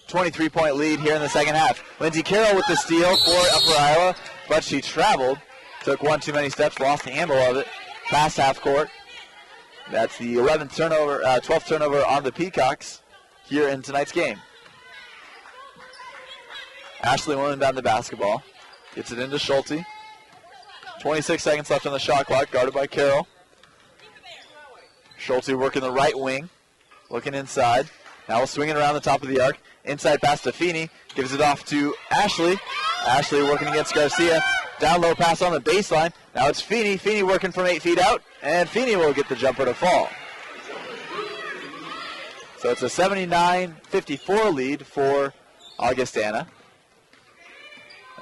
23-point lead here in the second half. Lindsay Carroll with the steal for Upper Iowa, but she traveled. Took one too many steps, lost the handle of it. Past half court. That's the 12th turnover on the Peacocks here in tonight's game. Ashley will inbound the basketball. Gets it into Schulte. 26 seconds left on the shot clock, guarded by Carroll. Schulte working the right wing, looking inside. Now swinging around the top of the arc. Inside pass to Feeney. Gives it off to Ashley. Ashley working against Garcia. Down low pass on the baseline. Now it's Feeney. Feeney working from 8 feet out. And Feeney will get the jumper to fall. So it's a 79-54 lead for Augustana.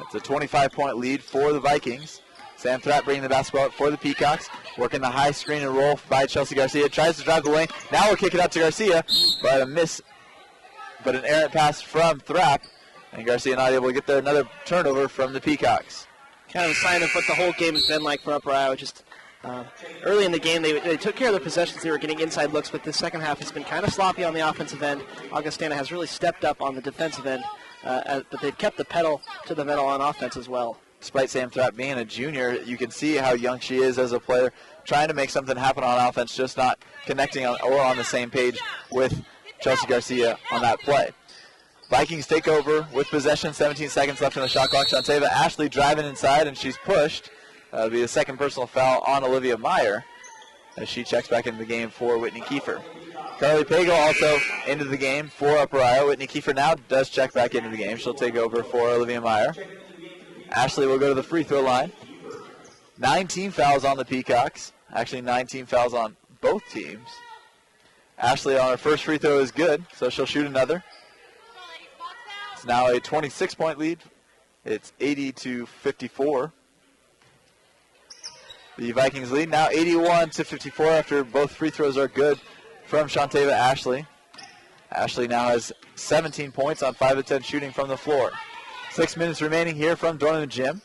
It's a 25-point lead for the Vikings. Sam Thrapp bringing the basketball up for the Peacocks. Working the high screen and roll by Chelsea Garcia. Tries to drive the lane. Now we'll kick it out to Garcia. But an errant pass from Thrapp. And Garcia not able to get there. Another turnover from the Peacocks. Kind of a sign of what the whole game has been like for Upper Iowa. Just early in the game, they took care of their possessions. They were getting inside looks, but the second half has been kind of sloppy on the offensive end. Augustana has really stepped up on the defensive end, but they've kept the pedal to the metal on offense as well. Despite Sam Thrapp being a junior, you can see how young she is as a player, trying to make something happen on offense, just not connecting or on the same page with Chelsea Garcia on that play. Vikings take over with possession, 17 seconds left on the shot clock. Shantava Ashley driving inside, and she's pushed. That'll be the second personal foul on Olivia Meyer as she checks back into the game for Whitney Kiefer. Carly Pagel also into the game for Upper Iowa. Whitney Kiefer now does check back into the game. She'll take over for Olivia Meyer. Ashley will go to the free throw line. 19 fouls on the Peacocks. Actually, 19 fouls on both teams. Ashley on her first free throw is good, so she'll shoot another. It's now a 26-point lead. It's 80-54. The Vikings lead now 81-54 after both free throws are good from Shantava Ashley. Ashley now has 17 points on 5 of 10 shooting from the floor. 6 minutes remaining here from Dorman Gym.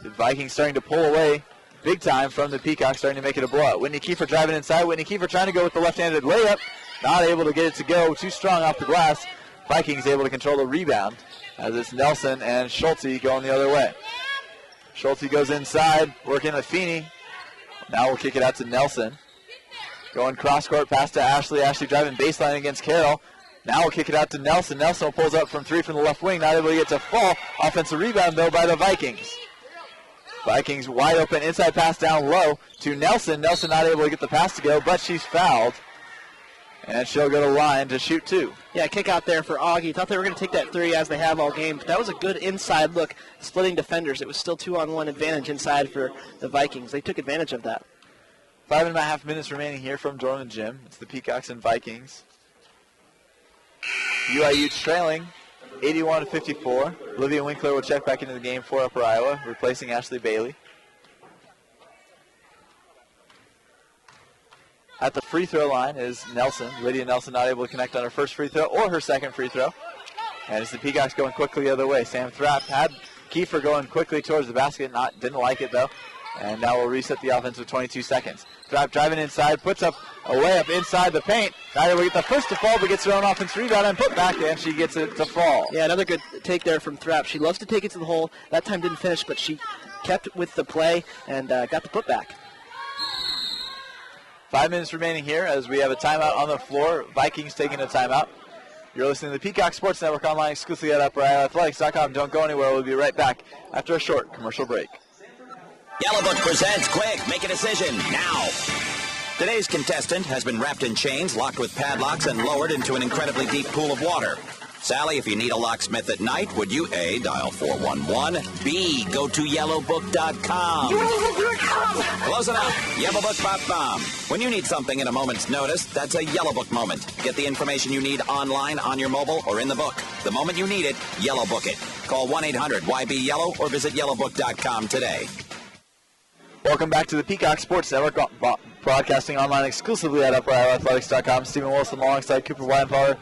The Vikings starting to pull away big time from the Peacocks, starting to make it a blowout. Whitney Kiefer driving inside. Whitney Kiefer trying to go with the left-handed layup. Not able to get it to go. Too strong off the glass. Vikings able to control the rebound. as it's Nelson and Schulte going the other way. Schulte goes inside, working with Feeney. Now we'll kick it out to Nelson. Going cross-court, pass to Ashley. Ashley driving baseline against Carroll. Now we'll kick it out to Nelson. Nelson pulls up from three from the left wing, not able to get to fall. Offensive rebound, though, by the Vikings. Vikings wide open, inside pass down low to Nelson. Nelson not able to get the pass to go, but she's fouled. And she'll go to line to shoot two. Yeah, kick out there for Augie. Thought they were going to take that three as they have all game, but that was a good inside look, splitting defenders. It was still 2-on-1 advantage inside for the Vikings. They took advantage of that. 5.5 minutes remaining here from Dorman Gym. It's the Peacocks and Vikings. UIU trailing 81-54. Olivia Winkler will check back into the game for Upper Iowa, replacing Ashley Bailey. At the free throw line is Nelson. Lydia Nelson not able to connect on her first free throw or her second free throw. And it's the Peacocks going quickly the other way. Sam Thrapp had Kiefer going quickly towards the basket. Didn't like it, though. And now we'll reset the offense with 22 seconds. Thrapp driving inside, puts up a layup inside the paint. Not able to get the first to fall, but gets her own offense rebound and put back, and she gets it to fall. Yeah, another good take there from Thrapp. She loves to take it to the hole. That time didn't finish, but she kept with the play and got the putback. 5 minutes remaining here as we have a timeout on the floor. Vikings taking a timeout. You're listening to the Peacock Sports Network online exclusively at UpperIowaAthletics.com. Don't go anywhere. We'll be right back after a short commercial break. Yellowbook presents Quick, Make a Decision now. Today's contestant has been wrapped in chains, locked with padlocks, and lowered into an incredibly deep pool of water. Sally, if you need a locksmith at night, would you A, dial 411, B, go to yellowbook.com. Close enough. Yellowbook.com. When you need something at a moment's notice, that's a Yellowbook moment. Get the information you need online, on your mobile, or in the book. The moment you need it, Yellowbook it. Call 1-800-YB-YELLOW or visit yellowbook.com today. Welcome back to the Peacock Sports Network, broadcasting online exclusively at UpperIowaAthletics.com. Stephen Wilson alongside Cooper Widenthaler,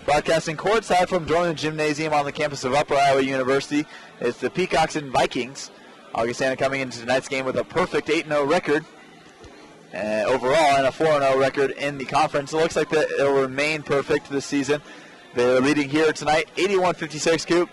broadcasting courtside from Dorman Gymnasium on the campus of Upper Iowa University. It's the Peacocks and Vikings. Augustana coming into tonight's game with a perfect 8-0 record overall and a 4-0 record in the conference. It looks like it'll remain perfect this season. They're leading here tonight, 81-56, Coop.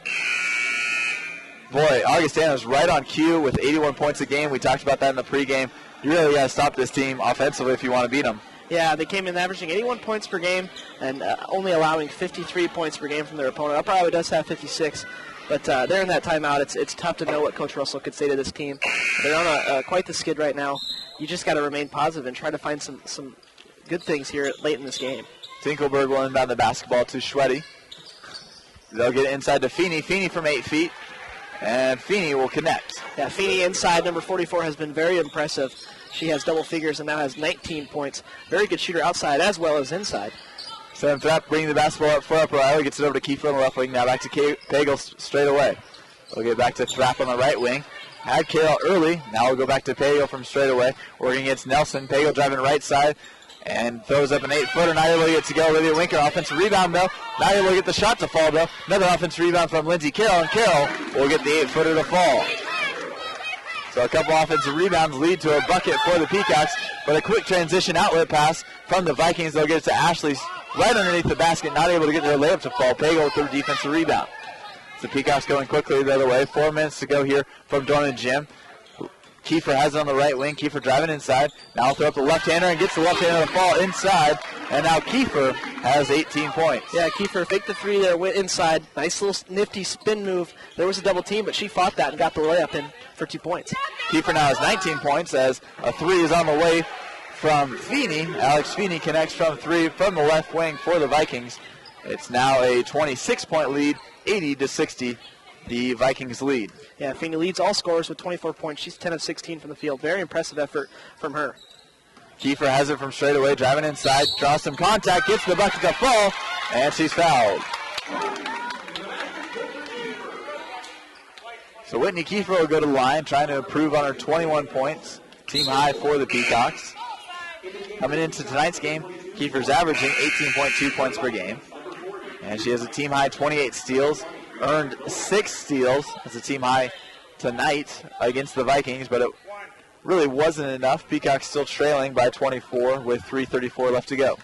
Boy, Augustana's right on cue with 81 points a game. We talked about that in the pregame. You really got to stop this team offensively if you want to beat them. Yeah, they came in averaging 81 points per game and only allowing 53 points per game from their opponent. Upper Iowa does have 56, but they're in that timeout. It's tough to know what Coach Russell could say to this team. They're on quite the skid right now. You just got to remain positive and try to find some good things here late in this game. Tinkelberg will inbound the basketball to Schweddy. They'll get it inside to Feeney. Feeney from 8 feet. And Feeney will connect. Yeah, Feeney inside, number 44, has been very impressive. She has double figures and now has 19 points. Very good shooter outside as well as inside. Sam Thrapp bringing the basketball up for Upper Iowa. Gets it over to Kiefer on the left wing. Now back to Pagel straight away. We'll get back to Thrapp on the right wing. Had Carroll early. Now we'll go back to Pagel from straight away. Working against Nelson. Pagel driving right side. And throws up an 8-footer, not able to get to go. Olivia Winker, offensive rebound, though. Not able to get the shot to fall, though. Another offensive rebound from Lindsey Carroll, and Carroll will get the 8-footer to fall. So a couple offensive rebounds lead to a bucket for the Peacocks, but a quick transition outlet pass from the Vikings. They'll get it to Ashley right underneath the basket, not able to get their layup to fall. Pagel with the defensive rebound. The Peacocks going quickly the other way. 4 minutes to go here from Dorman Gym. Kiefer has it on the right wing. Kiefer driving inside. Now throw up the left-hander and gets the left-hander to fall inside. And now Kiefer has 18 points. Yeah, Kiefer faked the three there, went inside. Nice little nifty spin move. There was a double team, but she fought that and got the layup in for 2 points. Kiefer now has 19 points as a three is on the way from Feeney. Alex Feeney connects from three from the left wing for the Vikings. It's now a 26-point lead, 80-60. The Vikings lead. Yeah, Feeney leads all scorers with 24 points. She's 10 of 16 from the field. Very impressive effort from her. Kiefer has it from straight away, driving inside, draws some contact, gets the bucket to fall, and she's fouled. So Whitney Kiefer will go to the line, trying to improve on her 21 points, team high for the Peacocks. Coming into tonight's game, Kiefer's averaging 18.2 points per game, and she has a team high 28 steals. Earned 6 steals as a team high tonight against the Vikings, but it really wasn't enough. Peacocks still trailing by 24 with 3:34 left to go.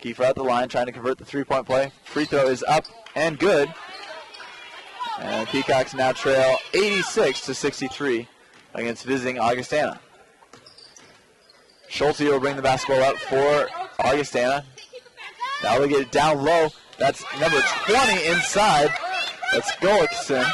Kiefer at the line trying to convert the three-point play. Free throw is up and good. And Peacocks now trail 86-63 against visiting Augustana. Schulte will bring the basketball up for Augustana. Now they get it down low. That's number 20 inside. That's Gullickson.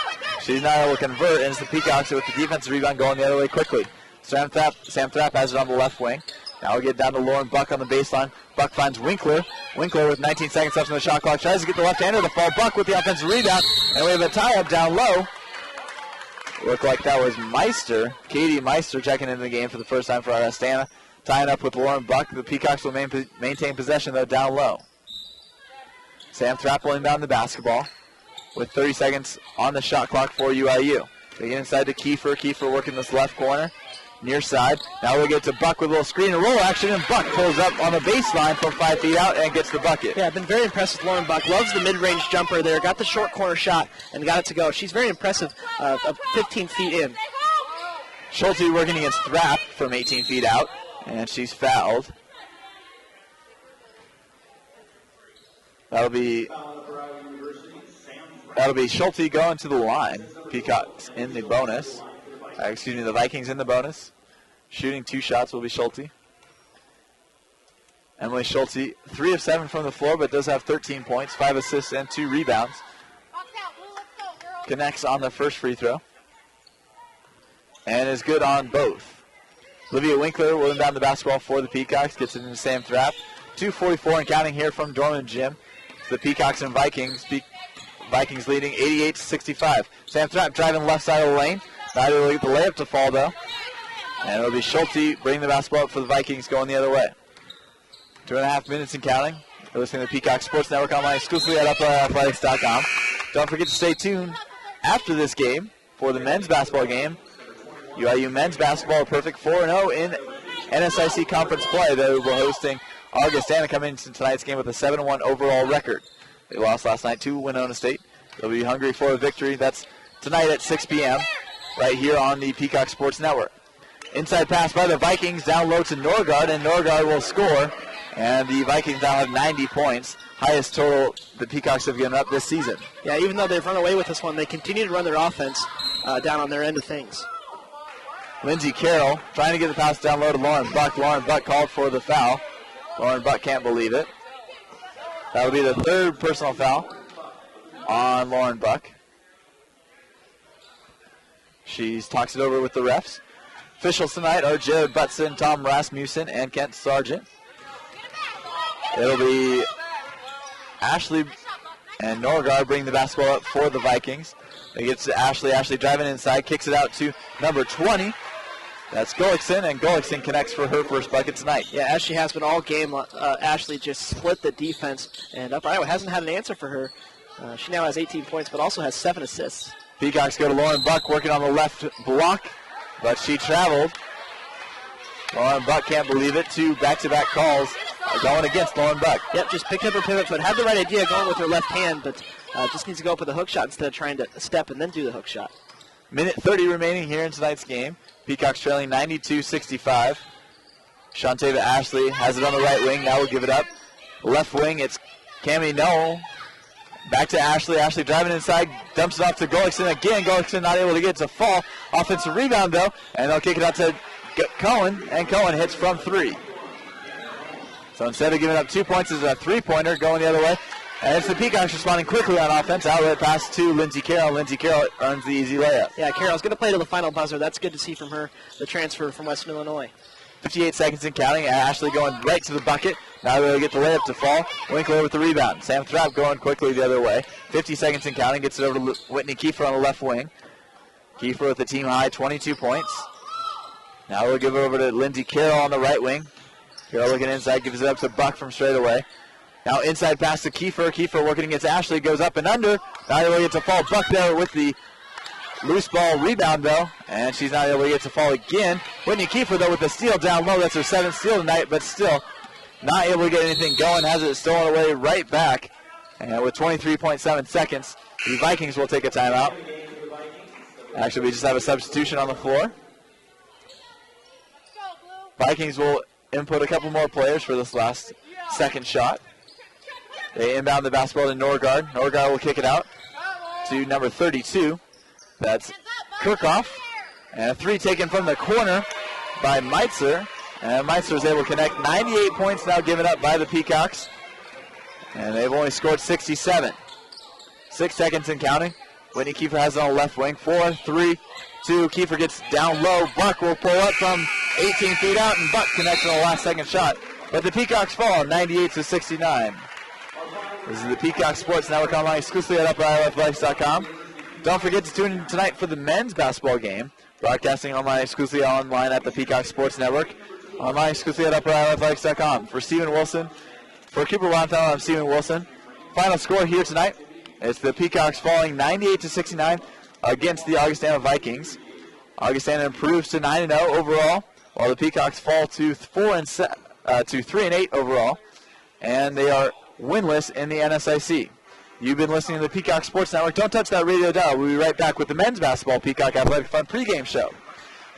She's not able to convert, and it's the Peacocks with the defensive rebound going the other way quickly. Sam Thrapp has it on the left wing. Now we get down to Lauren Buck on the baseline. Buck finds Winkler. Winkler with 19 seconds left on the shot clock. Tries to get the left-hander to fall. Buck with the offensive rebound. And we have a tie-up down low. Looked like that was Meister. Katie Meister checking into the game for the first time for Augustana. Tying up with Lauren Buck. The Peacocks will maintain possession, though, down low. Sam Thrapp will inbound the basketball with 30 seconds on the shot clock for UIU. They get inside to Kiefer. Kiefer working this left corner. Near side. Now we get to Buck with a little screen and roll action, and Buck pulls up on the baseline from 5 feet out and gets the bucket. Yeah, I've been very impressed with Lauren Buck. Loves the mid-range jumper there. Got the short corner shot and got it to go. She's very impressive, 15 feet in. Schulte working against Thrapp from 18 feet out, and she's fouled. That'll be Schulte going to the line. Peacocks in the bonus. The Vikings in the bonus. Shooting 2 shots will be Schulte. Emily Schulte, 3 of 7 from the floor, but does have 13 points, 5 assists, and 2 rebounds. Connects on the first free throw. And is good on both. Olivia Winkler will inbound the basketball for the Peacocks. Gets it into Sam Thrapp. 2:44 and counting here from Dorman Gym. It's the Peacocks and Vikings. Vikings leading 88-65. Sam Thrapp driving left side of the lane. Not able to get the layup to fall, though. And it'll be Schulte bringing the basketball up for the Vikings going the other way. 2.5 minutes and counting. You're listening to the Peacock Sports Network online exclusively at UpperAthletics.com. Don't forget to stay tuned after this game for the men's basketball game. UIU men's basketball, a perfect 4-0 in NSIC conference play. They will be hosting Augustana coming into tonight's game with a 7-1 overall record. They lost last night to Winona State. They'll be hungry for a victory. That's tonight at 6 p.m. right here on the Peacock Sports Network. Inside pass by the Vikings down low to Norgard, and Norgard will score. And the Vikings now have 90 points, highest total the Peacocks have given up this season. Yeah, even though they've run away with this one, they continue to run their offense down on their end of things. Lindsey Carroll trying to get the pass down low to Lauren Buck. Lauren Buck called for the foul. Lauren Buck can't believe it. That'll be the third personal foul on Lauren Buck. She talks it over with the refs. Officials tonight are Jared Butson, Tom Rasmussen, and Kent Sargent. It'll be Ashley and Norgard bring the basketball up for the Vikings. It gets to Ashley. Ashley driving inside, kicks it out to number 20. That's Gullickson, and Gullickson connects for her first bucket tonight. Yeah, as she has been all game, Ashley just split the defense, and Upper Iowa hasn't had an answer for her. She now has 18 points, but also has 7 assists. Peacocks go to Lauren Buck working on the left block, but she traveled. Lauren Buck can't believe it. 2 back-to-back calls going against Lauren Buck. Yep, just picked up her pivot foot. Had the right idea going with her left hand, but just needs to go up with a hook shot instead of trying to step and then do the hook shot. Minute 30 remaining here in tonight's game. Peacocks trailing 92-65. Shantava Ashley has it on the right wing. Now we'll give it up. Left wing, it's Cami Noel. Back to Ashley. Ashley driving inside. Dumps it off to Gullickson again. Gullickson not able to get it to fall. Offensive rebound, though. And they'll kick it out to Cohen. And Cohen hits from 3. So instead of giving up 2 points, it's a 3-pointer going the other way. And it's the Peacocks responding quickly on offense. Outlet pass to Lindsey Carroll. Lindsey Carroll earns the easy layup. Yeah, Carroll's going to play to the final buzzer. That's good to see from her, the transfer from Western Illinois. 58 seconds and counting. Ashley going right to the bucket. Now they'll get the layup to fall. Winkler with the rebound. Sam Thrapp going quickly the other way. 50 seconds and counting. Gets it over to Whitney Kiefer on the left wing. Kiefer with the team high, 22 points. Now we'll give it over to Lindsey Carroll on the right wing. Carroll looking inside, gives it up to Buck from straight away. Now inside pass to Kiefer. Kiefer working against Ashley, goes up and under. Not able to get to fall. Buck there with the loose ball rebound, though, and she's not able to get to fall again. Whitney Kiefer, though, with the steal down low. That's her 7th steal tonight, but still not able to get anything going. Has it stolen away right back. And with 23.7 seconds, the Vikings will take a timeout. Actually, we just have a substitution on the floor. Vikings will input a couple more players for this last second shot. They inbound the basketball to Norgard. Norgard will kick it out to number 32. That's Kirchhoff. And a three taken from the corner by Meitzer. And Meitzer is able to connect. 98 points now given up by the Peacocks. And they've only scored 67. 6 seconds and counting. Whitney Kiefer has it on the left wing. 4, 3, 2. Kiefer gets down low. Buck will pull up from 18 feet out, and Buck connects on the last second shot. But the Peacocks fall 98-69. This is the Peacock Sports Network online exclusively at UpperIowaAthletics.com. Don't forget to tune in tonight for the men's basketball game. Broadcasting online exclusively online at the Peacock Sports Network. Online exclusively at UpperIowaAthletics.com. For Stephen Wilson, for Cooper Widenthaler, I'm Stephen Wilson. Final score here tonight is the Peacocks falling 98-69 against the Augustana Vikings. Augustana improves to 9-0 overall, while the Peacocks fall to 3-8 overall, and they are winless in the NSIC. You've been listening to the Peacock Sports Network. Don't touch that radio dial. We'll be right back with the men's basketball Peacock Athletic Fun pregame show.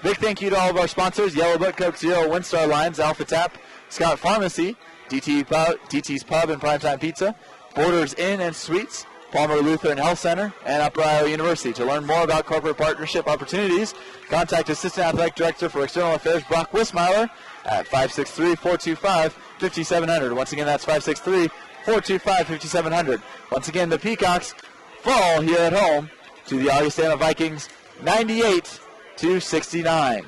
Big thank you to all of our sponsors: Yellow Book, Coke Zero, Windstar Lines, Alpha Tap, Scott Pharmacy, DT's Pub and Primetime Pizza, Borders Inn and Suites, Palmer Lutheran Health Center, and Upper Iowa University. To learn more about corporate partnership opportunities, contact Assistant Athletic Director for External Affairs Brock Wismeiler at 563-425-5700. Once again, that's 563-425-5700. Once again, the Peacocks fall here at home to the Augustana Vikings 98-69.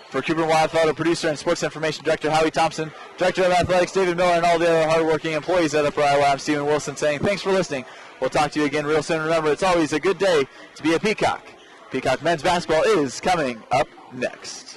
For Cooper Widenthaler, producer and sports information director Howie Thompson, director of athletics David Miller, and all the other hardworking employees at Upper Iowa, I'm Stephen Wilson saying thanks for listening. We'll talk to you again real soon. Remember, it's always a good day to be a Peacock. Peacock men's basketball is coming up next.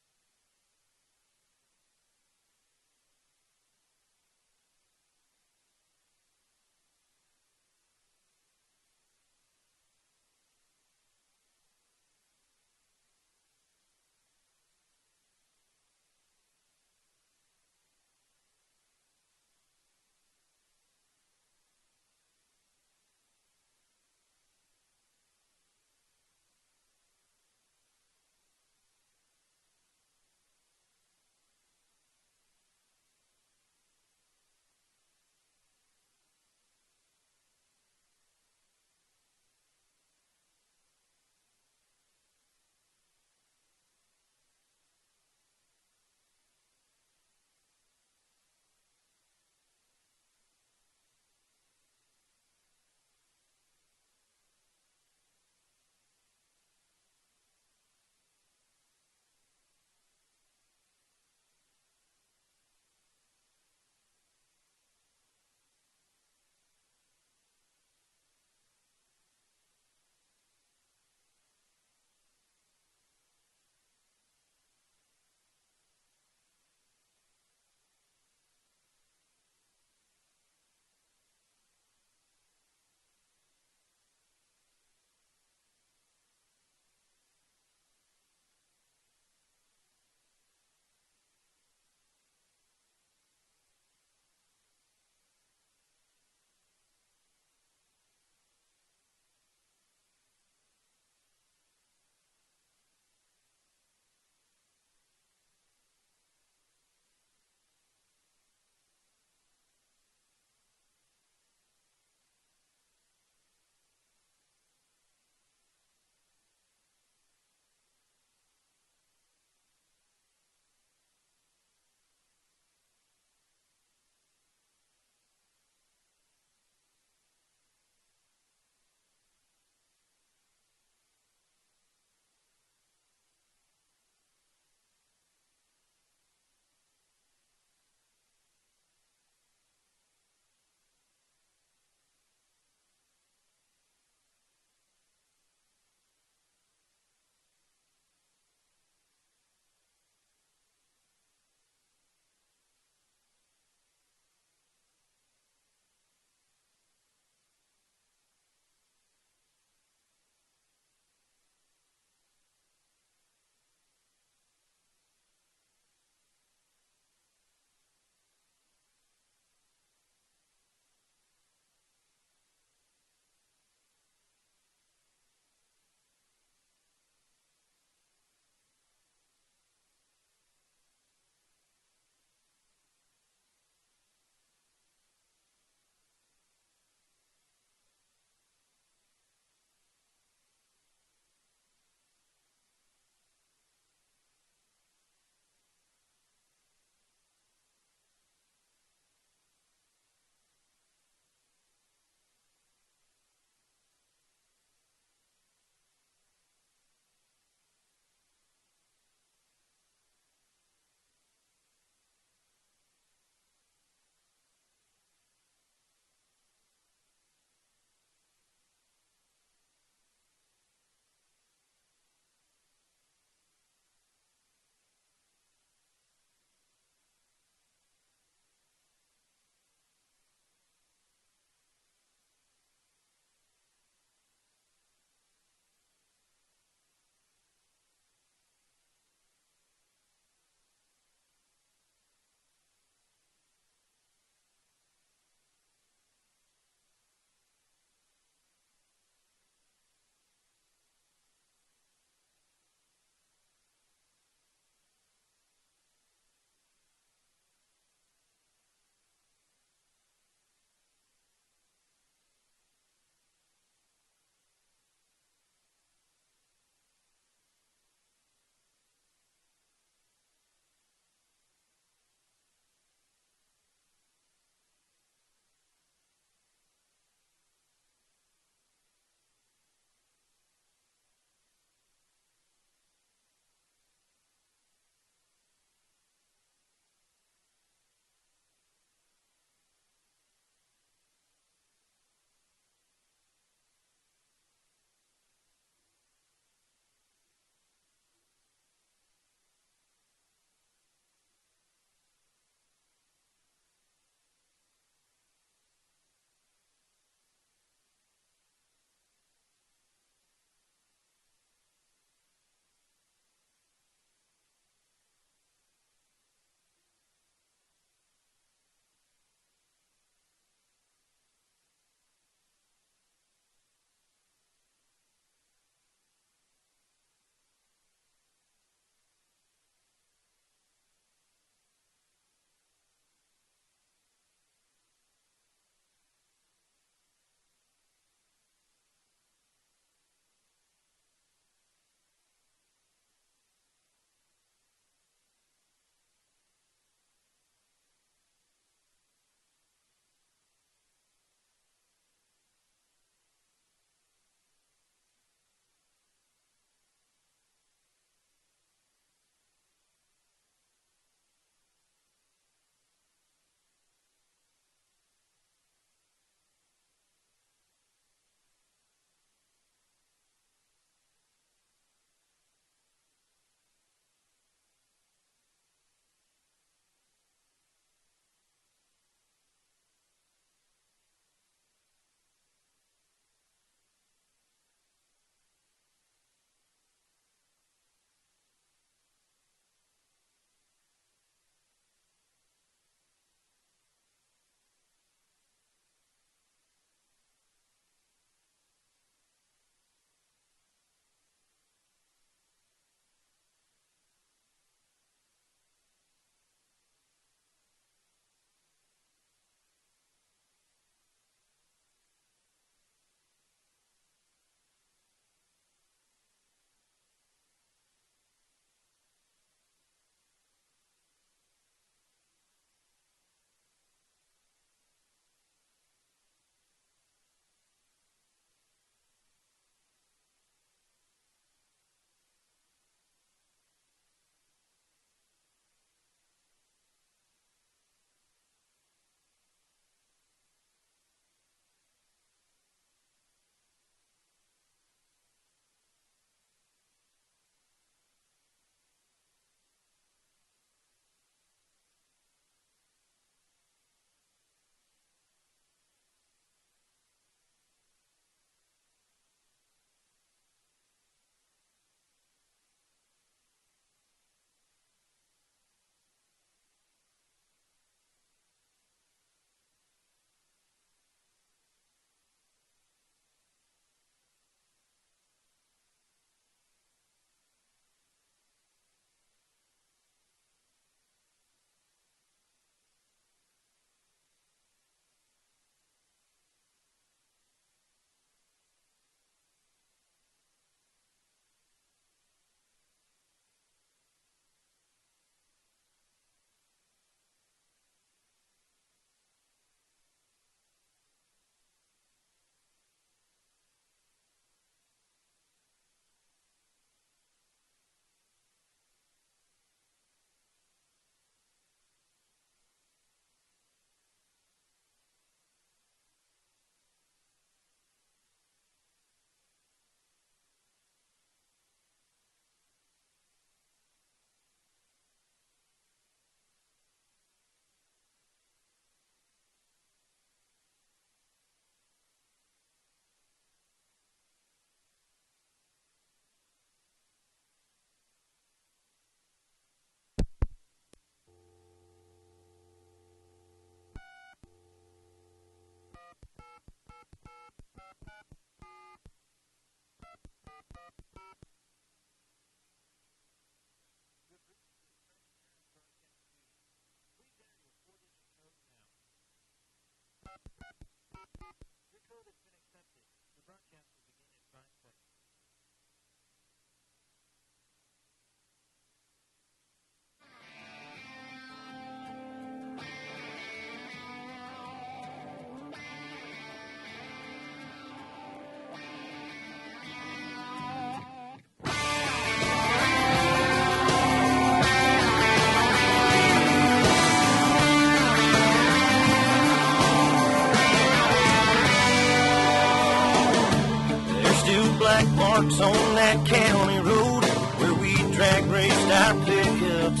like marks on that county road where we drag raced our pickups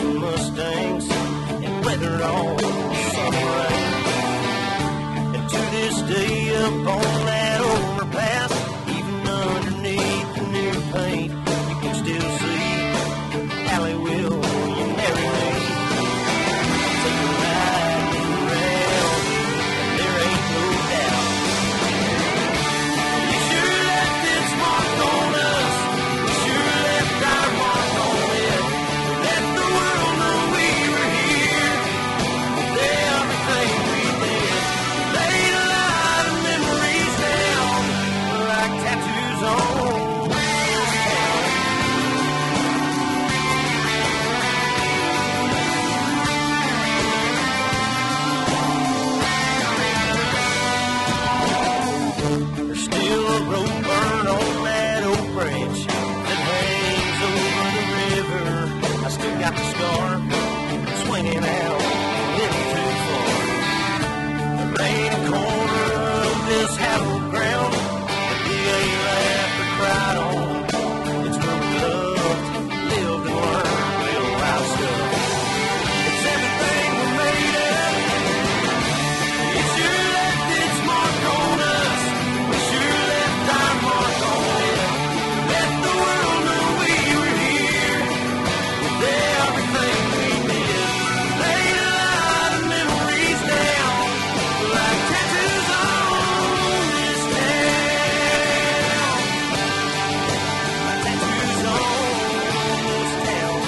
and Mustangs and weathered all sunny rain. And to this day up on that overpass, even underneath the new paint, you can still see Allie, will you marry me? Take a ride around, and there ain't no doubt. You sure left its mark on us. You sure left our mark on it. Let the world know we were here with everything we did. Laid a lot of memories down like tattoos on this town. There's still a rope burn on that old branch that hangs over the river. I still got the scar swinging out into the floor. The main corner of this hallowed ground, the DA laughed or cried on. It's where we loved, lived, and learned real life stuff. It's everything we're made of. It sure left its mark on us. We sure left our mark on it. Let the world know we were here with everything we did. Laid a lot of memories down like tattoos on this town. Like tattoos on this town.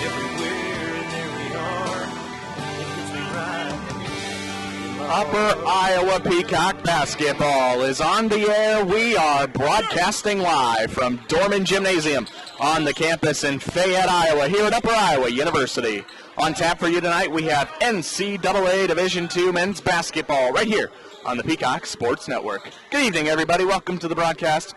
Everywhere, there we are. It hits me right in my Upper Iowa Peacock basketball is on the air. We are broadcasting live from Dorman Gymnasium on the campus in Fayette, Iowa, here at Upper Iowa University. On tap for you tonight, we have NCAA Division II men's basketball right here on the Peacock Sports Network. Good evening, everybody. Welcome to the broadcast.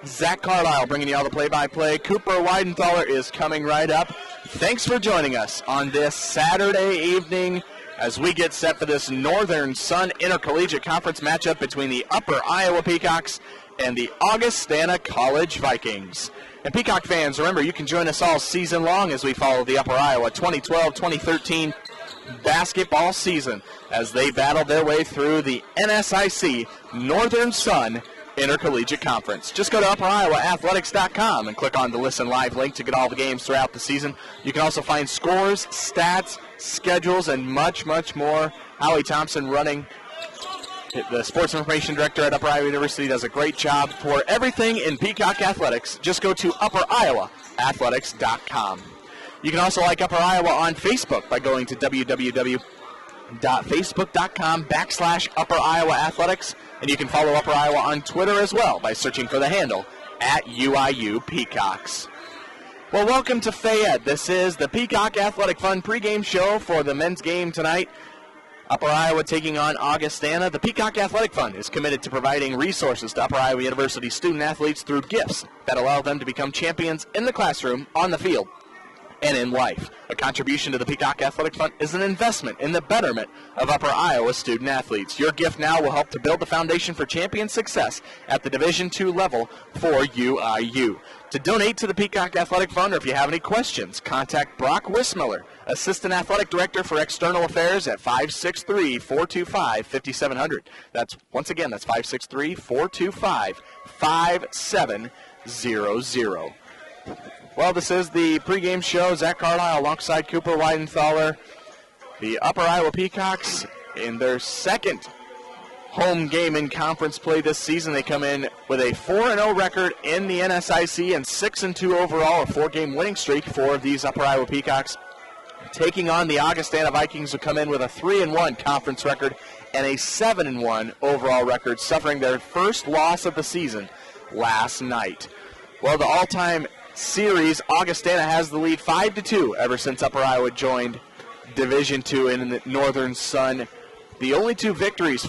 Zach Carlisle bringing you all the play-by-play. Cooper Widenthaler is coming right up. Thanks for joining us on this Saturday evening as we get set for this Northern Sun Intercollegiate Conference matchup between the Upper Iowa Peacocks and the Augustana College Vikings. And Peacock fans, remember, you can join us all season long as we follow the Upper Iowa 2012-2013 basketball season as they battle their way through the NSIC Northern Sun Intercollegiate Conference. Just go to upperoiowaathletics.com and click on the Listen Live link to get all the games throughout the season. You can also find scores, stats, schedules, and much, much more. Howie Thompson running, the sports information director at Upper Iowa University, does a great job for everything in Peacock Athletics. Just go to upperoiowaathletics.com. You can also like Upper Iowa on Facebook by going to www.facebook.com/Upper Iowa Athletics. And you can follow Upper Iowa on Twitter as well by searching for the handle at UIU Peacocks. Well, welcome to Fayette. This is the Peacock Athletic Fun pregame show for the men's game tonight. Upper Iowa taking on Augustana. The Peacock Athletic Fund is committed to providing resources to Upper Iowa University student athletes through gifts that allow them to become champions in the classroom, on the field, and in life. A contribution to the Peacock Athletic Fund is an investment in the betterment of Upper Iowa student athletes. Your gift now will help to build the foundation for champion success at the Division II level for UIU. To donate to the Peacock Athletic Fund, or if you have any questions, contact Brock Wismiller, Assistant Athletic Director for External Affairs, at 563-425-5700. That's 563-425-5700. Well, this is the pregame show. Zach Carlisle alongside Cooper Widenthaler. The Upper Iowa Peacocks in their second home game in conference play this season. They come in with a 4-0 record in the NSIC and 6-2 overall, a 4-game winning streak for these Upper Iowa Peacocks. Taking on the Augustana Vikings, who come in with a 3-1 conference record and a 7-1 overall record, suffering their first loss of the season last night. Well, the all-time series, Augustana has the lead 5-2 ever since Upper Iowa joined Division II in the Northern Sun. The only two victories